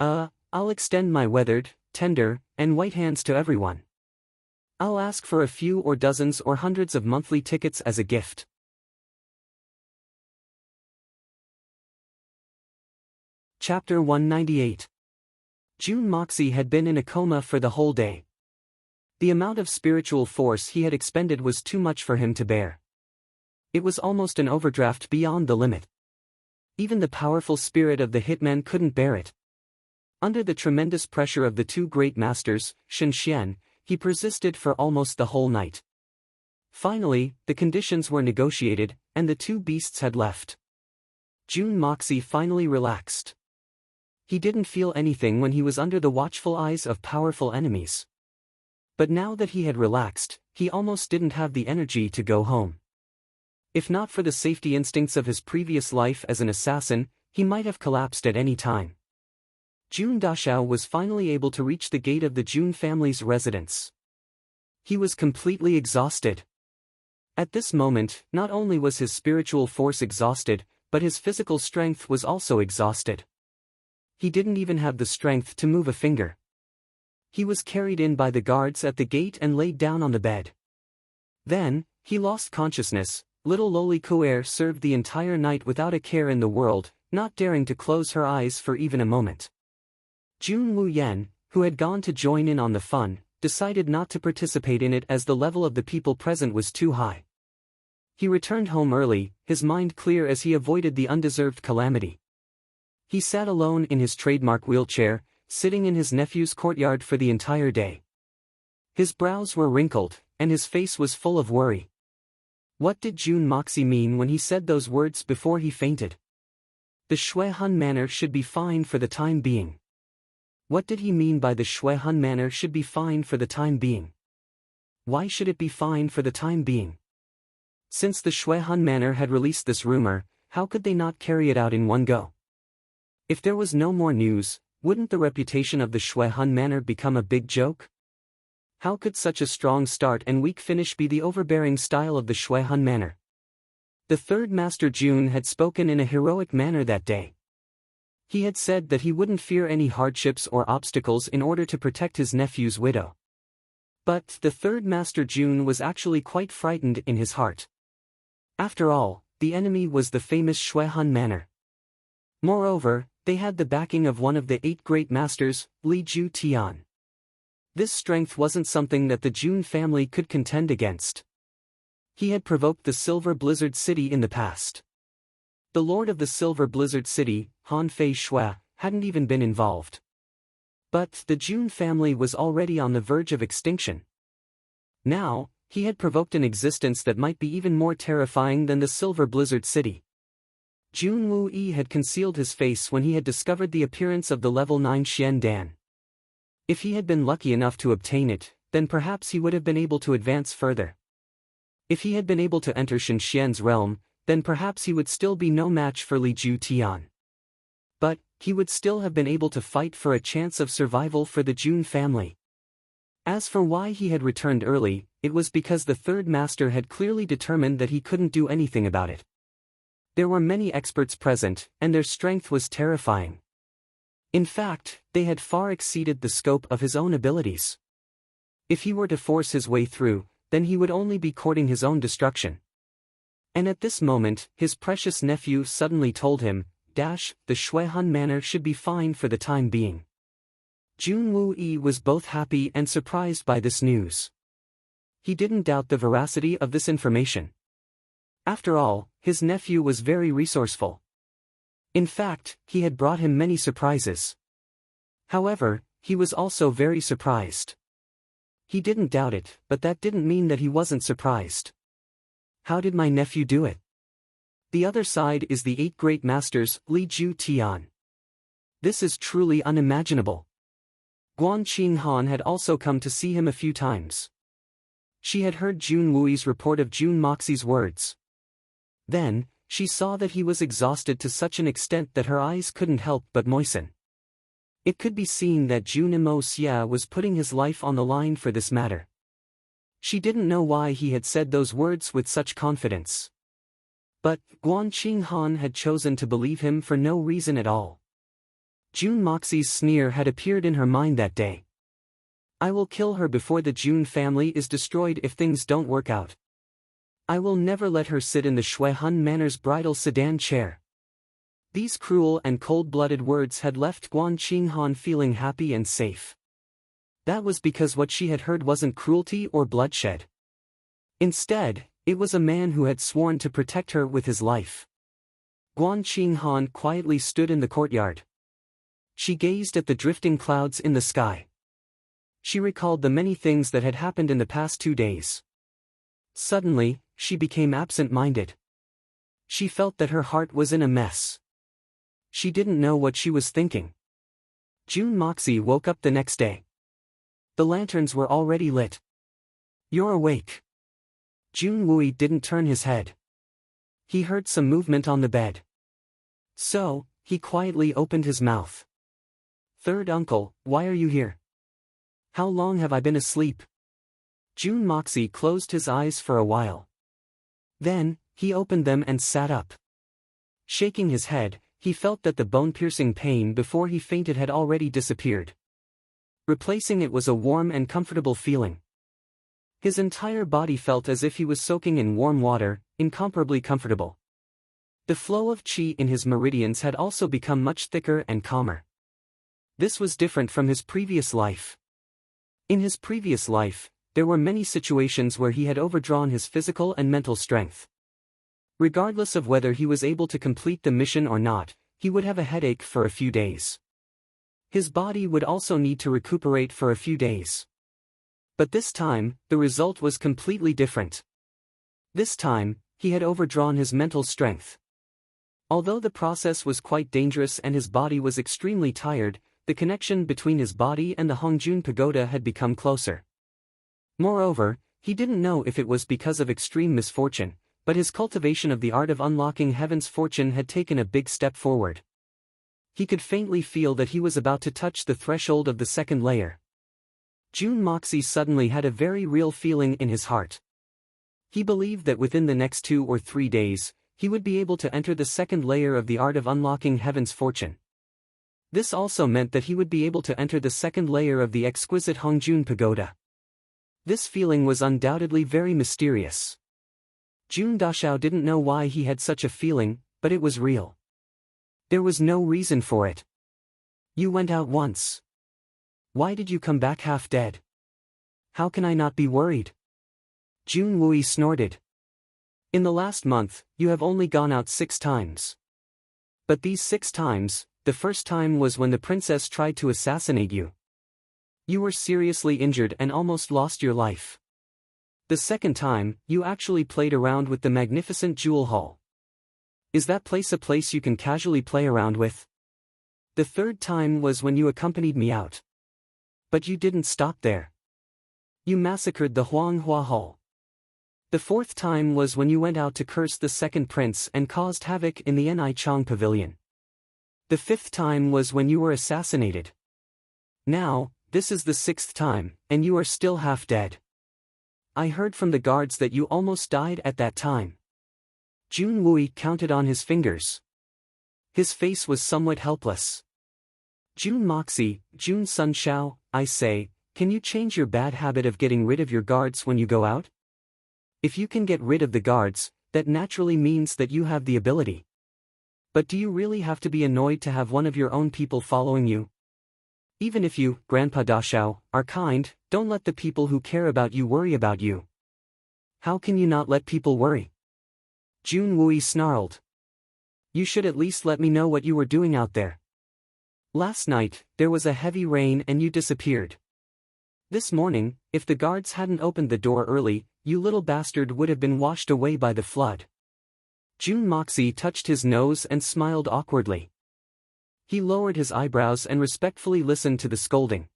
I'll extend my weathered, tender, and white hands to everyone. I'll ask for a few or dozens or hundreds of monthly tickets as a gift. Chapter 198. Jun Moxie had been in a coma for the whole day. The amount of spiritual force he had expended was too much for him to bear. It was almost an overdraft beyond the limit. Even the powerful spirit of the hitman couldn't bear it. Under the tremendous pressure of the two great masters, Shen Xian, he persisted for almost the whole night. Finally, the conditions were negotiated, and the two beasts had left. Jun Moxie finally relaxed. He didn't feel anything when he was under the watchful eyes of powerful enemies. But now that he had relaxed, he almost didn't have the energy to go home. If not for the safety instincts of his previous life as an assassin, he might have collapsed at any time. Jun Dashao was finally able to reach the gate of the Jun family's residence. He was completely exhausted. At this moment, not only was his spiritual force exhausted, but his physical strength was also exhausted. He didn't even have the strength to move a finger. He was carried in by the guards at the gate and laid down on the bed. Then, he lost consciousness. Little Loli Kuer served the entire night without a care in the world, not daring to close her eyes for even a moment. Jun Wu Yan, who had gone to join in on the fun, decided not to participate in it as the level of the people present was too high. He returned home early, his mind clear as he avoided the undeserved calamity. He sat alone in his trademark wheelchair, sitting in his nephew's courtyard for the entire day. His brows were wrinkled, and his face was full of worry. What did Jun Moxie mean when he said those words before he fainted? The Shuihun Manor should be fine for the time being. What did he mean by the Shuihun Manor should be fine for the time being? Why should it be fine for the time being? Since the Shuihun Manor had released this rumor, how could they not carry it out in one go? If there was no more news, wouldn't the reputation of the Shuihun Manor become a big joke? How could such a strong start and weak finish be the overbearing style of the Shuihun Manor? The third Master Jun had spoken in a heroic manner that day. He had said that he wouldn't fear any hardships or obstacles in order to protect his nephew's widow. But the third Master Jun was actually quite frightened in his heart. After all, the enemy was the famous Shuihun Manor. Moreover, they had the backing of one of the 8 great masters, Li Ju Tian. This strength wasn't something that the Jun family could contend against. He had provoked the Silver Blizzard City in the past. The Lord of the Silver Blizzard City, Han Fei Shui, hadn't even been involved. But the Jun family was already on the verge of extinction. Now, he had provoked an existence that might be even more terrifying than the Silver Blizzard City. Jun Wu Yi had concealed his face when he had discovered the appearance of the level 9 Xian Dan. If he had been lucky enough to obtain it, then perhaps he would have been able to advance further. If he had been able to enter Shen Xian's realm, then perhaps he would still be no match for Li Ju Tian. But, he would still have been able to fight for a chance of survival for the Jun family. As for why he had returned early, it was because the third master had clearly determined that he couldn't do anything about it. There were many experts present, and their strength was terrifying. In fact, they had far exceeded the scope of his own abilities. If he were to force his way through, then he would only be courting his own destruction. And at this moment, his precious nephew suddenly told him, the Shuihun Manor should be fine for the time being. Jun Wu Yi was both happy and surprised by this news. He didn't doubt the veracity of this information. After all, his nephew was very resourceful. In fact, he had brought him many surprises. However, he was also very surprised. He didn't doubt it, but that didn't mean that he wasn't surprised. How did my nephew do it? The other side is the 8 great masters, Li Ju Tian. This is truly unimaginable. Guan Qinghan had also come to see him a few times. She had heard Jun Wuyi's report of Jun Moxie's words. Then, she saw that he was exhausted to such an extent that her eyes couldn't help but moisten. It could be seen that Jun Imo Xia was putting his life on the line for this matter. She didn't know why he had said those words with such confidence. But, Guan Qinghan had chosen to believe him for no reason at all. Jun Moxie's sneer had appeared in her mind that day. I will kill her before the Jun family is destroyed if things don't work out. I will never let her sit in the Shui Hun Manor's bridal sedan chair. These cruel and cold-blooded words had left Guan Qinghan feeling happy and safe. That was because what she had heard wasn't cruelty or bloodshed. Instead, it was a man who had sworn to protect her with his life. Guan Qinghan quietly stood in the courtyard. She gazed at the drifting clouds in the sky. She recalled the many things that had happened in the past 2 days. Suddenly, she became absent-minded. She felt that her heart was in a mess. She didn't know what she was thinking. Jun Moxie woke up the next day. The lanterns were already lit. "You're awake." Jun Wui didn't turn his head. He heard some movement on the bed. So, he quietly opened his mouth. "Third uncle, why are you here? How long have I been asleep?" Jun Moxie closed his eyes for a while. Then, he opened them and sat up. Shaking his head, he felt that the bone-piercing pain before he fainted had already disappeared. Replacing it was a warm and comfortable feeling. His entire body felt as if he was soaking in warm water, incomparably comfortable. The flow of qi in his meridians had also become much thicker and calmer. This was different from his previous life. In his previous life, there were many situations where he had overdrawn his physical and mental strength. Regardless of whether he was able to complete the mission or not, he would have a headache for a few days. His body would also need to recuperate for a few days. But this time, the result was completely different. This time, he had overdrawn his mental strength. Although the process was quite dangerous and his body was extremely tired, the connection between his body and the Hongjun Pagoda had become closer. Moreover, he didn't know if it was because of extreme misfortune, but his cultivation of the art of unlocking heaven's fortune had taken a big step forward. He could faintly feel that he was about to touch the threshold of the second layer. Jun Moxie suddenly had a very real feeling in his heart. He believed that within the next 2 or 3 days, he would be able to enter the second layer of the art of unlocking heaven's fortune. This also meant that he would be able to enter the second layer of the exquisite Hongjun Pagoda. This feeling was undoubtedly very mysterious. Jun Dashao didn't know why he had such a feeling, but it was real. There was no reason for it. "You went out once. Why did you come back half dead? How can I not be worried?" Jun Wui snorted. "In the last month, you have only gone out 6 times. But these 6 times, the first time was when the princess tried to assassinate you. You were seriously injured and almost lost your life. The second time, you actually played around with the magnificent jewel hall. Is that place a place you can casually play around with? The third time was when you accompanied me out. But you didn't stop there. You massacred the Huanghua Hall. The fourth time was when you went out to curse the second prince and caused havoc in the Ni Chang Pavilion. The fifth time was when you were assassinated. Now, this is the 6th time, and you are still half dead. I heard from the guards that you almost died at that time." Jun Wui counted on his fingers. His face was somewhat helpless. "Jun Moxie, Jun Sunshao, I say, can you change your bad habit of getting rid of your guards when you go out? If you can get rid of the guards, that naturally means that you have the ability. But do you really have to be annoyed to have one of your own people following you? Even if you, Grandpa Dashao, are kind, don't let the people who care about you worry about you. How can you not let people worry?" Jun Wui snarled. "You should at least let me know what you were doing out there. Last night, there was a heavy rain and you disappeared. This morning, if the guards hadn't opened the door early, you little bastard would have been washed away by the flood." Jun Moxie touched his nose and smiled awkwardly. He lowered his eyebrows and respectfully listened to the scolding.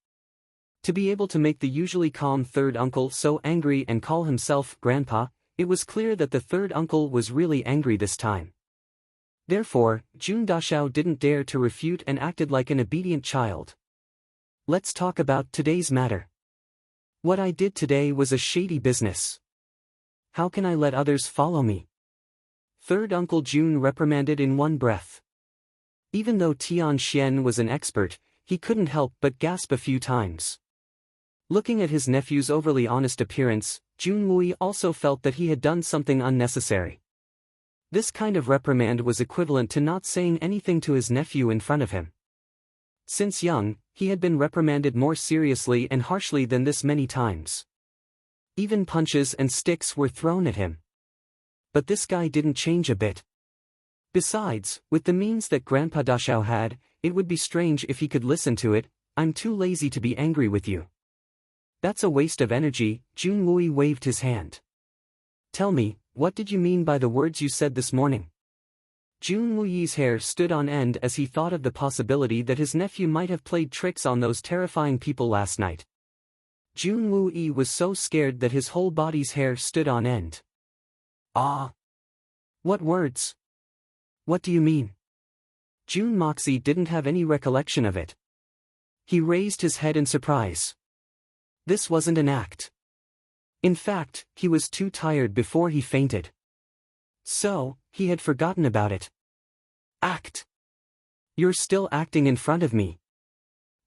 To be able to make the usually calm third uncle so angry and call himself Grandpa, it was clear that the third uncle was really angry this time. Therefore, Jun Dashao didn't dare to refute and acted like an obedient child. "Let's talk about today's matter. What I did today was a shady business. How can I let others follow me?" Third Uncle Jun reprimanded in one breath. Even though Tian Xian was an expert, he couldn't help but gasp a few times. Looking at his nephew's overly honest appearance, Junwei also felt that he had done something unnecessary. This kind of reprimand was equivalent to not saying anything to his nephew in front of him. Since young, he had been reprimanded more seriously and harshly than this many times. Even punches and sticks were thrown at him. But this guy didn't change a bit. Besides, with the means that Grandpa Dashao had, it would be strange if he could listen to it. I'm too lazy to be angry with you. That's a waste of energy. Junwei waved his hand. Tell me, what did you mean by the words you said this morning? Junwei's hair stood on end as he thought of the possibility that his nephew might have played tricks on those terrifying people last night. Junwei was so scared that his whole body's hair stood on end. Ah! What words? What do you mean? Jun Moxie didn't have any recollection of it. He raised his head in surprise. This wasn't an act. In fact, he was too tired before he fainted. So, he had forgotten about it. Act! You're still acting in front of me.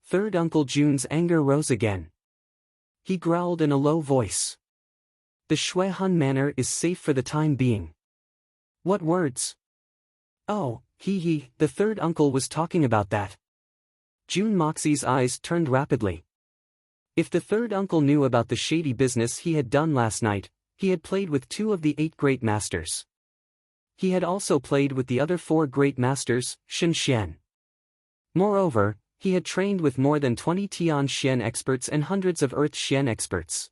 Third Uncle Jun's anger rose again. He growled in a low voice. The Shuehan Manor is safe for the time being. What words? Oh, the third uncle was talking about that. Jun Moxie's eyes turned rapidly. If the third uncle knew about the shady business he had done last night, he had played with 2 of the 8 great masters. He had also played with the other 4 great masters, Shen Xian. Moreover, he had trained with more than 20 Tian Xian experts and hundreds of Earth Xian experts.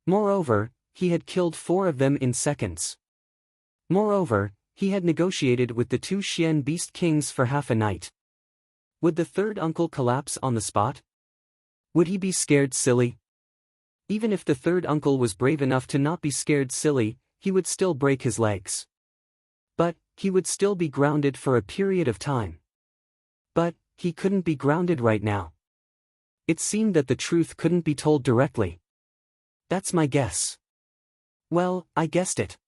Moreover, he had killed 4 of them in seconds. Moreover, he had negotiated with the 2 Xian beast kings for half a night. Would the third uncle collapse on the spot? Would he be scared silly? Even if the third uncle was brave enough to not be scared silly, he would still break his legs. But, he would still be grounded for a period of time. But, he couldn't be grounded right now. It seemed that the truth couldn't be told directly. That's my guess. Well, I guessed it.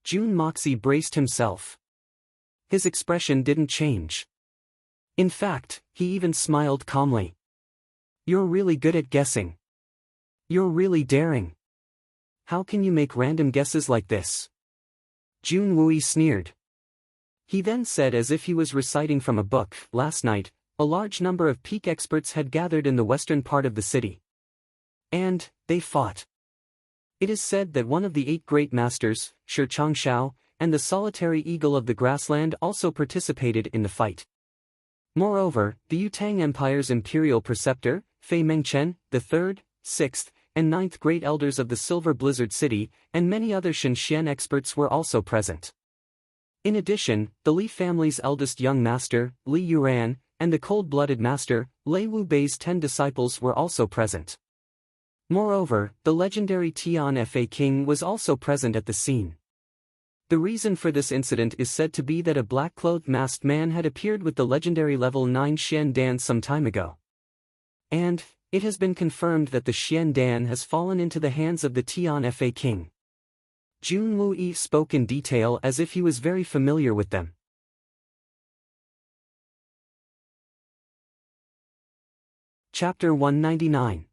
Jun Moxie braced himself. His expression didn't change. In fact, he even smiled calmly. You're really good at guessing. You're really daring. How can you make random guesses like this? Junwei sneered. He then said as if he was reciting from a book, last night, a large number of peak experts had gathered in the western part of the city. And, they fought. It is said that one of the 8 great masters, Shi Changshao, and the solitary eagle of the grassland also participated in the fight. Moreover, the Yutang Empire's imperial preceptor, Fei Mengchen, the 3rd, 6th, and 9th great elders of the Silver Blizzard City, and many other Shen Xian experts were also present. In addition, the Li family's eldest young master, Li Yuran, and the cold-blooded master, Lei Wu Bei's 10 disciples were also present. Moreover, the legendary Tian Fa King was also present at the scene. The reason for this incident is said to be that a black-clothed masked man had appeared with the legendary level 9 Xian Dan some time ago. And, it has been confirmed that the Xian Dan has fallen into the hands of the Tian Fa King. Junwei spoke in detail as if he was very familiar with them. Chapter 199.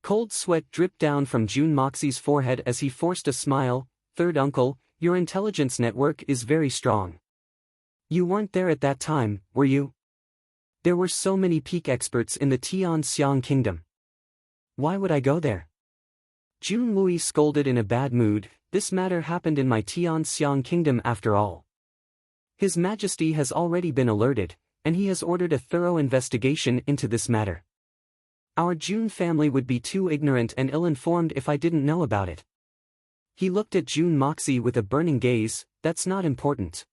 Cold sweat dripped down from Jun Moxie's forehead as he forced a smile. Third uncle, your intelligence network is very strong. You weren't there at that time, were you? There were so many peak experts in the Tian Xiang kingdom. Why would I go there? Junwei scolded in a bad mood. This matter happened in my Tian Xiang kingdom after all. His Majesty has already been alerted, and he has ordered a thorough investigation into this matter. Our Jun family would be too ignorant and ill-informed if I didn't know about it. He looked at Jun Moxie with a burning gaze. That's not important.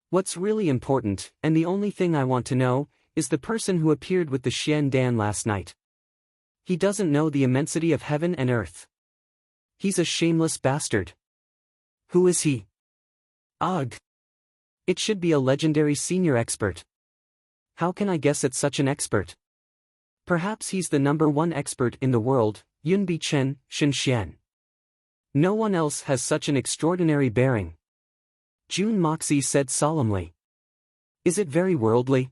What's really important, and the only thing I want to know, is the person who appeared with the Xian Dan last night. He doesn't know the immensity of heaven and earth. He's a shameless bastard. Who is he? Ugh. It should be a legendary senior expert. How can I guess at such an expert? Perhaps he's the #1 expert in the world, Yunbi Chen, Shen Xian. No one else has such an extraordinary bearing. Jun Moxie said solemnly. Is it very worldly?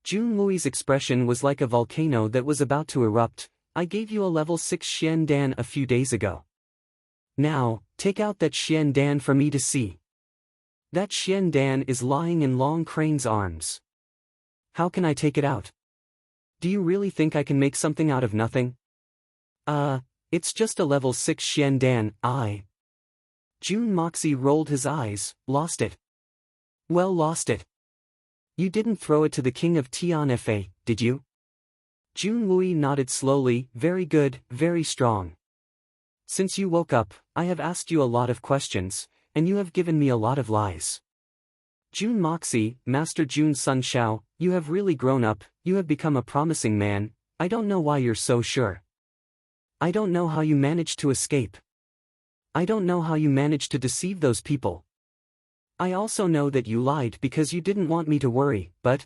Junwei's expression was like a volcano that was about to erupt. I gave you a level 6 Xiandan a few days ago. Now, take out that Xiandan for me to see. That Xiandan is lying in Long Crane's arms. How can I take it out? Do you really think I can make something out of nothing? It's just a level 6 Xiandan, Jun Moxie rolled his eyes, lost it. Well, lost it. You didn't throw it to the king of Tianfa, did you? Jun Wui nodded slowly, very good, very strong. Since you woke up, I have asked you a lot of questions, and you have given me a lot of lies. Jun Moxie, Master Jun Sun Shao, you have really grown up, you have become a promising man. I don't know why you're so sure. I don't know how you managed to escape. I don't know how you managed to deceive those people. I also know that you lied because you didn't want me to worry, but...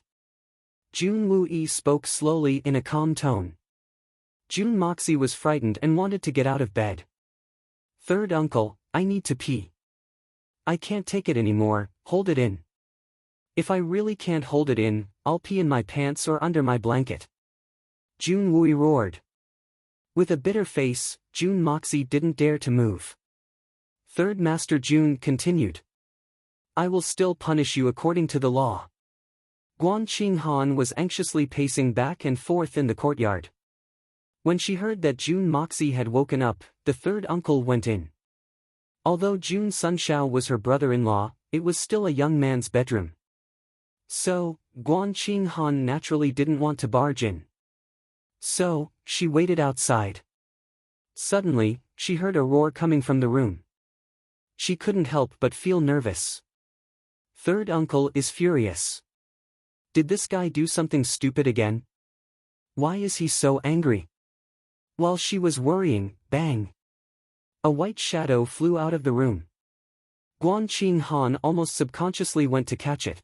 Jun Wui spoke slowly in a calm tone. Jun Moxie was frightened and wanted to get out of bed. Third uncle, I need to pee. I can't take it anymore, hold it in. If I really can't hold it in, I'll pee in my pants or under my blanket. Jun Wui roared. With a bitter face, Jun Moxie didn't dare to move. Third Master Jun continued. I will still punish you according to the law. Guan Qinghan was anxiously pacing back and forth in the courtyard. When she heard that Jun Moxie had woken up, the third uncle went in. Although Jun Sunshao was her brother-in-law, it was still a young man's bedroom. So, Guan Qinghan naturally didn't want to barge in. So, she waited outside. Suddenly, she heard a roar coming from the room. She couldn't help but feel nervous. Third uncle is furious. Did this guy do something stupid again? Why is he so angry? While she was worrying, bang! A white shadow flew out of the room. Guan Qinghan almost subconsciously went to catch it.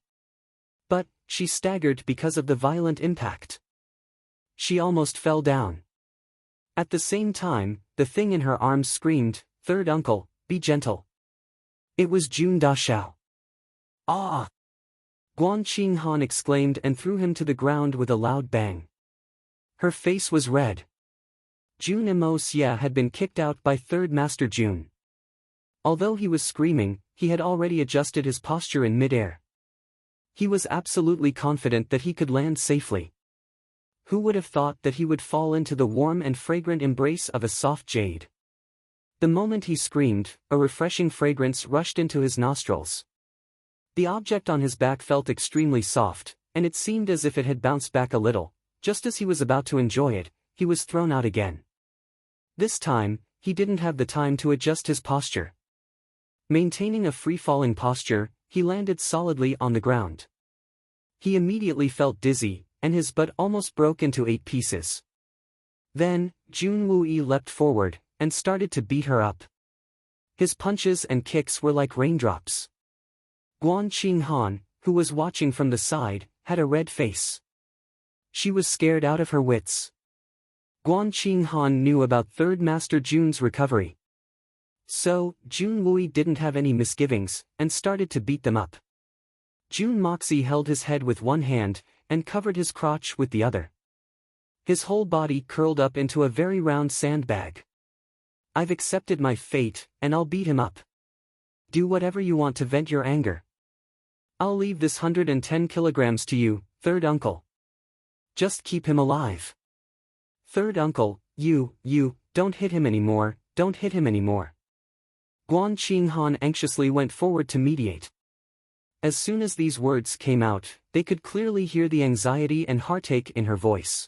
But, she staggered because of the violent impact. She almost fell down. At the same time, the thing in her arms screamed, Third uncle, be gentle. It was Jun Dashao. Ah! Guan Qinghan exclaimed and threw him to the ground with a loud bang. Her face was red. Jun Xie had been kicked out by Third Master Jun. Although he was screaming, he had already adjusted his posture in midair. He was absolutely confident that he could land safely. Who would have thought that he would fall into the warm and fragrant embrace of a soft jade? The moment he screamed, a refreshing fragrance rushed into his nostrils. The object on his back felt extremely soft, and it seemed as if it had bounced back a little. Just as he was about to enjoy it, he was thrown out again. This time, he didn't have the time to adjust his posture. Maintaining a free-falling posture, he landed solidly on the ground. He immediately felt dizzy, and his butt almost broke into 8 pieces. Then, Jun Wui leapt forward, and started to beat her up. His punches and kicks were like raindrops. Guan Qinghan, who was watching from the side, had a red face. She was scared out of her wits. Guan Qinghan knew about Third Master Jun's recovery. So, Jun Wui didn't have any misgivings, and started to beat them up. Jun Moxie held his head with one hand, and covered his crotch with the other. His whole body curled up into a very round sandbag. I've accepted my fate, and I'll beat him up. Do whatever you want to vent your anger. I'll leave this 110 kilograms to you, third uncle. Just keep him alive. Third uncle, you, don't hit him anymore, don't hit him anymore. Guan Qinghan anxiously went forward to mediate. As soon as these words came out, they could clearly hear the anxiety and heartache in her voice.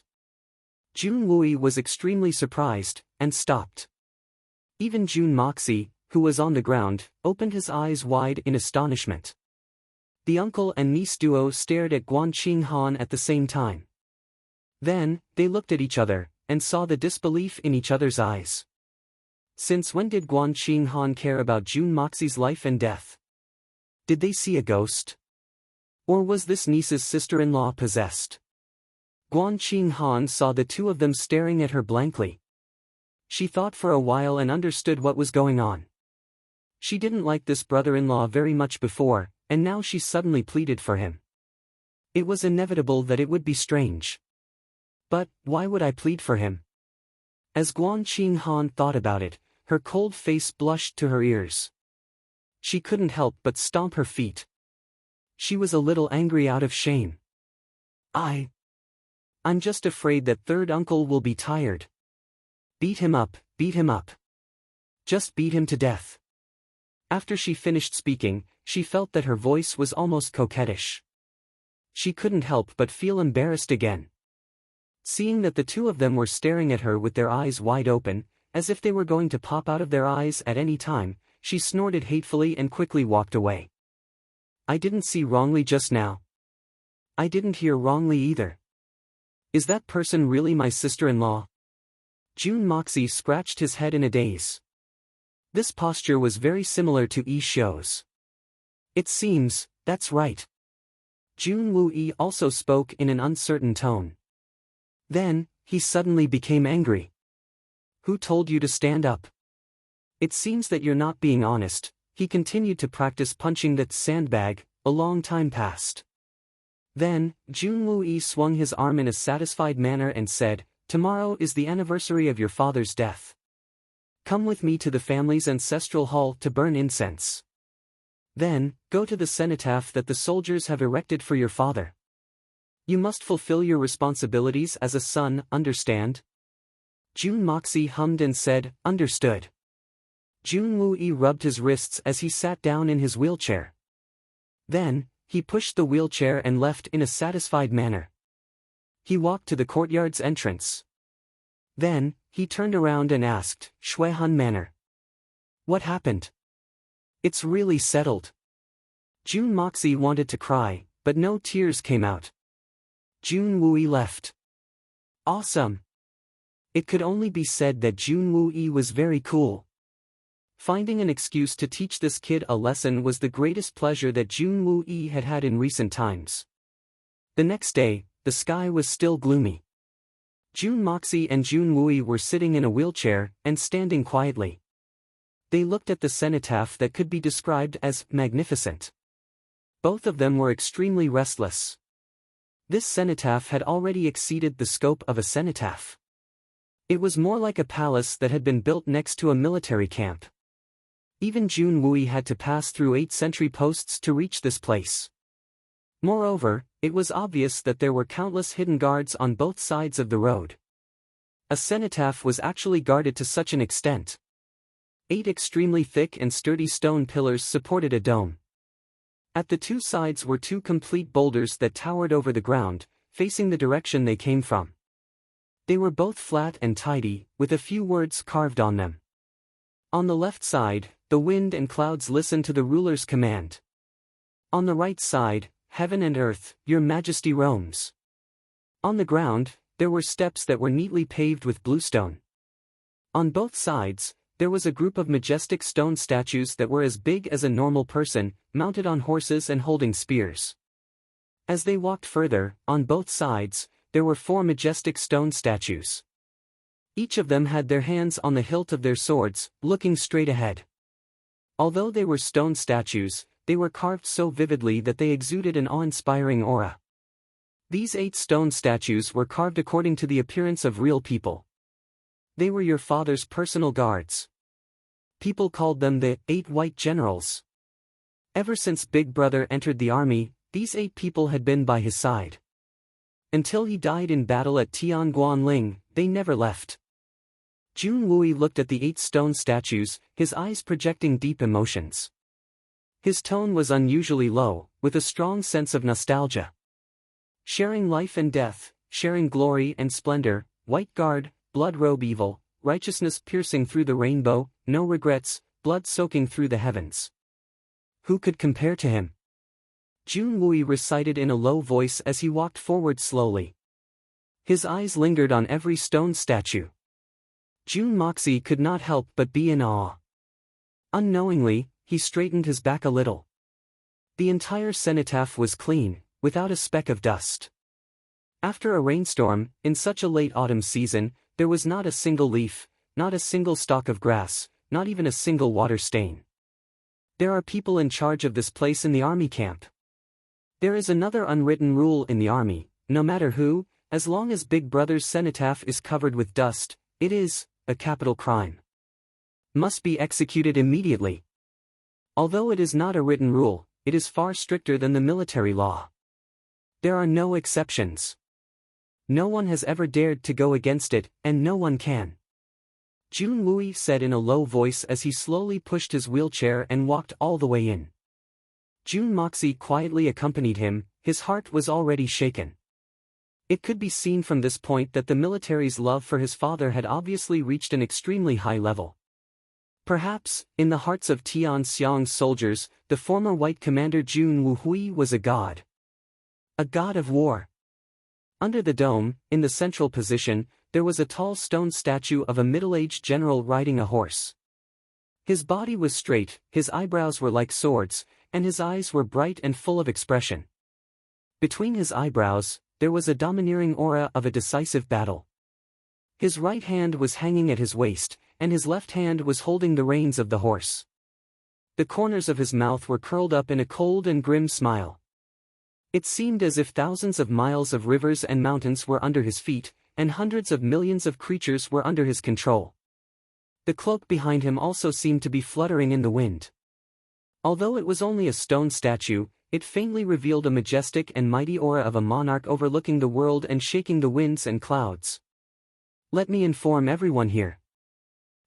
Jun Wui was extremely surprised, and stopped. Even Jun Moxie, who was on the ground, opened his eyes wide in astonishment. The uncle and niece duo stared at Guan Qinghan at the same time. Then, they looked at each other, and saw the disbelief in each other's eyes. Since when did Guan Qinghan care about Jun Moxie's life and death? Did they see a ghost? Or was this niece's sister-in-law possessed? Guan Qinghan saw the two of them staring at her blankly. She thought for a while and understood what was going on. She didn't like this brother-in-law very much before, and now she suddenly pleaded for him. It was inevitable that it would be strange. But, why would I plead for him? As Guan Qing Han thought about it, her cold face blushed to her ears. She couldn't help but stomp her feet. She was a little angry out of shame. I'm just afraid that third uncle will be tired. Beat him up, beat him up. Just beat him to death. After she finished speaking, she felt that her voice was almost coquettish. She couldn't help but feel embarrassed again. Seeing that the two of them were staring at her with their eyes wide open, as if they were going to pop out of their eyes at any time, she snorted hatefully and quickly walked away. I didn't see wrongly just now. I didn't hear wrongly either. Is that person really my sister-in-law? Jun Moxie scratched his head in a daze. This posture was very similar to Yi Xiu's. It seems, that's right. Jun Wu-yi also spoke in an uncertain tone. Then, he suddenly became angry. Who told you to stand up? It seems that you're not being honest. He continued to practice punching that sandbag. A long time passed. Then, Jun Wu-yi swung his arm in a satisfied manner and said, Tomorrow is the anniversary of your father's death. Come with me to the family's ancestral hall to burn incense. Then, go to the cenotaph that the soldiers have erected for your father. You must fulfill your responsibilities as a son, understand? Jun Moxie hummed and said, Understood. Jun Wu-yi rubbed his wrists as he sat down in his wheelchair. Then, he pushed the wheelchair and left in a satisfied manner. He walked to the courtyard's entrance. Then, he turned around and asked, Shuihan Manor. What happened? It's really settled. Jun Moxie wanted to cry, but no tears came out. Jun Wu-yi left. Awesome. It could only be said that Jun Wu-yi was very cool. Finding an excuse to teach this kid a lesson was the greatest pleasure that Jun Wu-yi had had in recent times. The next day, the sky was still gloomy. Jun Moxie and Jun Wu-yi were sitting in a wheelchair and standing quietly. They looked at the cenotaph that could be described as magnificent. Both of them were extremely restless. This cenotaph had already exceeded the scope of a cenotaph. It was more like a palace that had been built next to a military camp. Even Jun Wu-yi had to pass through 8 sentry posts to reach this place. Moreover, it was obvious that there were countless hidden guards on both sides of the road. A cenotaph was actually guarded to such an extent. 8 extremely thick and sturdy stone pillars supported a dome. At the 2 sides were 2 complete boulders that towered over the ground, facing the direction they came from. They were both flat and tidy, with a few words carved on them. On the left side, the wind and clouds listen to the ruler's command. On the right side, heaven and earth, your majesty roams. On the ground, there were steps that were neatly paved with bluestone. On both sides, there was a group of majestic stone statues that were as big as a normal person, mounted on horses and holding spears. As they walked further, on both sides, there were 4 majestic stone statues. Each of them had their hands on the hilt of their swords, looking straight ahead. Although they were stone statues, they were carved so vividly that they exuded an awe-inspiring aura. These 8 stone statues were carved according to the appearance of real people. They were your father's personal guards. People called them the 8 White Generals. Ever since Big Brother entered the army, these 8 people had been by his side. Until he died in battle at Tianguanling, they never left. Jun Wu-yi looked at the 8 stone statues, his eyes projecting deep emotions. His tone was unusually low, with a strong sense of nostalgia. Sharing life and death, sharing glory and splendor, white guard, blood robe evil, righteousness piercing through the rainbow, no regrets, blood soaking through the heavens. Who could compare to him? Jun Wu-yi recited in a low voice as he walked forward slowly. His eyes lingered on every stone statue. Jun Moxie could not help but be in awe. Unknowingly, he straightened his back a little. The entire cenotaph was clean, without a speck of dust. After a rainstorm, in such a late autumn season, there was not a single leaf, not a single stalk of grass, not even a single water stain. There are people in charge of this place in the army camp. There is another unwritten rule in the army: no matter who, as long as Big Brother's cenotaph is covered with dust, It is a capital crime. Must be executed immediately. Although it is not a written rule, it is far stricter than the military law. There are no exceptions. No one has ever dared to go against it, and no one can. Jun Wui said in a low voice as he slowly pushed his wheelchair and walked all the way in. Jun Moxie quietly accompanied him, his heart was already shaken. It could be seen from this point that the military's love for his father had obviously reached an extremely high level. Perhaps, in the hearts of Tian Xiang's soldiers, the former white commander Jun Wuhui was a god. A god of war. Under the dome, in the central position, there was a tall stone statue of a middle-aged general riding a horse. His body was straight, his eyebrows were like swords, and his eyes were bright and full of expression. Between his eyebrows, there was a domineering aura of a decisive battle. His right hand was hanging at his waist, and his left hand was holding the reins of the horse. The corners of his mouth were curled up in a cold and grim smile. It seemed as if thousands of miles of rivers and mountains were under his feet, and hundreds of millions of creatures were under his control. The cloak behind him also seemed to be fluttering in the wind. Although it was only a stone statue, it faintly revealed a majestic and mighty aura of a monarch overlooking the world and shaking the winds and clouds. Let me inform everyone here.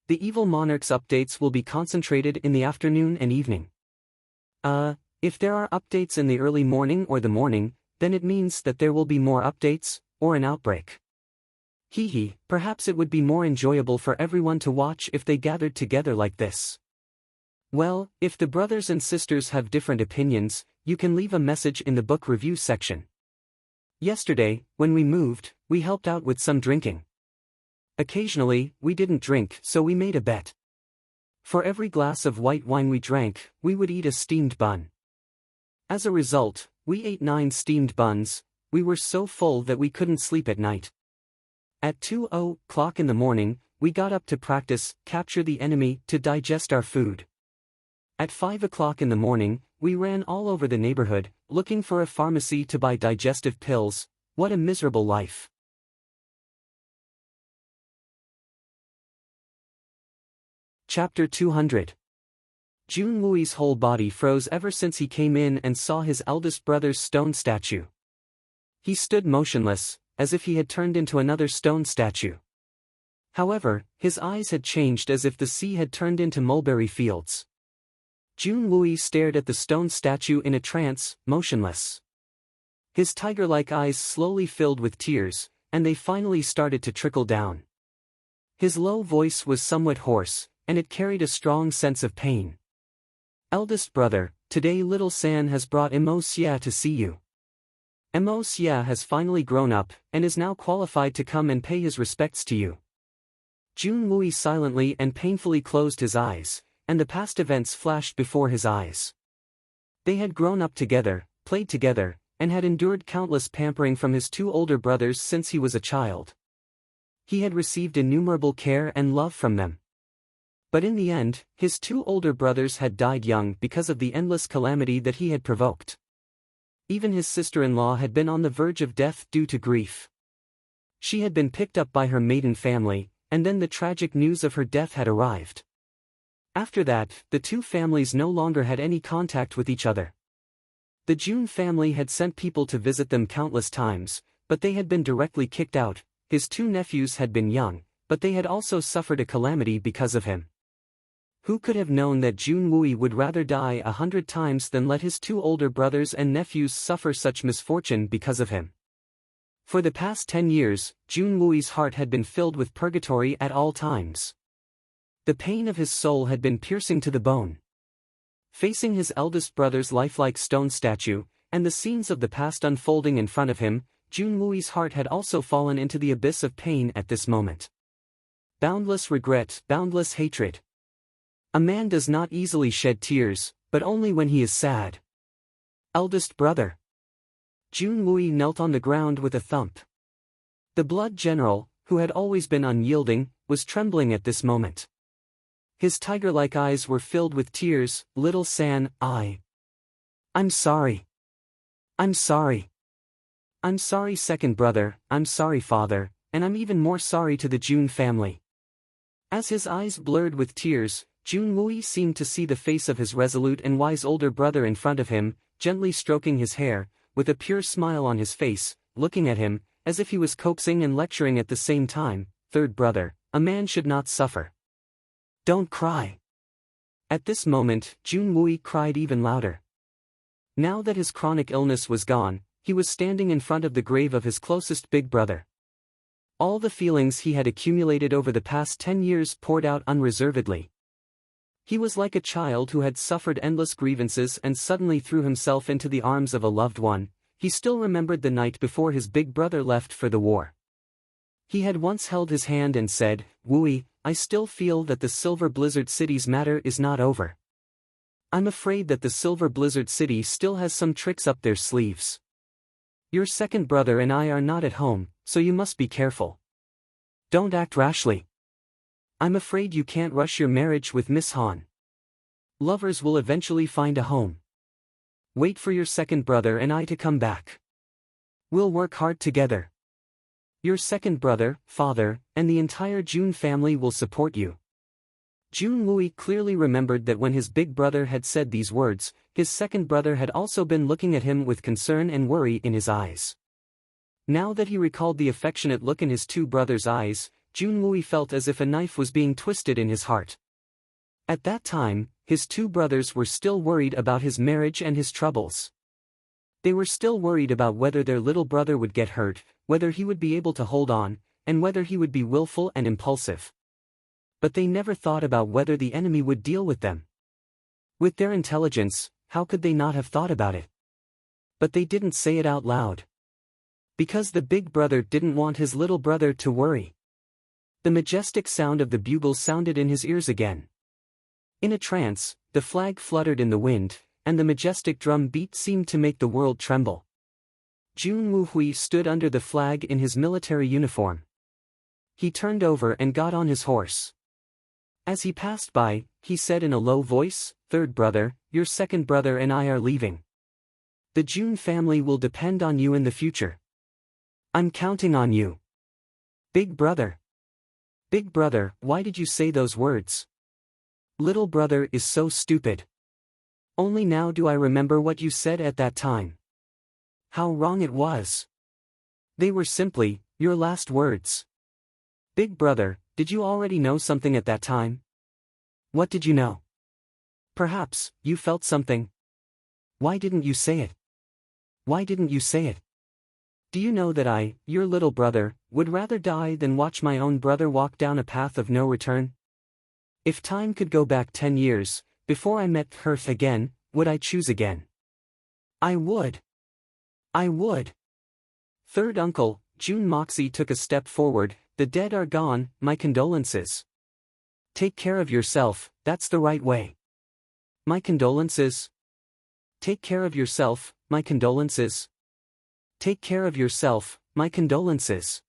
The evil monarch's updates will be concentrated in the afternoon and evening. If there are updates in the early morning or the morning, then it means that there will be more updates, or an outbreak. Perhaps it would be more enjoyable for everyone to watch if they gathered together like this. Well, if the brothers and sisters have different opinions, you can leave a message in the book review section. Yesterday, when we moved, we helped out with some drinking. Occasionally, we didn't drink, so we made a bet. For every glass of white wine we drank, we would eat a steamed bun. As a result, we ate 9 steamed buns. We were so full that we couldn't sleep at night. At 2:00 in the morning, we got up to practice capture the enemy to digest our food. At 5:00 in the morning, we ran all over the neighborhood, looking for a pharmacy to buy digestive pills. What a miserable life. Chapter 200. Jun Wui's whole body froze ever since he came in and saw his eldest brother's stone statue. He stood motionless, as if he had turned into another stone statue. However, his eyes had changed as if the sea had turned into mulberry fields. Jun Wui stared at the stone statue in a trance, motionless. His tiger-like eyes slowly filled with tears, and they finally started to trickle down. His low voice was somewhat hoarse, and it carried a strong sense of pain. Eldest brother, today little San has brought Emo Xia to see you. Emo Xia has finally grown up, and is now qualified to come and pay his respects to you. Jun Wui silently and painfully closed his eyes, and the past events flashed before his eyes. They had grown up together, played together, and had endured countless pampering from his 2 older brothers since he was a child. He had received innumerable care and love from them. But in the end, his 2 older brothers had died young because of the endless calamity that he had provoked. Even his sister-in-law had been on the verge of death due to grief. She had been picked up by her maiden family, and then the tragic news of her death had arrived. After that, the 2 families no longer had any contact with each other. The Jun family had sent people to visit them countless times, but they had been directly kicked out. His 2 nephews had been young, but they had also suffered a calamity because of him. Who could have known that Jun Wui would rather die 100 times than let his 2 older brothers and nephews suffer such misfortune because of him? For the past 10 years, Jun Wui's heart had been filled with purgatory at all times. The pain of his soul had been piercing to the bone. Facing his eldest brother's lifelike stone statue, and the scenes of the past unfolding in front of him, Jun Wui's heart had also fallen into the abyss of pain at this moment. Boundless regret, boundless hatred. A man does not easily shed tears, but only when he is sad. Eldest brother. Jun Wui knelt on the ground with a thump. The blood general, who had always been unyielding, was trembling at this moment. His tiger-like eyes were filled with tears. Little San, I'm sorry. I'm sorry. I'm sorry second brother, I'm sorry father, and I'm even more sorry to the Jun family. As his eyes blurred with tears, Jun Wui seemed to see the face of his resolute and wise older brother in front of him, gently stroking his hair, with a pure smile on his face, looking at him, as if he was coaxing and lecturing at the same time. Third brother, a man should not suffer. Don't cry. At this moment, Jun Wui cried even louder. Now that his chronic illness was gone, he was standing in front of the grave of his closest big brother. All the feelings he had accumulated over the past 10 years poured out unreservedly. He was like a child who had suffered endless grievances and suddenly threw himself into the arms of a loved one. He still remembered the night before his big brother left for the war. He had once held his hand and said, "Wui, I still feel that the Silver Blizzard City's matter is not over. I'm afraid that the Silver Blizzard City still has some tricks up their sleeves. Your second brother and I are not at home, so you must be careful. Don't act rashly. I'm afraid you can't rush your marriage with Miss Han. Lovers will eventually find a home. Wait for your second brother and I to come back. We'll work hard together. Your second brother, father, and the entire Jun family will support you." Jun Wui clearly remembered that when his big brother had said these words, his second brother had also been looking at him with concern and worry in his eyes. Now that he recalled the affectionate look in his two brothers' eyes, Jun Wui felt as if a knife was being twisted in his heart. At that time, his two brothers were still worried about his marriage and his troubles. They were still worried about whether their little brother would get hurt, whether he would be able to hold on, and whether he would be willful and impulsive. But they never thought about whether the enemy would deal with them. With their intelligence, how could they not have thought about it? But they didn't say it out loud. Because the big brother didn't want his little brother to worry. The majestic sound of the bugle sounded in his ears again. In a trance, the flag fluttered in the wind, and the majestic drum beat seemed to make the world tremble. Jun Wui stood under the flag in his military uniform. He turned over and got on his horse. As he passed by, he said in a low voice, "Third brother, your second brother and I are leaving. The Jun family will depend on you in the future. I'm counting on you. Big brother. Big brother, why did you say those words? Little brother is so stupid. Only now do I remember what you said at that time. How wrong it was. They were simply your last words. Big brother, did you already know something at that time? What did you know? Perhaps you felt something. Why didn't you say it? Why didn't you say it? Do you know that I, your little brother, would rather die than watch my own brother walk down a path of no return? If time could go back 10 years, before I met her again, would I choose again? I would. I would. Third uncle, Jun Moxie took a step forward. The dead are gone, my condolences. Take care of yourself, that's the right way. My condolences. Take care of yourself, my condolences. Take care of yourself, my condolences.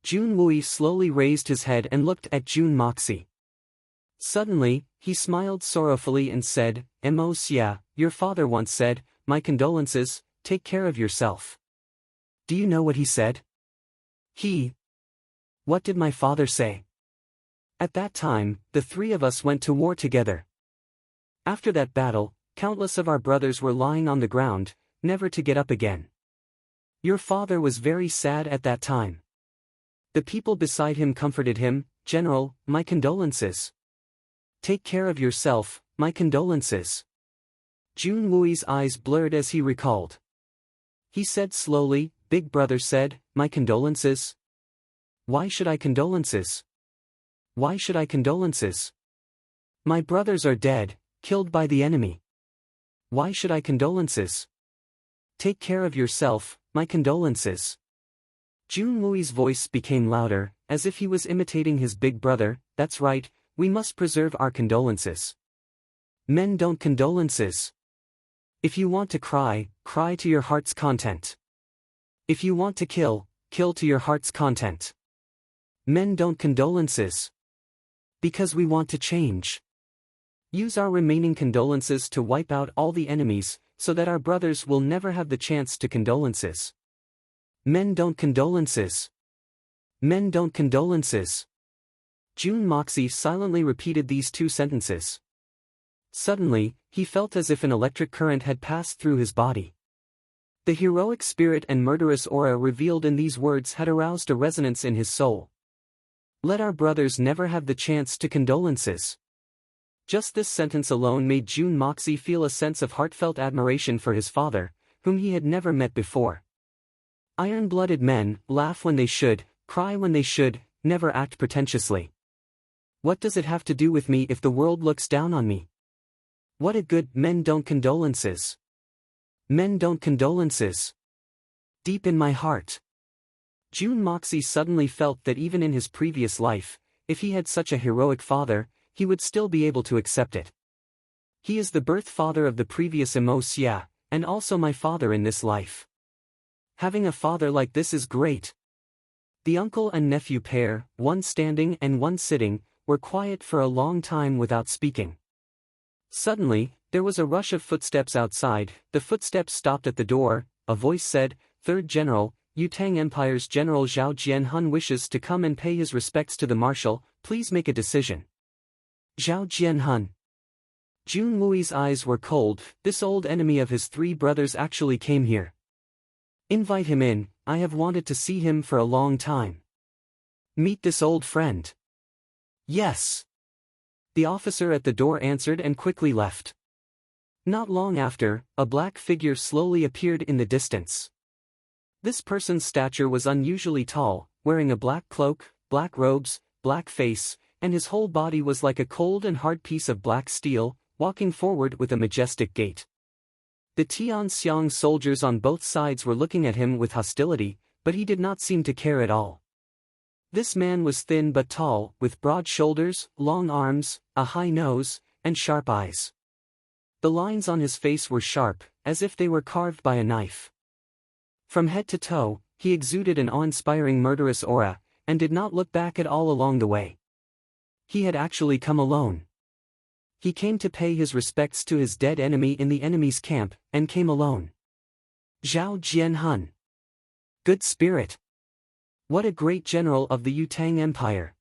Jun Wui slowly raised his head and looked at Jun Moxie. Suddenly, he smiled sorrowfully and said, "Xia, your father once said, my condolences, take care of yourself." Do you know what he said? What did my father say? At that time, the three of us went to war together. After that battle, countless of our brothers were lying on the ground, never to get up again. Your father was very sad at that time. The people beside him comforted him, "General, my condolences. Take care of yourself, my condolences." Jun Wui's eyes blurred as he recalled. He said slowly, "Big brother said, my condolences. Why should I condolences? Why should I condolences? My brothers are dead, killed by the enemy. Why should I condolences? Take care of yourself, my condolences." Jun Wui's voice became louder, as if he was imitating his big brother. "That's right, we must preserve our condolences. Men don't condolences. If you want to cry, cry to your heart's content. If you want to kill, kill to your heart's content. Men don't condolences. Because we want to change. Use our remaining condolences to wipe out all the enemies, so that our brothers will never have the chance to condolences. Men don't condolences. Men don't condolences. Jun Moxie silently repeated these two sentences. Suddenly, he felt as if an electric current had passed through his body. The heroic spirit and murderous aura revealed in these words had aroused a resonance in his soul. Let our brothers never have the chance to condolences. Just this sentence alone made Jun Moxie feel a sense of heartfelt admiration for his father, whom he had never met before. Iron-blooded men laugh when they should, cry when they should, never act pretentiously. What does it have to do with me if the world looks down on me? What a good men don't condolences. Men don't condolences. Deep in my heart. Jun Moxie suddenly felt that even in his previous life, if he had such a heroic father, he would still be able to accept it. He is the birth father of the previous Emos, yeah, and also my father in this life. Having a father like this is great. The uncle and nephew pair, one standing and one sitting, were quiet for a long time without speaking. Suddenly, there was a rush of footsteps outside. The footsteps stopped at the door. A voice said, "Third General, Yutang Empire's General Zhao Jianhun wishes to come and pay his respects to the marshal, please make a decision." Zhao Jianhun. Jun Wui's eyes were cold. This old enemy of his three brothers actually came here. Invite him in, I have wanted to see him for a long time. Meet this old friend. Yes. The officer at the door answered and quickly left. Not long after, a black figure slowly appeared in the distance. This person's stature was unusually tall, wearing a black cloak, black robes, black face, and his whole body was like a cold and hard piece of black steel, walking forward with a majestic gait. The Tianxiang soldiers on both sides were looking at him with hostility, but he did not seem to care at all. This man was thin but tall, with broad shoulders, long arms, a high nose, and sharp eyes. The lines on his face were sharp, as if they were carved by a knife. From head to toe, he exuded an awe-inspiring murderous aura, and did not look back at all along the way. He had actually come alone. He came to pay his respects to his dead enemy in the enemy's camp, and came alone. Zhao Jianhun. Good spirit. What a great general of the Yutang Empire.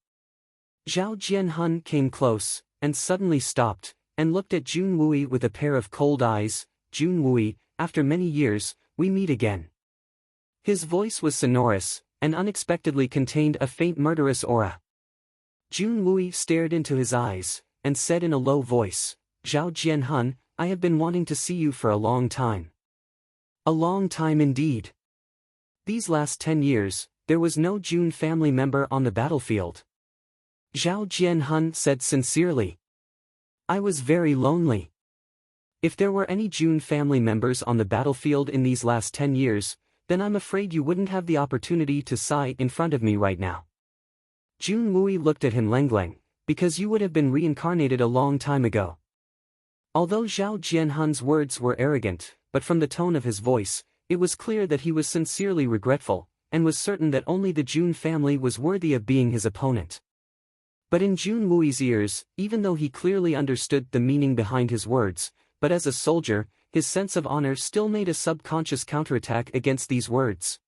Zhao Jianhun came close, and suddenly stopped, and looked at Jun Wui with a pair of cold eyes. Jun Wui, after many years, we meet again. His voice was sonorous, and unexpectedly contained a faint murderous aura. Jun Wui stared into his eyes, and said in a low voice, "Zhao Jianhun, I have been wanting to see you for a long time." A long time indeed. These last 10 years, there was no Jun family member on the battlefield. Zhao Jianhun said sincerely. I was very lonely. If there were any Jun family members on the battlefield in these last 10 years, then I'm afraid you wouldn't have the opportunity to sigh in front of me right now. Jun Wui looked at him Lenglang, because you would have been reincarnated a long time ago. Although Zhao Jianhun's words were arrogant, but from the tone of his voice, it was clear that he was sincerely regretful, and was certain that only the Jun family was worthy of being his opponent. But in Jun Wui's ears, even though he clearly understood the meaning behind his words, but as a soldier, his sense of honor still made a subconscious counterattack against these words.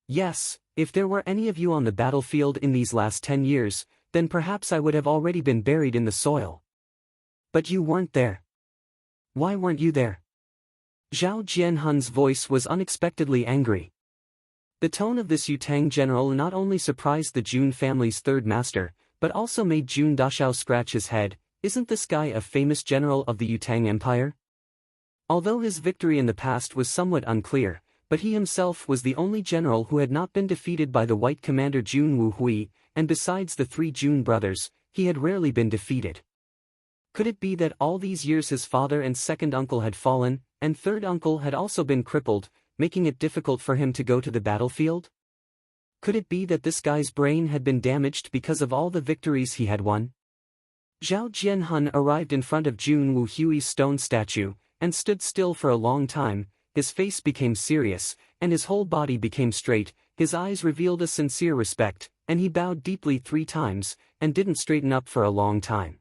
Yes, if there were any of you on the battlefield in these last 10 years, then perhaps I would have already been buried in the soil. But you weren't there. Why weren't you there? Zhao Jianhun's voice was unexpectedly angry. The tone of this Yutang general not only surprised the Jun family's third master, but also made Jun Dashao scratch his head. Isn't this guy a famous general of the Yutang Empire? Although his victory in the past was somewhat unclear, but he himself was the only general who had not been defeated by the white commander Jun Wu Hui, and besides the three Jun brothers, he had rarely been defeated. Could it be that all these years his father and second uncle had fallen, and third uncle had also been crippled, making it difficult for him to go to the battlefield? Could it be that this guy's brain had been damaged because of all the victories he had won? Zhao Jianhun arrived in front of Jun Wu Hui's stone statue, and stood still for a long time. His face became serious, and his whole body became straight. His eyes revealed a sincere respect, and he bowed deeply 3 times, and didn't straighten up for a long time.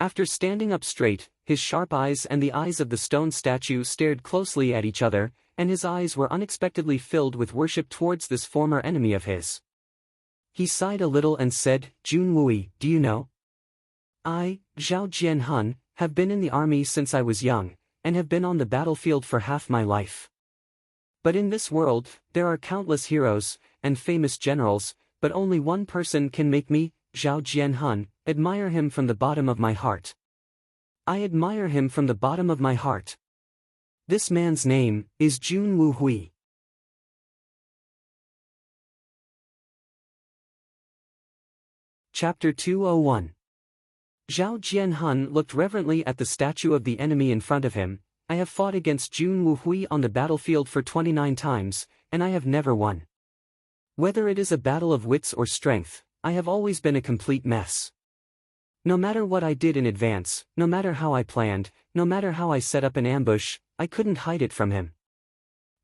After standing up straight, his sharp eyes and the eyes of the stone statue stared closely at each other, and his eyes were unexpectedly filled with worship towards this former enemy of his. He sighed a little and said, Jun Wui, do you know? I, Zhao Jianhun, have been in the army since I was young, and have been on the battlefield for half my life. But in this world, there are countless heroes, and famous generals, but only one person can make me, Zhao Jianhun, admire him from the bottom of my heart. I admire him from the bottom of my heart. This man's name is Jun Wu Hui. Chapter 201. Zhao Jianhun looked reverently at the statue of the enemy in front of him. I have fought against Jun Wu Hui on the battlefield for 29 times, and I have never won. Whether it is a battle of wits or strength, I have always been a complete mess. No matter what I did in advance, no matter how I planned, no matter how I set up an ambush, I couldn't hide it from him.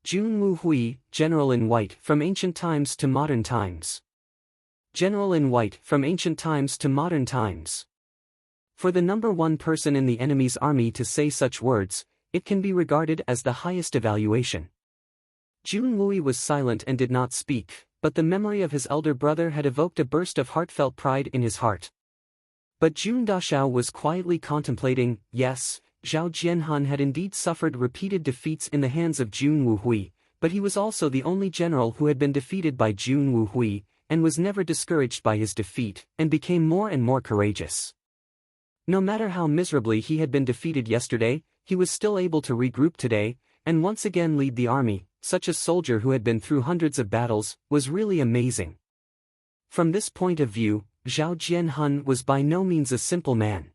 Jun Wu Hui, General in White, from ancient times to modern times. General in White, from ancient times to modern times. For the number one person in the enemy's army to say such words, it can be regarded as the highest evaluation. Jun Wui was silent and did not speak, but the memory of his elder brother had evoked a burst of heartfelt pride in his heart. But Jun Dashao was quietly contemplating. Yes, Zhao Jianhun had indeed suffered repeated defeats in the hands of Jun Wu Hui, but he was also the only general who had been defeated by Jun Wu Hui, and was never discouraged by his defeat, and became more and more courageous. No matter how miserably he had been defeated yesterday, he was still able to regroup today, and once again lead the army. Such a soldier who had been through hundreds of battles was really amazing. From this point of view, Zhao Jianhun was by no means a simple man.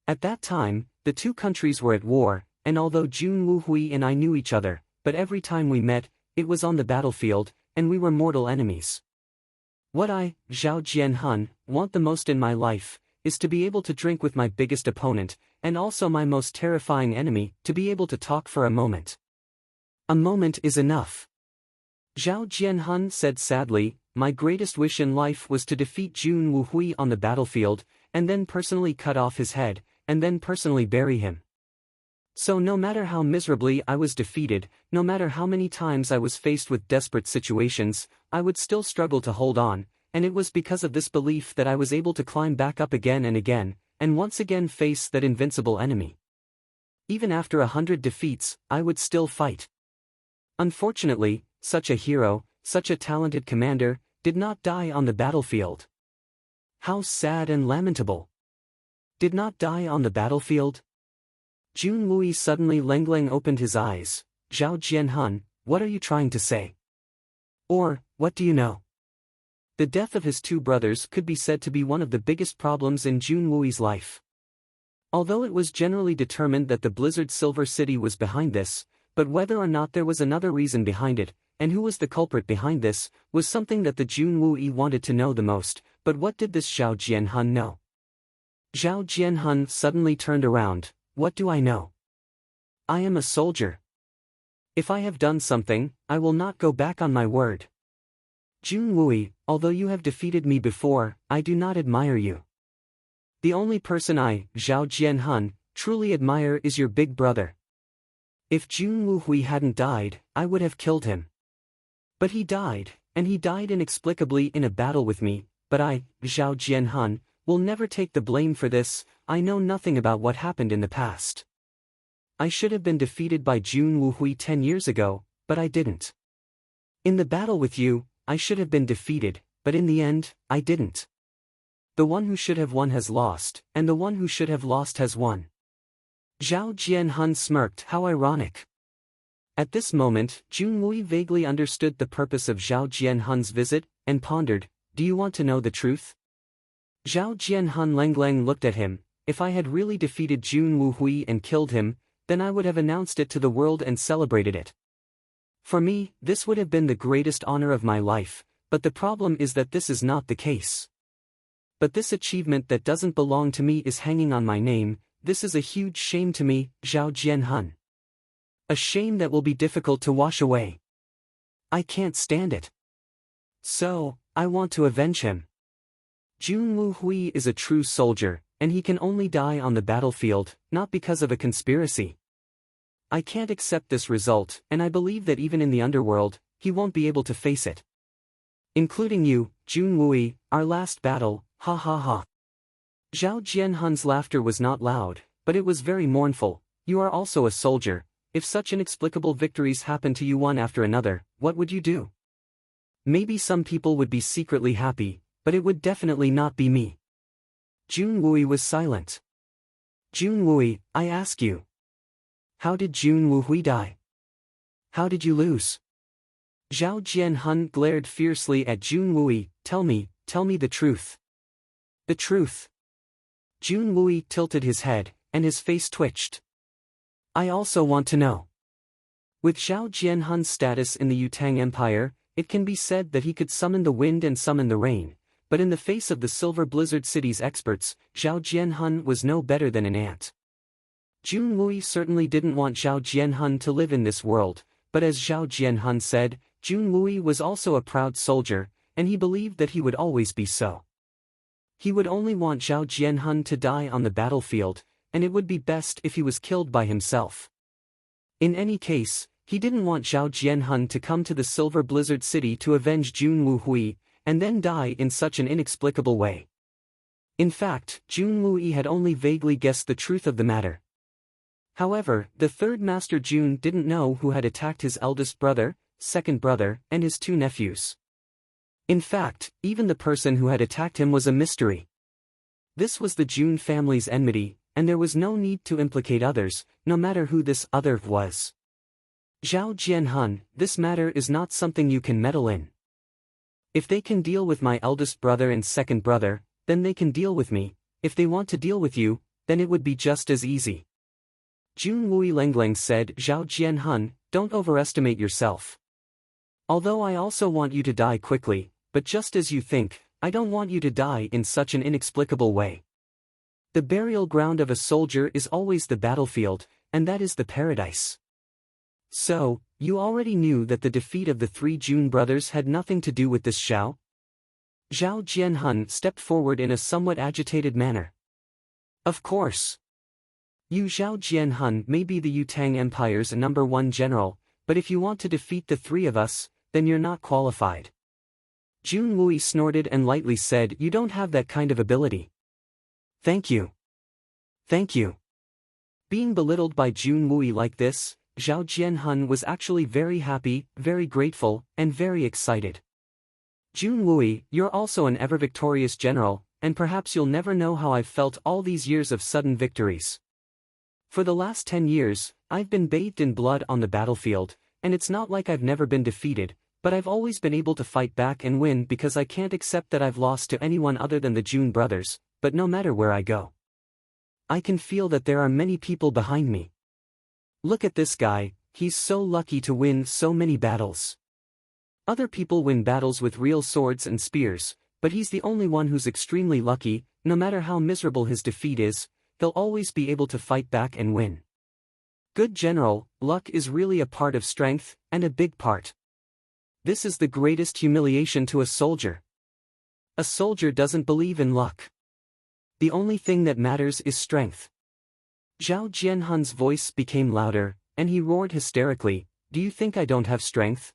At that time, the two countries were at war, and although Jun Wu Hui and I knew each other, but every time we met, it was on the battlefield, and we were mortal enemies. What I, Zhao Jianhun, want the most in my life, is to be able to drink with my biggest opponent, and also my most terrifying enemy, to be able to talk for a moment. A moment is enough. Zhao Jianhun said sadly, my greatest wish in life was to defeat Jun Wu Hui on the battlefield, and then personally cut off his head, and then personally bury him. So no matter how miserably I was defeated, no matter how many times I was faced with desperate situations, I would still struggle to hold on, and it was because of this belief that I was able to climb back up again, and once again face that invincible enemy. Even after 100 defeats, I would still fight. Unfortunately, such a hero, such a talented commander, did not die on the battlefield. How sad and lamentable. Did not die on the battlefield? Jun Wui suddenly Lenglang opened his eyes. Zhao Jianhun, what are you trying to say? Or, what do you know? The death of his two brothers could be said to be one of the biggest problems in Jun Wui's life. Although it was generally determined that the Blizzard Silver City was behind this, but whether or not there was another reason behind it, and who was the culprit behind this, was something that the Jun Wui wanted to know the most. But what did this Zhao Jianhun know? Zhao Jianhun suddenly turned around. What do I know? I am a soldier. If I have done something, I will not go back on my word. Jun Wui, although you have defeated me before, I do not admire you. The only person I, Zhao Jianhun, truly admire is your big brother. If Jun Wu Hui hadn't died, I would have killed him. But he died, and he died inexplicably in a battle with me, but I, Zhao Jianhun, will never take the blame for this. I know nothing about what happened in the past. I should have been defeated by Jun Wu Hui 10 years ago, but I didn't. In the battle with you, I should have been defeated, but in the end, I didn't. The one who should have won has lost, and the one who should have lost has won. Zhao Jianhun smirked. How ironic. At this moment, Jun Wui vaguely understood the purpose of Zhao Jianhun's visit, and pondered, do you want to know the truth? Zhao Jianhun Lenglang looked at him. If I had really defeated Jun Wu Hui and killed him, then I would have announced it to the world and celebrated it. For me, this would have been the greatest honor of my life, but the problem is that this is not the case. But this achievement that doesn't belong to me is hanging on my name. This is a huge shame to me, Zhao Jianhun. A shame that will be difficult to wash away. I can't stand it. So, I want to avenge him. Jun Wu Hui is a true soldier, and he can only die on the battlefield, not because of a conspiracy. I can't accept this result, and I believe that even in the underworld, he won't be able to face it. Including you, Jun Wui, our last battle, ha ha ha. Zhao Jianhun's laughter was not loud, but it was very mournful. You are also a soldier. If such inexplicable victories happen to you one after another, what would you do? Maybe some people would be secretly happy, but it would definitely not be me. Jun Wui was silent. Jun Wui, I ask you. How did Jun Wui die? How did you lose? Zhao Jianhun glared fiercely at Jun Wui. Tell me the truth. The truth. Jun Wui tilted his head, and his face twitched. I also want to know. With Zhao Jianhun's status in the Yutang Empire, it can be said that he could summon the wind and summon the rain, but in the face of the Silver Blizzard City's experts, Zhao Jianhun was no better than an ant. Jun Wui certainly didn't want Zhao Jianhun to live in this world, but as Zhao Jianhun said, Jun Wui was also a proud soldier, and he believed that he would always be so. He would only want Zhao Jianhun to die on the battlefield, and it would be best if he was killed by himself. In any case, he didn't want Zhao Jianhun to come to the Silver Blizzard City to avenge Jun Wui, and then die in such an inexplicable way. In fact, Jun Wui had only vaguely guessed the truth of the matter. However, the third Master Jun didn't know who had attacked his eldest brother, second brother, and his two nephews. In fact, even the person who had attacked him was a mystery. This was the Jun family's enmity, and there was no need to implicate others, no matter who this other was. Zhao Jianhun, this matter is not something you can meddle in. If they can deal with my eldest brother and second brother, then they can deal with me. If they want to deal with you, then it would be just as easy. Jun Wui Lengleng said, Zhao Jianhun, don't overestimate yourself. Although I also want you to die quickly, but just as you think, I don't want you to die in such an inexplicable way. The burial ground of a soldier is always the battlefield, and that is the paradise. So, you already knew that the defeat of the three Jun brothers had nothing to do with this Zhao? Zhao Jianhun stepped forward in a somewhat agitated manner. Of course. You Zhao Jianhun may be the Yutang Empire's #1 general, but if you want to defeat the three of us, then you're not qualified. Jun Wui snorted and lightly said, you don't have that kind of ability. Thank you. Thank you. Being belittled by Jun Wui like this, Zhao Jianhun was actually very happy, very grateful, and very excited. Jun Wui, you're also an ever-victorious general, and perhaps you'll never know how I've felt all these years of sudden victories. For the last 10 years, I've been bathed in blood on the battlefield, and it's not like I've never been defeated, but I've always been able to fight back and win because I can't accept that I've lost to anyone other than the Jun brothers, but no matter where I go, I can feel that there are many people behind me. Look at this guy, he's so lucky to win so many battles. Other people win battles with real swords and spears, but he's the only one who's extremely lucky. No matter how miserable his defeat is, he'll always be able to fight back and win. Good general, luck is really a part of strength, and a big part. This is the greatest humiliation to a soldier. A soldier doesn't believe in luck. The only thing that matters is strength. Zhao Jianhun's voice became louder, and he roared hysterically, do you think I don't have strength?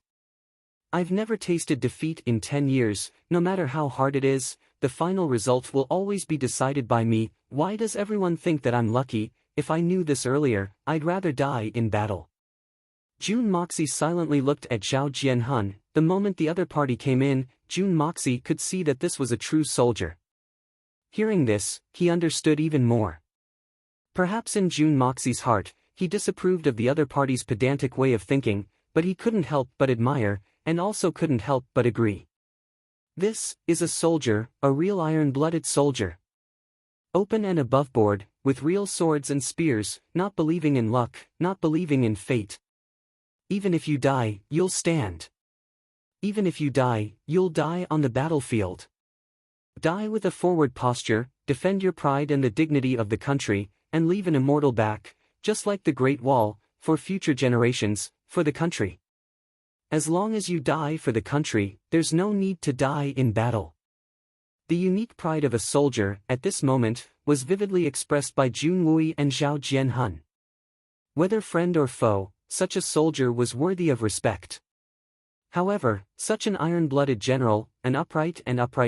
I've never tasted defeat in 10 years, no matter how hard it is, the final result will always be decided by me. Why does everyone think that I'm lucky? If I knew this earlier, I'd rather die in battle. Jun Moxie silently looked at Zhao Jianhun. The moment the other party came in, Jun Moxie could see that this was a true soldier. Hearing this, he understood even more. Perhaps in Jun Moxie's heart, he disapproved of the other party's pedantic way of thinking, but he couldn't help but admire, and also couldn't help but agree. This is a soldier, a real iron-blooded soldier. Open and aboveboard, with real swords and spears, not believing in luck, not believing in fate. Even if you die, you'll stand. Even if you die, you'll die on the battlefield. Die with a forward posture, defend your pride and the dignity of the country, and leave an immortal back, just like the Great Wall, for future generations, for the country. As long as you die for the country, there's no need to die in battle. The unique pride of a soldier, at this moment, was vividly expressed by Jun Wui and Zhao Jianhun. Whether friend or foe, such a soldier was worthy of respect. However, such an iron-blooded general, an upright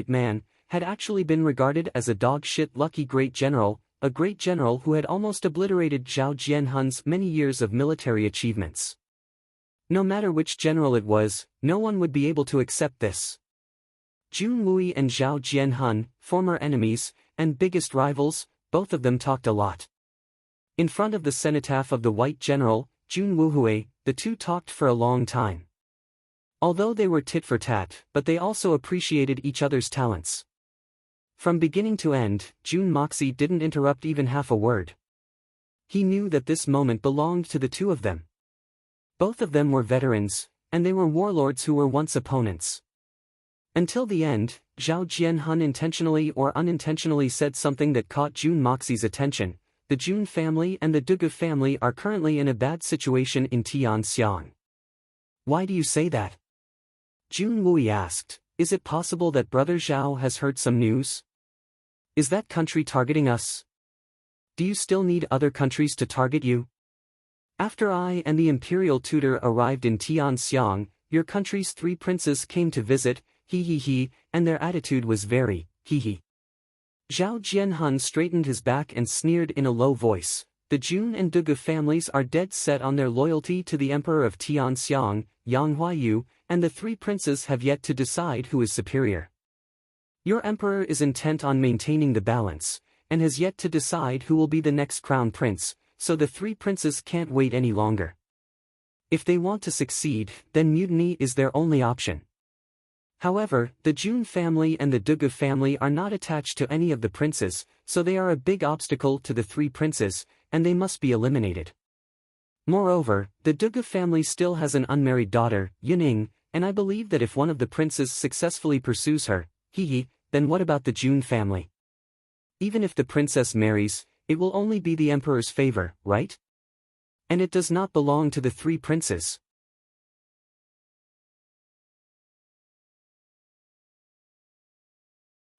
man, had actually been regarded as a dog-shit lucky great general, a great general who had almost obliterated Zhao Jianhun's many years of military achievements. No matter which general it was, no one would be able to accept this. Jun Wui and Zhao Jianhun, former enemies, and biggest rivals, both of them talked a lot. In front of the cenotaph of the white general, Jun Wuhui, the two talked for a long time. Although they were tit for tat, but they also appreciated each other's talents. From beginning to end, Jun Moxie didn't interrupt even half a word. He knew that this moment belonged to the two of them. Both of them were veterans, and they were warlords who were once opponents. Until the end, Zhao Jianhun intentionally or unintentionally said something that caught Jun Moxie's attention. The Jun family and the Dugu family are currently in a bad situation in Tianxiang. Why do you say that? Jun Wui asked, is it possible that Brother Zhao has heard some news? Is that country targeting us? Do you still need other countries to target you? After I and the imperial tutor arrived in Tianxiang, your country's 3 princes came to visit, and their attitude was very, Zhao Jianhun straightened his back and sneered in a low voice. The Jun and Dugu families are dead set on their loyalty to the Emperor of Tianxiang, Yang Huayu, and the 3 princes have yet to decide who is superior. Your emperor is intent on maintaining the balance, and has yet to decide who will be the next crown prince, so the 3 princes can't wait any longer. If they want to succeed, then mutiny is their only option. However, the Jun family and the Dugu family are not attached to any of the princes, so they are a big obstacle to the 3 princes, and they must be eliminated. Moreover, the Dugu family still has an unmarried daughter, Yuning, and I believe that if one of the princes successfully pursues her, then what about the Jun family? Even if the princess marries, it will only be the emperor's favor, right? And it does not belong to the 3 princes.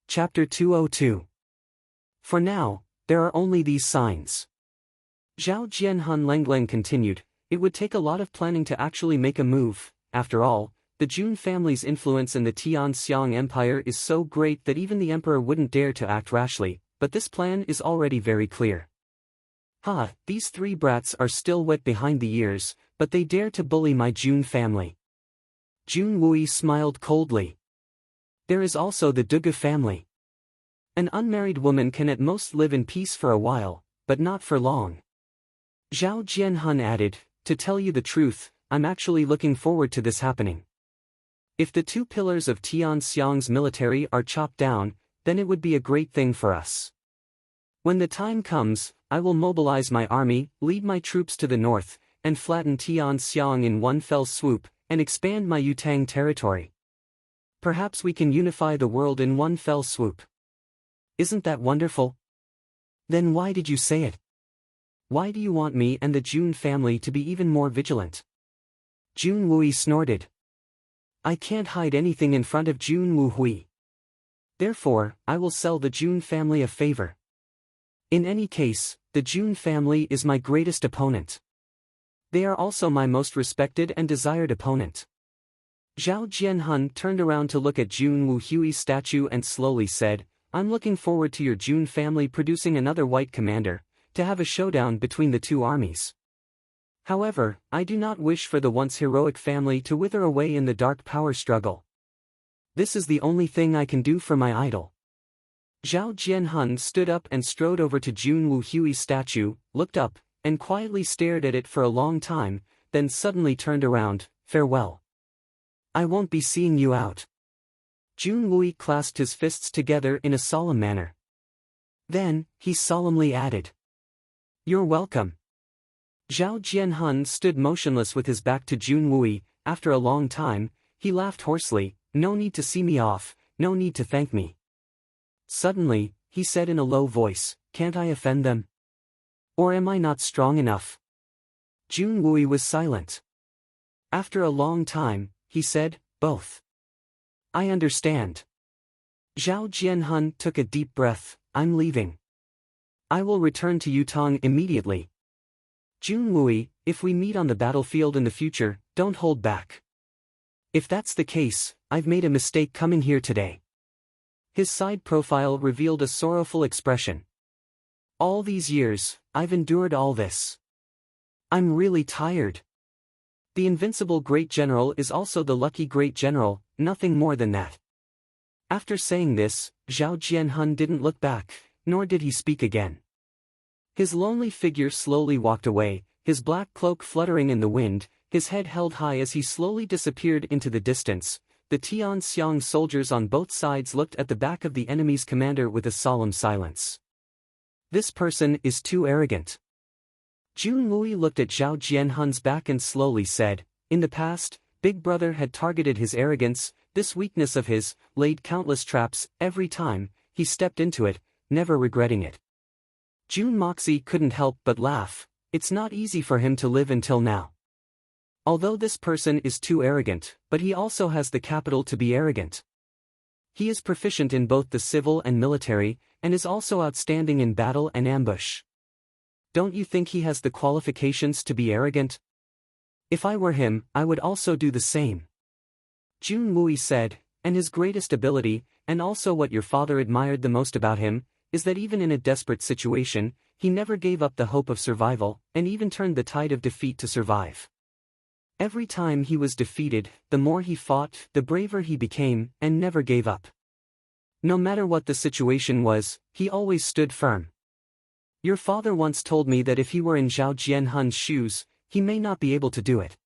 Chapter 202. For now, there are only these signs. Zhao Jianhun Lengleng continued, it would take a lot of planning to actually make a move. After all, the Jun family's influence in the Tianxiang Empire is so great that even the emperor wouldn't dare to act rashly, but this plan is already very clear. These 3 brats are still wet behind the ears, but they dare to bully my Jun family. Jun Wui smiled coldly. There is also the Dugu family. An unmarried woman can at most live in peace for a while, but not for long. Zhao Jianhun added, to tell you the truth, I'm actually looking forward to this happening. If the 2 pillars of Tianxiang's military are chopped down, then it would be a great thing for us. When the time comes, I will mobilize my army, lead my troops to the north, and flatten Tianxiang in one fell swoop, and expand my Yutang territory. Perhaps we can unify the world in one fell swoop. Isn't that wonderful? Then why did you say it? Why do you want me and the Jun family to be even more vigilant? Jun Wui snorted. I can't hide anything in front of Jun Wuhui. Therefore, I will sell the Jun family a favor. In any case, the Jun family is my greatest opponent. They are also my most respected and desired opponent. Zhao Jianhun turned around to look at Jun Wuhui's statue and slowly said, I'm looking forward to your Jun family producing another white commander, to have a showdown between the 2 armies. However, I do not wish for the once heroic family to wither away in the dark power struggle. This is the only thing I can do for my idol. Zhao Jianhun stood up and strode over to Jun Wuhui's statue, looked up, and quietly stared at it for a long time, then suddenly turned around, farewell. I won't be seeing you out. Jun Wui clasped his fists together in a solemn manner. Then, he solemnly added, You're welcome. Zhao Jianhun stood motionless with his back to Jun Wui. After a long time, he laughed hoarsely, No need to see me off, no need to thank me. Suddenly, he said in a low voice, Can't I offend them? Or am I not strong enough? Jun Wui was silent. After a long time, he said, Both. I understand. Zhao Jianhun took a deep breath, I'm leaving. I will return to Yutang immediately. Jun Wui, if we meet on the battlefield in the future, don't hold back. If that's the case, I've made a mistake coming here today. His side profile revealed a sorrowful expression. All these years, I've endured all this. I'm really tired. The invincible great general is also the lucky great general, nothing more than that. After saying this, Zhao Jianhun didn't look back, nor did he speak again. His lonely figure slowly walked away, his black cloak fluttering in the wind, his head held high as he slowly disappeared into the distance. The Tianxiang soldiers on both sides looked at the back of the enemy's commander with a solemn silence. This person is too arrogant. Jun Lui looked at Zhao Jianhun's back and slowly said, in the past, Big Brother had targeted his arrogance, this weakness of his, laid countless traps, every time, he stepped into it, never regretting it. Jun Moxie couldn't help but laugh, it's not easy for him to live until now. Although this person is too arrogant, but he also has the capital to be arrogant. He is proficient in both the civil and military, and is also outstanding in battle and ambush. Don't you think he has the qualifications to be arrogant? If I were him, I would also do the same. Jun Lui said, and his greatest ability, and also what your father admired the most about him, is that even in a desperate situation, he never gave up the hope of survival, and even turned the tide of defeat to survive. Every time he was defeated, the more he fought, the braver he became, and never gave up. No matter what the situation was, he always stood firm. Your father once told me that if he were in Zhao Jianhun's shoes, he may not be able to do it.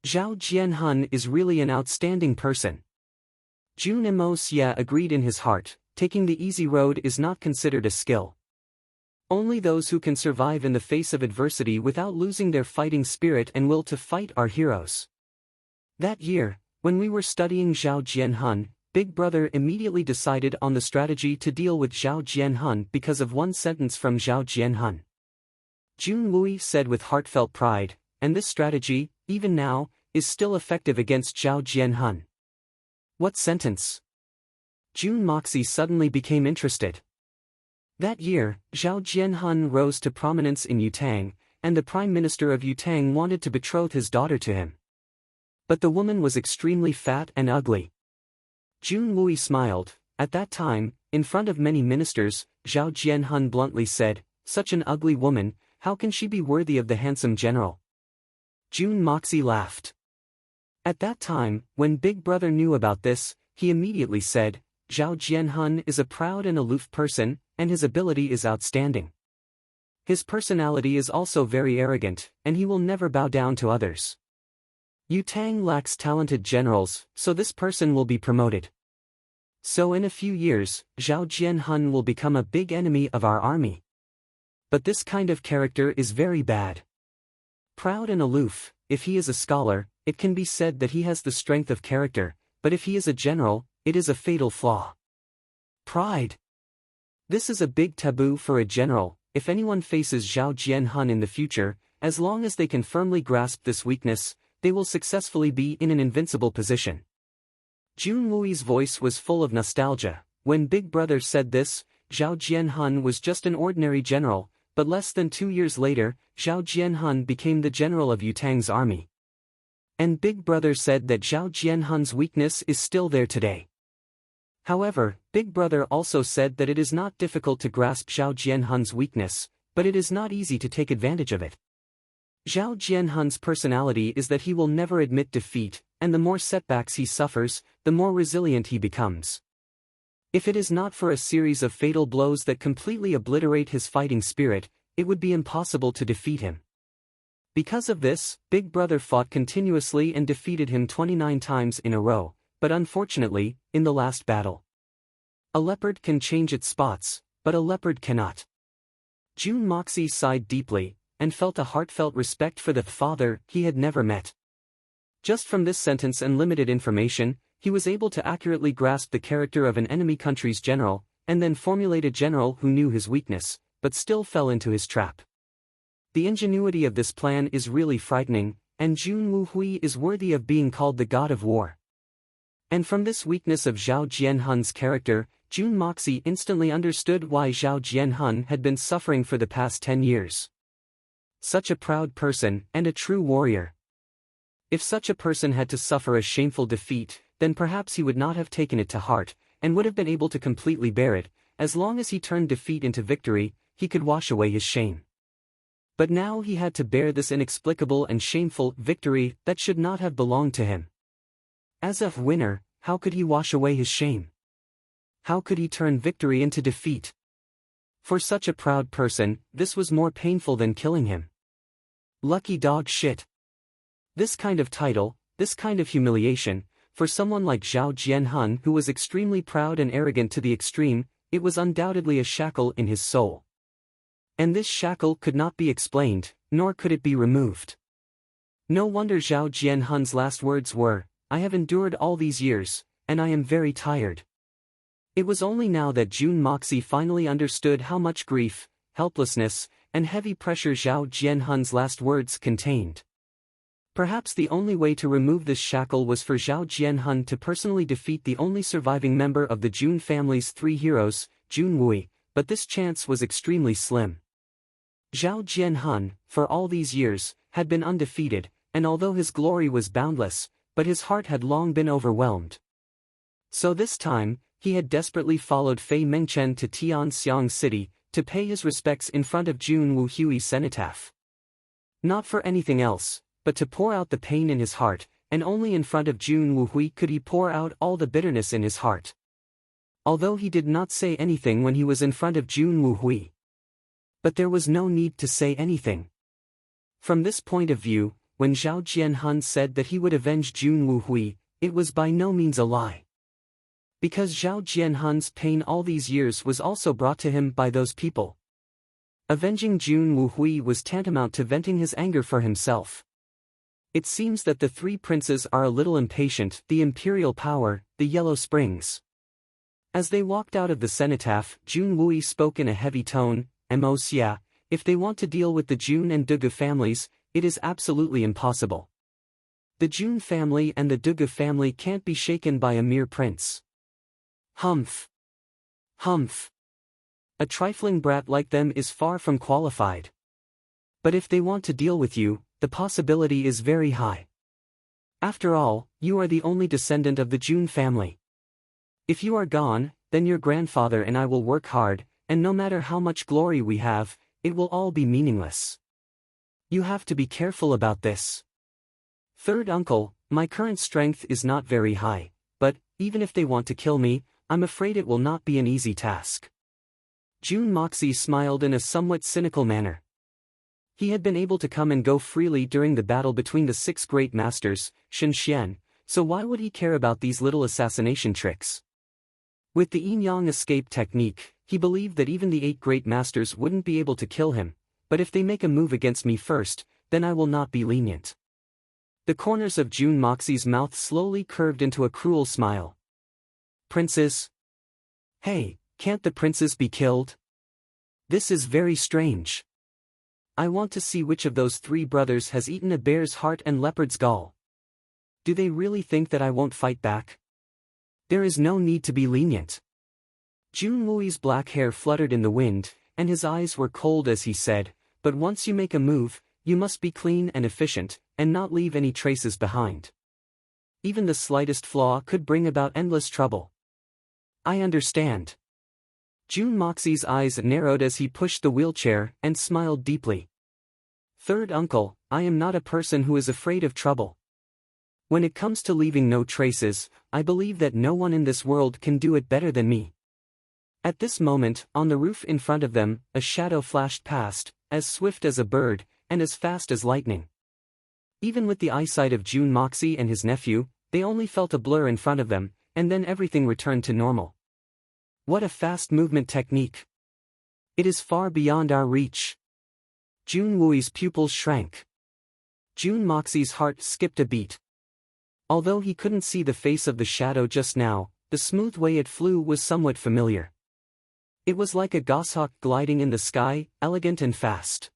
Zhao Jianhun is really an outstanding person. Jun Xie agreed in his heart, taking the easy road is not considered a skill. Only those who can survive in the face of adversity without losing their fighting spirit and will to fight are heroes. That year, when we were studying Zhao Jianhun, Big Brother immediately decided on the strategy to deal with Zhao Jianhun because of one sentence from Zhao Jianhun. Jun Lui said with heartfelt pride, and this strategy, even now, is still effective against Zhao Jianhun. What sentence? Jun Moxie suddenly became interested. That year, Zhao Jianhun rose to prominence in Yutang, and the Prime Minister of Yutang wanted to betroth his daughter to him. But the woman was extremely fat and ugly. Jun Lui smiled. At that time, in front of many ministers, Zhao Jianhun bluntly said, such an ugly woman, how can she be worthy of the handsome general? Jun Moxie laughed. At that time, when Big Brother knew about this, he immediately said, Zhao Jianhun is a proud and aloof person, and his ability is outstanding. His personality is also very arrogant, and he will never bow down to others. Yutang lacks talented generals, so this person will be promoted. So in a few years, Zhao Jianhun will become a big enemy of our army. But this kind of character is very bad. Proud and aloof, if he is a scholar, it can be said that he has the strength of character, but if he is a general, it is a fatal flaw. Pride. This is a big taboo for a general. If anyone faces Zhao Jianhun in the future, as long as they can firmly grasp this weakness, they will successfully be in an invincible position. Jun Lui's voice was full of nostalgia. When Big Brother said this, Zhao Jianhun was just an ordinary general, but less than 2 years later, Zhao Jianhun became the general of Yutang's army. And Big Brother said that Zhao Jianhun's weakness is still there today. However, Big Brother also said that it is not difficult to grasp Zhao Jianhun's weakness, but it is not easy to take advantage of it. Zhao Jianhun's personality is that he will never admit defeat, and the more setbacks he suffers, the more resilient he becomes. If it is not for a series of fatal blows that completely obliterate his fighting spirit, it would be impossible to defeat him. Because of this, Big Brother fought continuously and defeated him 29 times in a row, but unfortunately, in the last battle. A leopard can change its spots, but a leopard cannot. Jun Moxie sighed deeply, and felt a heartfelt respect for the father he had never met. Just from this sentence and limited information, he was able to accurately grasp the character of an enemy country's general, and then formulate a general who knew his weakness, but still fell into his trap. The ingenuity of this plan is really frightening, and Jun Wuhui is worthy of being called the god of war. And from this weakness of Zhao Jianhun's character, Jun Moxie instantly understood why Zhao Jianhun had been suffering for the past 10 years. Such a proud person, and a true warrior. If such a person had to suffer a shameful defeat, then perhaps he would not have taken it to heart, and would have been able to completely bear it. As long as he turned defeat into victory, he could wash away his shame. But now he had to bear this inexplicable and shameful victory that should not have belonged to him. As a winner, how could he wash away his shame? How could he turn victory into defeat? For such a proud person, this was more painful than killing him. Lucky dog shit. This kind of title, this kind of humiliation, for someone like Zhao Jianhun who was extremely proud and arrogant to the extreme, it was undoubtedly a shackle in his soul. And this shackle could not be explained, nor could it be removed. No wonder Zhao Jianhun's last words were, "I have endured all these years, and I am very tired." It was only now that June Moxie finally understood how much grief, helplessness, and heavy pressure Zhao Jianhun's last words contained. Perhaps the only way to remove this shackle was for Zhao Jianhun to personally defeat the only surviving member of the June family's three heroes, Jun Wui, but this chance was extremely slim. Zhao Jianhun, for all these years, had been undefeated, and although his glory was boundless, but his heart had long been overwhelmed. So this time, he had desperately followed Fei Mengchen to Tianxiang City, to pay his respects in front of Jun Wu Hui's cenotaph. Not for anything else, but to pour out the pain in his heart, and only in front of Jun Wu Hui could he pour out all the bitterness in his heart. Although he did not say anything when he was in front of Jun Wu Hui. But there was no need to say anything. From this point of view, when Zhao Jianhun said that he would avenge Jun Wu Hui, it was by no means a lie. Because Zhao Jianhun's pain all these years was also brought to him by those people. Avenging Jun Wu Hui was tantamount to venting his anger for himself. It seems that the three princes are a little impatient. The imperial power, the Yellow Springs. As they walked out of the cenotaph, Jun Wui spoke in a heavy tone, "Xia, if they want to deal with the Jun and Dugu families, it is absolutely impossible. The Jun family and the Dugu family can't be shaken by a mere prince. Humph. Humph. A trifling brat like them is far from qualified. But if they want to deal with you, the possibility is very high. After all, you are the only descendant of the Jun family. If you are gone, then your grandfather and I will work hard, and no matter how much glory we have, it will all be meaningless. You have to be careful about this. Third uncle, my current strength is not very high, but, even if they want to kill me, I'm afraid it will not be an easy task." Jun Moxie smiled in a somewhat cynical manner. He had been able to come and go freely during the battle between the six great masters, Shen Xian, so why would he care about these little assassination tricks? With the yin-yang escape technique, he believed that even the 8 great masters wouldn't be able to kill him, but if they make a move against me first, then I will not be lenient. The corners of Jun Moxie's mouth slowly curved into a cruel smile. Princes? Hey, can't the princes be killed? This is very strange. I want to see which of those 3 brothers has eaten a bear's heart and leopard's gall. Do they really think that I won't fight back? There is no need to be lenient. Jun Wui's black hair fluttered in the wind, and his eyes were cold as he said, but once you make a move, you must be clean and efficient, and not leave any traces behind. Even the slightest flaw could bring about endless trouble. I understand. Jun Moxie's eyes narrowed as he pushed the wheelchair and smiled deeply. Third uncle, I am not a person who is afraid of trouble. When it comes to leaving no traces, I believe that no one in this world can do it better than me. At this moment, on the roof in front of them, a shadow flashed past, as swift as a bird, and as fast as lightning. Even with the eyesight of Jun Moxie and his nephew, they only felt a blur in front of them, and then everything returned to normal. What a fast movement technique! It is far beyond our reach. Jun Wui's pupils shrank. Jun Moxie's heart skipped a beat. Although he couldn't see the face of the shadow just now, the smooth way it flew was somewhat familiar. It was like a goshawk gliding in the sky, elegant and fast.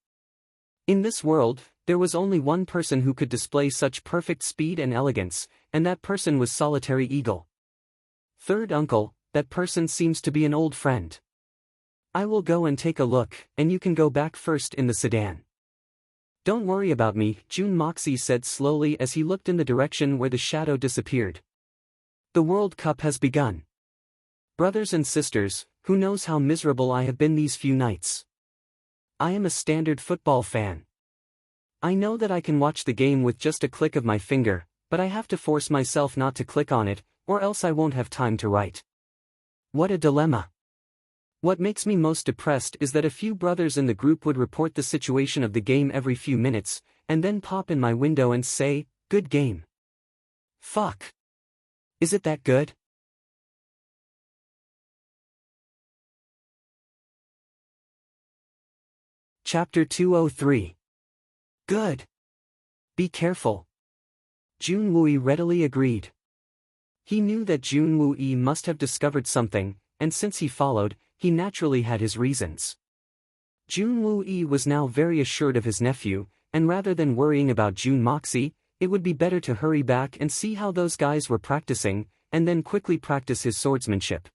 In this world, there was only one person who could display such perfect speed and elegance, and that person was Solitary Eagle. Third uncle, that person seems to be an old friend. I will go and take a look, and you can go back first in the sedan. Don't worry about me, Jun Moxie said slowly as he looked in the direction where the shadow disappeared. The World Cup has begun. Brothers and sisters, who knows how miserable I have been these few nights? I am a standard football fan. I know that I can watch the game with just a click of my finger, but I have to force myself not to click on it, or else I won't have time to write. What a dilemma. What makes me most depressed is that a few brothers in the group would report the situation of the game every few minutes, and then pop in my window and say, "Good game." Fuck. Is it that good? Chapter 203. Good. Be careful. Jun Wui readily agreed. He knew that Jun Wui must have discovered something, and since he followed, he naturally had his reasons. Jun Wui was now very assured of his nephew, and rather than worrying about Jun Moxie, it would be better to hurry back and see how those guys were practicing, and then quickly practice his swordsmanship.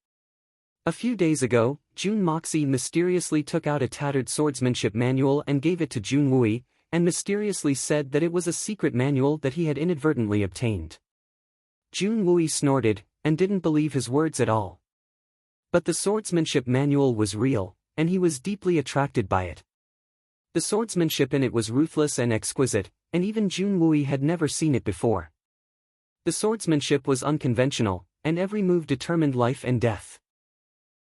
A few days ago, Jun Moxie mysteriously took out a tattered swordsmanship manual and gave it to Jun Wui, and mysteriously said that it was a secret manual that he had inadvertently obtained. Jun Wui snorted, and didn't believe his words at all. But the swordsmanship manual was real, and he was deeply attracted by it. The swordsmanship in it was ruthless and exquisite, and even Jun Wui had never seen it before. The swordsmanship was unconventional, and every move determined life and death.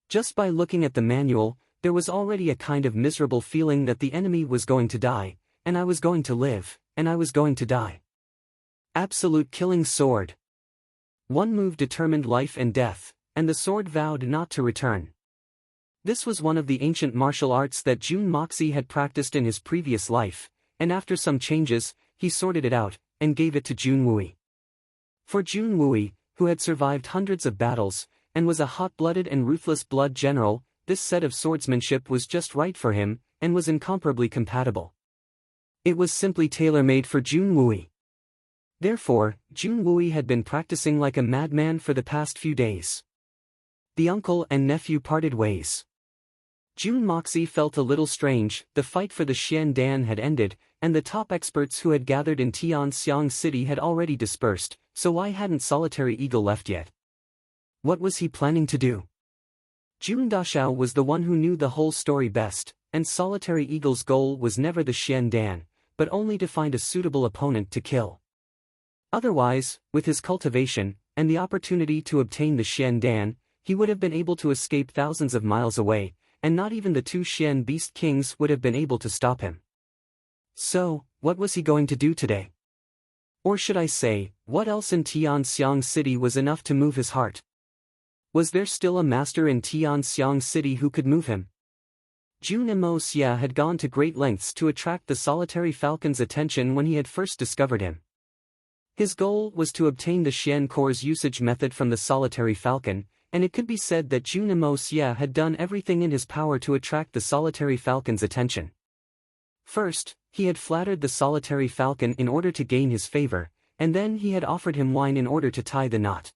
Just by looking at the manual, there was already a kind of miserable feeling that the enemy was going to die, and I was going to live, and I was going to die. Absolute killing sword. One move determined life and death, and the sword vowed not to return. This was one of the ancient martial arts that Jun Moxie had practiced in his previous life, and after some changes, he sorted it out, and gave it to Jun Wui. For Jun Wui, who had survived hundreds of battles, and was a hot-blooded and ruthless blood general, this set of swordsmanship was just right for him, and was incomparably compatible. It was simply tailor-made for Jun Wui. Therefore, Jun Wui had been practicing like a madman for the past few days. The uncle and nephew parted ways. Jun Moxie felt a little strange. The fight for the Xian Dan had ended, and the top experts who had gathered in Tianxiang City had already dispersed, so why hadn't Solitary Eagle left yet? What was he planning to do? Jun Dashao was the one who knew the whole story best, and Solitary Eagle's goal was never the Xian Dan, but only to find a suitable opponent to kill. Otherwise, with his cultivation, and the opportunity to obtain the Xian Dan, he would have been able to escape thousands of miles away, and not even the two Xian Beast Kings would have been able to stop him. So, what was he going to do today? Or should I say, what else in Tianxiang City was enough to move his heart? Was there still a master in Tianxiang City who could move him? Jun Mo Xia had gone to great lengths to attract the solitary falcon's attention when he had first discovered him. His goal was to obtain the Xian Core's usage method from the solitary falcon, and it could be said that Jun Mo Xia had done everything in his power to attract the solitary falcon's attention. First, he had flattered the solitary falcon in order to gain his favor, and then he had offered him wine in order to tie the knot.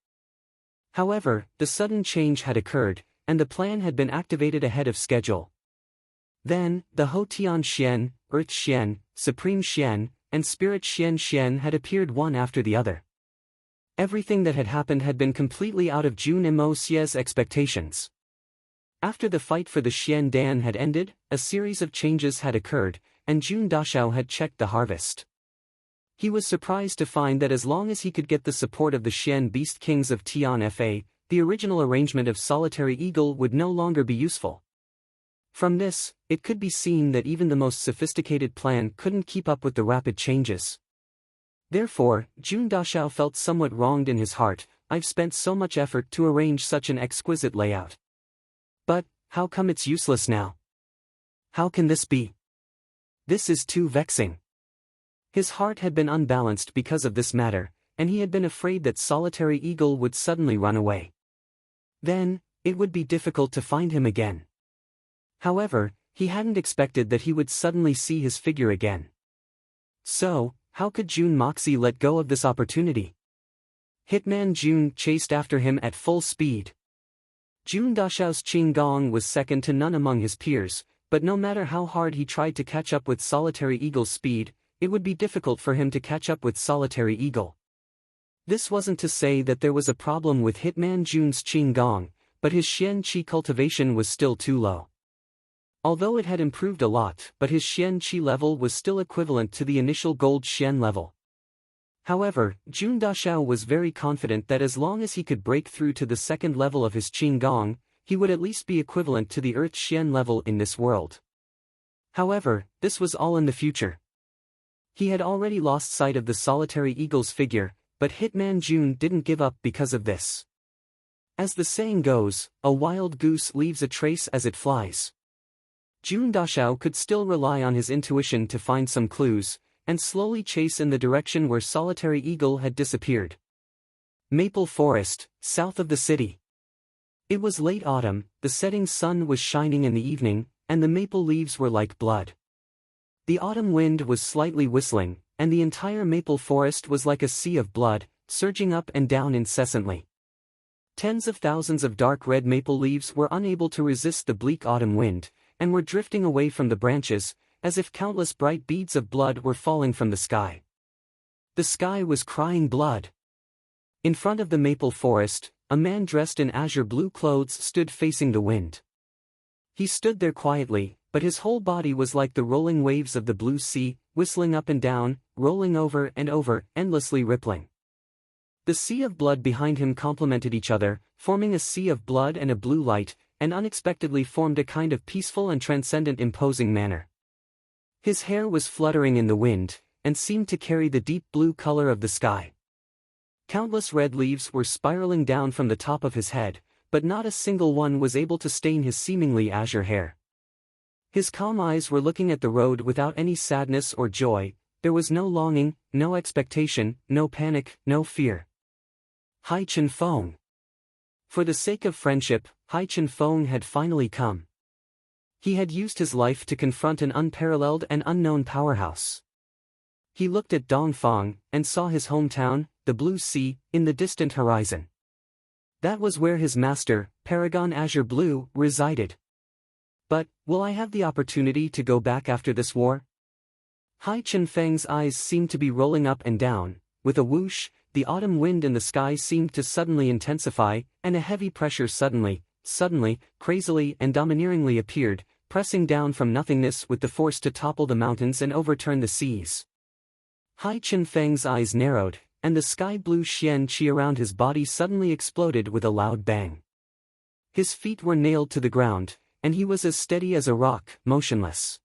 However, the sudden change had occurred, and the plan had been activated ahead of schedule. Then, the Ho Tian Xian, Earth Xian, Supreme Xian, and Spirit Xian had appeared one after the other. Everything that had happened had been completely out of Jun Mo Xia's expectations. After the fight for the Xian Dan had ended, a series of changes had occurred, and Jun Dashao had checked the harvest. He was surprised to find that as long as he could get the support of the Xian Beast Kings of Tian Fa, the original arrangement of Solitary Eagle would no longer be useful. From this, it could be seen that even the most sophisticated plan couldn't keep up with the rapid changes. Therefore, Jun Dashao felt somewhat wronged in his heart. I've spent so much effort to arrange such an exquisite layout. But, how come it's useless now? How can this be? This is too vexing. His heart had been unbalanced because of this matter, and he had been afraid that Solitary Eagle would suddenly run away. Then, it would be difficult to find him again. However, he hadn't expected that he would suddenly see his figure again. So, how could Jun Moxie let go of this opportunity? Hitman Jun chased after him at full speed. Jun Dashao's Qing Gong was second to none among his peers, but no matter how hard he tried to catch up with Solitary Eagle's speed, it would be difficult for him to catch up with Solitary Eagle. This wasn't to say that there was a problem with Hitman Jun's Qing Gong, but his Xian Qi cultivation was still too low. Although it had improved a lot, but his Xian Qi level was still equivalent to the initial Gold Xian level. However, Jun Dashao was very confident that as long as he could break through to the second level of his Qing Gong, he would at least be equivalent to the Earth Xian level in this world. However, this was all in the future. He had already lost sight of the Solitary Eagle's figure, but Hitman Jun didn't give up because of this. As the saying goes, a wild goose leaves a trace as it flies. Jun Dashao could still rely on his intuition to find some clues, and slowly chase in the direction where Solitary Eagle had disappeared. Maple Forest, south of the city. It was late autumn, the setting sun was shining in the evening, and the maple leaves were like blood. The autumn wind was slightly whistling, and the entire maple forest was like a sea of blood, surging up and down incessantly. Tens of thousands of dark red maple leaves were unable to resist the bleak autumn wind, and were drifting away from the branches, as if countless bright beads of blood were falling from the sky. The sky was crying blood. In front of the maple forest, a man dressed in azure blue clothes stood facing the wind. He stood there quietly, but his whole body was like the rolling waves of the blue sea, whistling up and down, rolling over and over, endlessly rippling. The sea of blood behind him complemented each other, forming a sea of blood and a blue light, and unexpectedly formed a kind of peaceful and transcendent imposing manner. His hair was fluttering in the wind, and seemed to carry the deep blue color of the sky. Countless red leaves were spiraling down from the top of his head, but not a single one was able to stain his seemingly azure hair. His calm eyes were looking at the road without any sadness or joy, there was no longing, no expectation, no panic, no fear. Hai Chen Feng. For the sake of friendship, Hai Chen Feng had finally come. He had used his life to confront an unparalleled and unknown powerhouse. He looked at Dongfang, and saw his hometown, the blue sea, in the distant horizon. That was where his master, Paragon Azure Blue, resided. But, will I have the opportunity to go back after this war? Hai Chen Feng's eyes seemed to be rolling up and down. With a whoosh, the autumn wind in the sky seemed to suddenly intensify, and a heavy pressure suddenly, crazily and domineeringly appeared, pressing down from nothingness with the force to topple the mountains and overturn the seas. Hai Chen Feng's eyes narrowed, and the sky-blue Xian Qi around his body suddenly exploded with a loud bang. His feet were nailed to the ground, and he was as steady as a rock, motionless.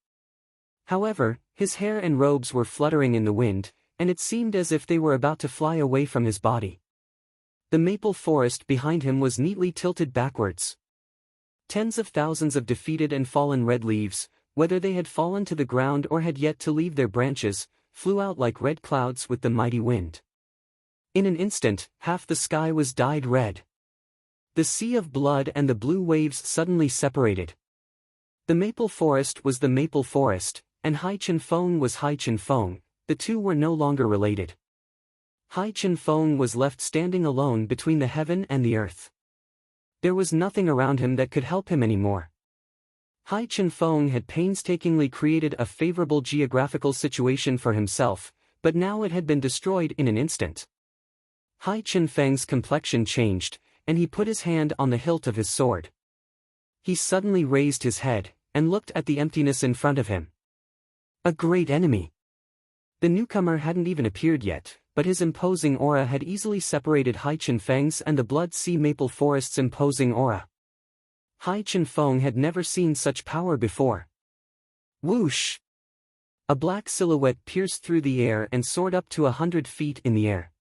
However, his hair and robes were fluttering in the wind, and it seemed as if they were about to fly away from his body. The maple forest behind him was neatly tilted backwards. Tens of thousands of defeated and fallen red leaves, whether they had fallen to the ground or had yet to leave their branches, flew out like red clouds with the mighty wind. In an instant, half the sky was dyed red. The sea of blood and the blue waves suddenly separated. The maple forest was the maple forest, and Hai Chen Feng was Hai Chen Feng, the two were no longer related. Hai Chen Feng was left standing alone between the heaven and the earth. There was nothing around him that could help him anymore. Hai Chen Feng had painstakingly created a favorable geographical situation for himself, but now it had been destroyed in an instant. Hai Chen Feng's complexion changed, and he put his hand on the hilt of his sword. He suddenly raised his head, and looked at the emptiness in front of him. A great enemy. The newcomer hadn't even appeared yet, but his imposing aura had easily separated Hai Chen Feng's and the Blood Sea Maple Forest's imposing aura. Hai Chen Feng had never seen such power before. Whoosh! A black silhouette pierced through the air and soared up to 100 feet in the air.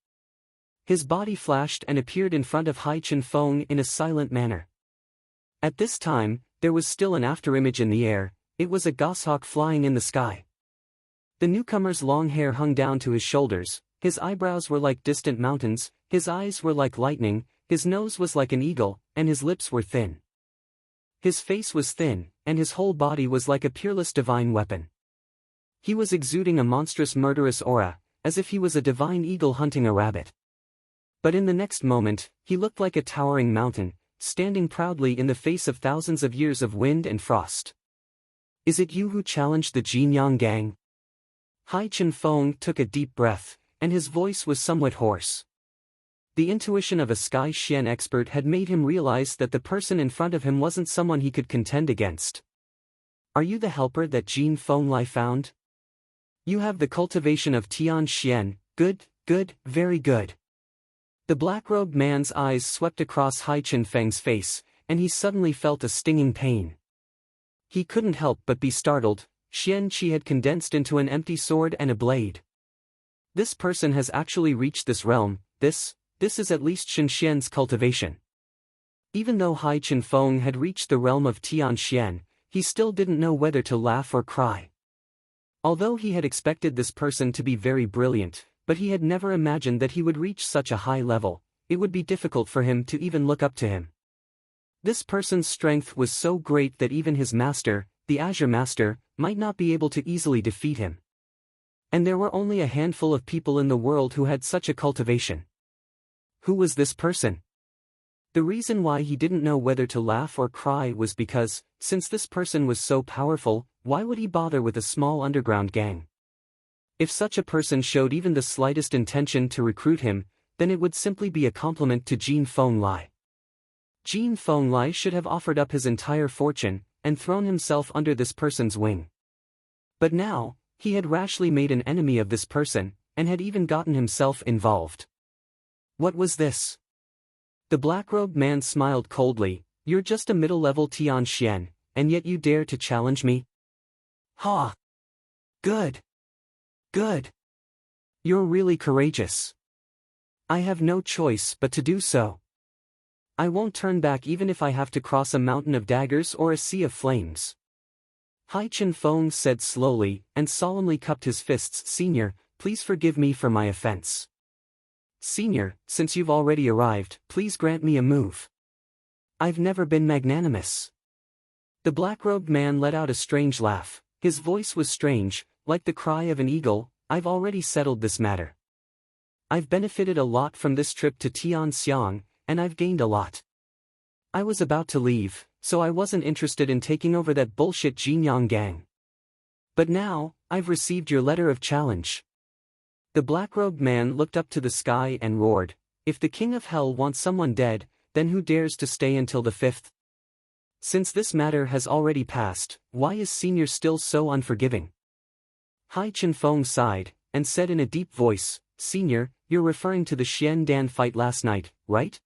His body flashed and appeared in front of Hai Chen Feng in a silent manner. At this time, there was still an afterimage in the air, it was a goshawk flying in the sky. The newcomer's long hair hung down to his shoulders, his eyebrows were like distant mountains, his eyes were like lightning, his nose was like an eagle, and his lips were thin. His face was thin, and his whole body was like a peerless divine weapon. He was exuding a monstrous murderous aura, as if he was a divine eagle hunting a rabbit. But in the next moment, he looked like a towering mountain, standing proudly in the face of thousands of years of wind and frost. Is it you who challenged the Jinyang gang? Hai Chen-feng took a deep breath, and his voice was somewhat hoarse. The intuition of a Sky Xian expert had made him realize that the person in front of him wasn't someone he could contend against. Are you the helper that Jin Fenglai found? You have the cultivation of Tian Xian, good, very good. The black-robed man's eyes swept across Hai Chen-feng's face, and he suddenly felt a stinging pain. He couldn't help but be startled. Xian Qi had condensed into an empty sword and a blade. This person has actually reached this realm. This is at least Shen Xian's cultivation. Even though Hai Chen-feng had reached the realm of Tian Xian, he still didn't know whether to laugh or cry. Although he had expected this person to be very brilliant, but he had never imagined that he would reach such a high level. It would be difficult for him to even look up to him. This person's strength was so great that even his master, the Azure Master, might not be able to easily defeat him. And there were only a handful of people in the world who had such a cultivation. Who was this person? The reason why he didn't know whether to laugh or cry was because, since this person was so powerful, why would he bother with a small underground gang? If such a person showed even the slightest intention to recruit him, then it would simply be a compliment to Jin Fenglai. Jin Fenglai should have offered up his entire fortune, and thrown himself under this person's wing. But now, he had rashly made an enemy of this person, and had even gotten himself involved. What was this? The black-robed man smiled coldly. You're just a middle-level Tian Xian, and yet you dare to challenge me? Ha! Good. You're really courageous. I have no choice but to do so. I won't turn back even if I have to cross a mountain of daggers or a sea of flames. Hai Chen-feng said slowly, and solemnly cupped his fists. Senior, please forgive me for my offense. Senior, since you've already arrived, please grant me a move. I've never been magnanimous. The black-robed man let out a strange laugh. His voice was strange, like the cry of an eagle. I've already settled this matter. I've benefited a lot from this trip to Tianxiang, and I've gained a lot. I was about to leave, so I wasn't interested in taking over that bullshit Jinyang gang. But now, I've received your letter of challenge. The black-robed man looked up to the sky and roared, if the King of Hell wants someone dead, then who dares to stay until the 5th? Since this matter has already passed, why is Senior still so unforgiving? Hai Chen-feng sighed, and said in a deep voice, Senior, you're referring to the Xian Dan fight last night, right?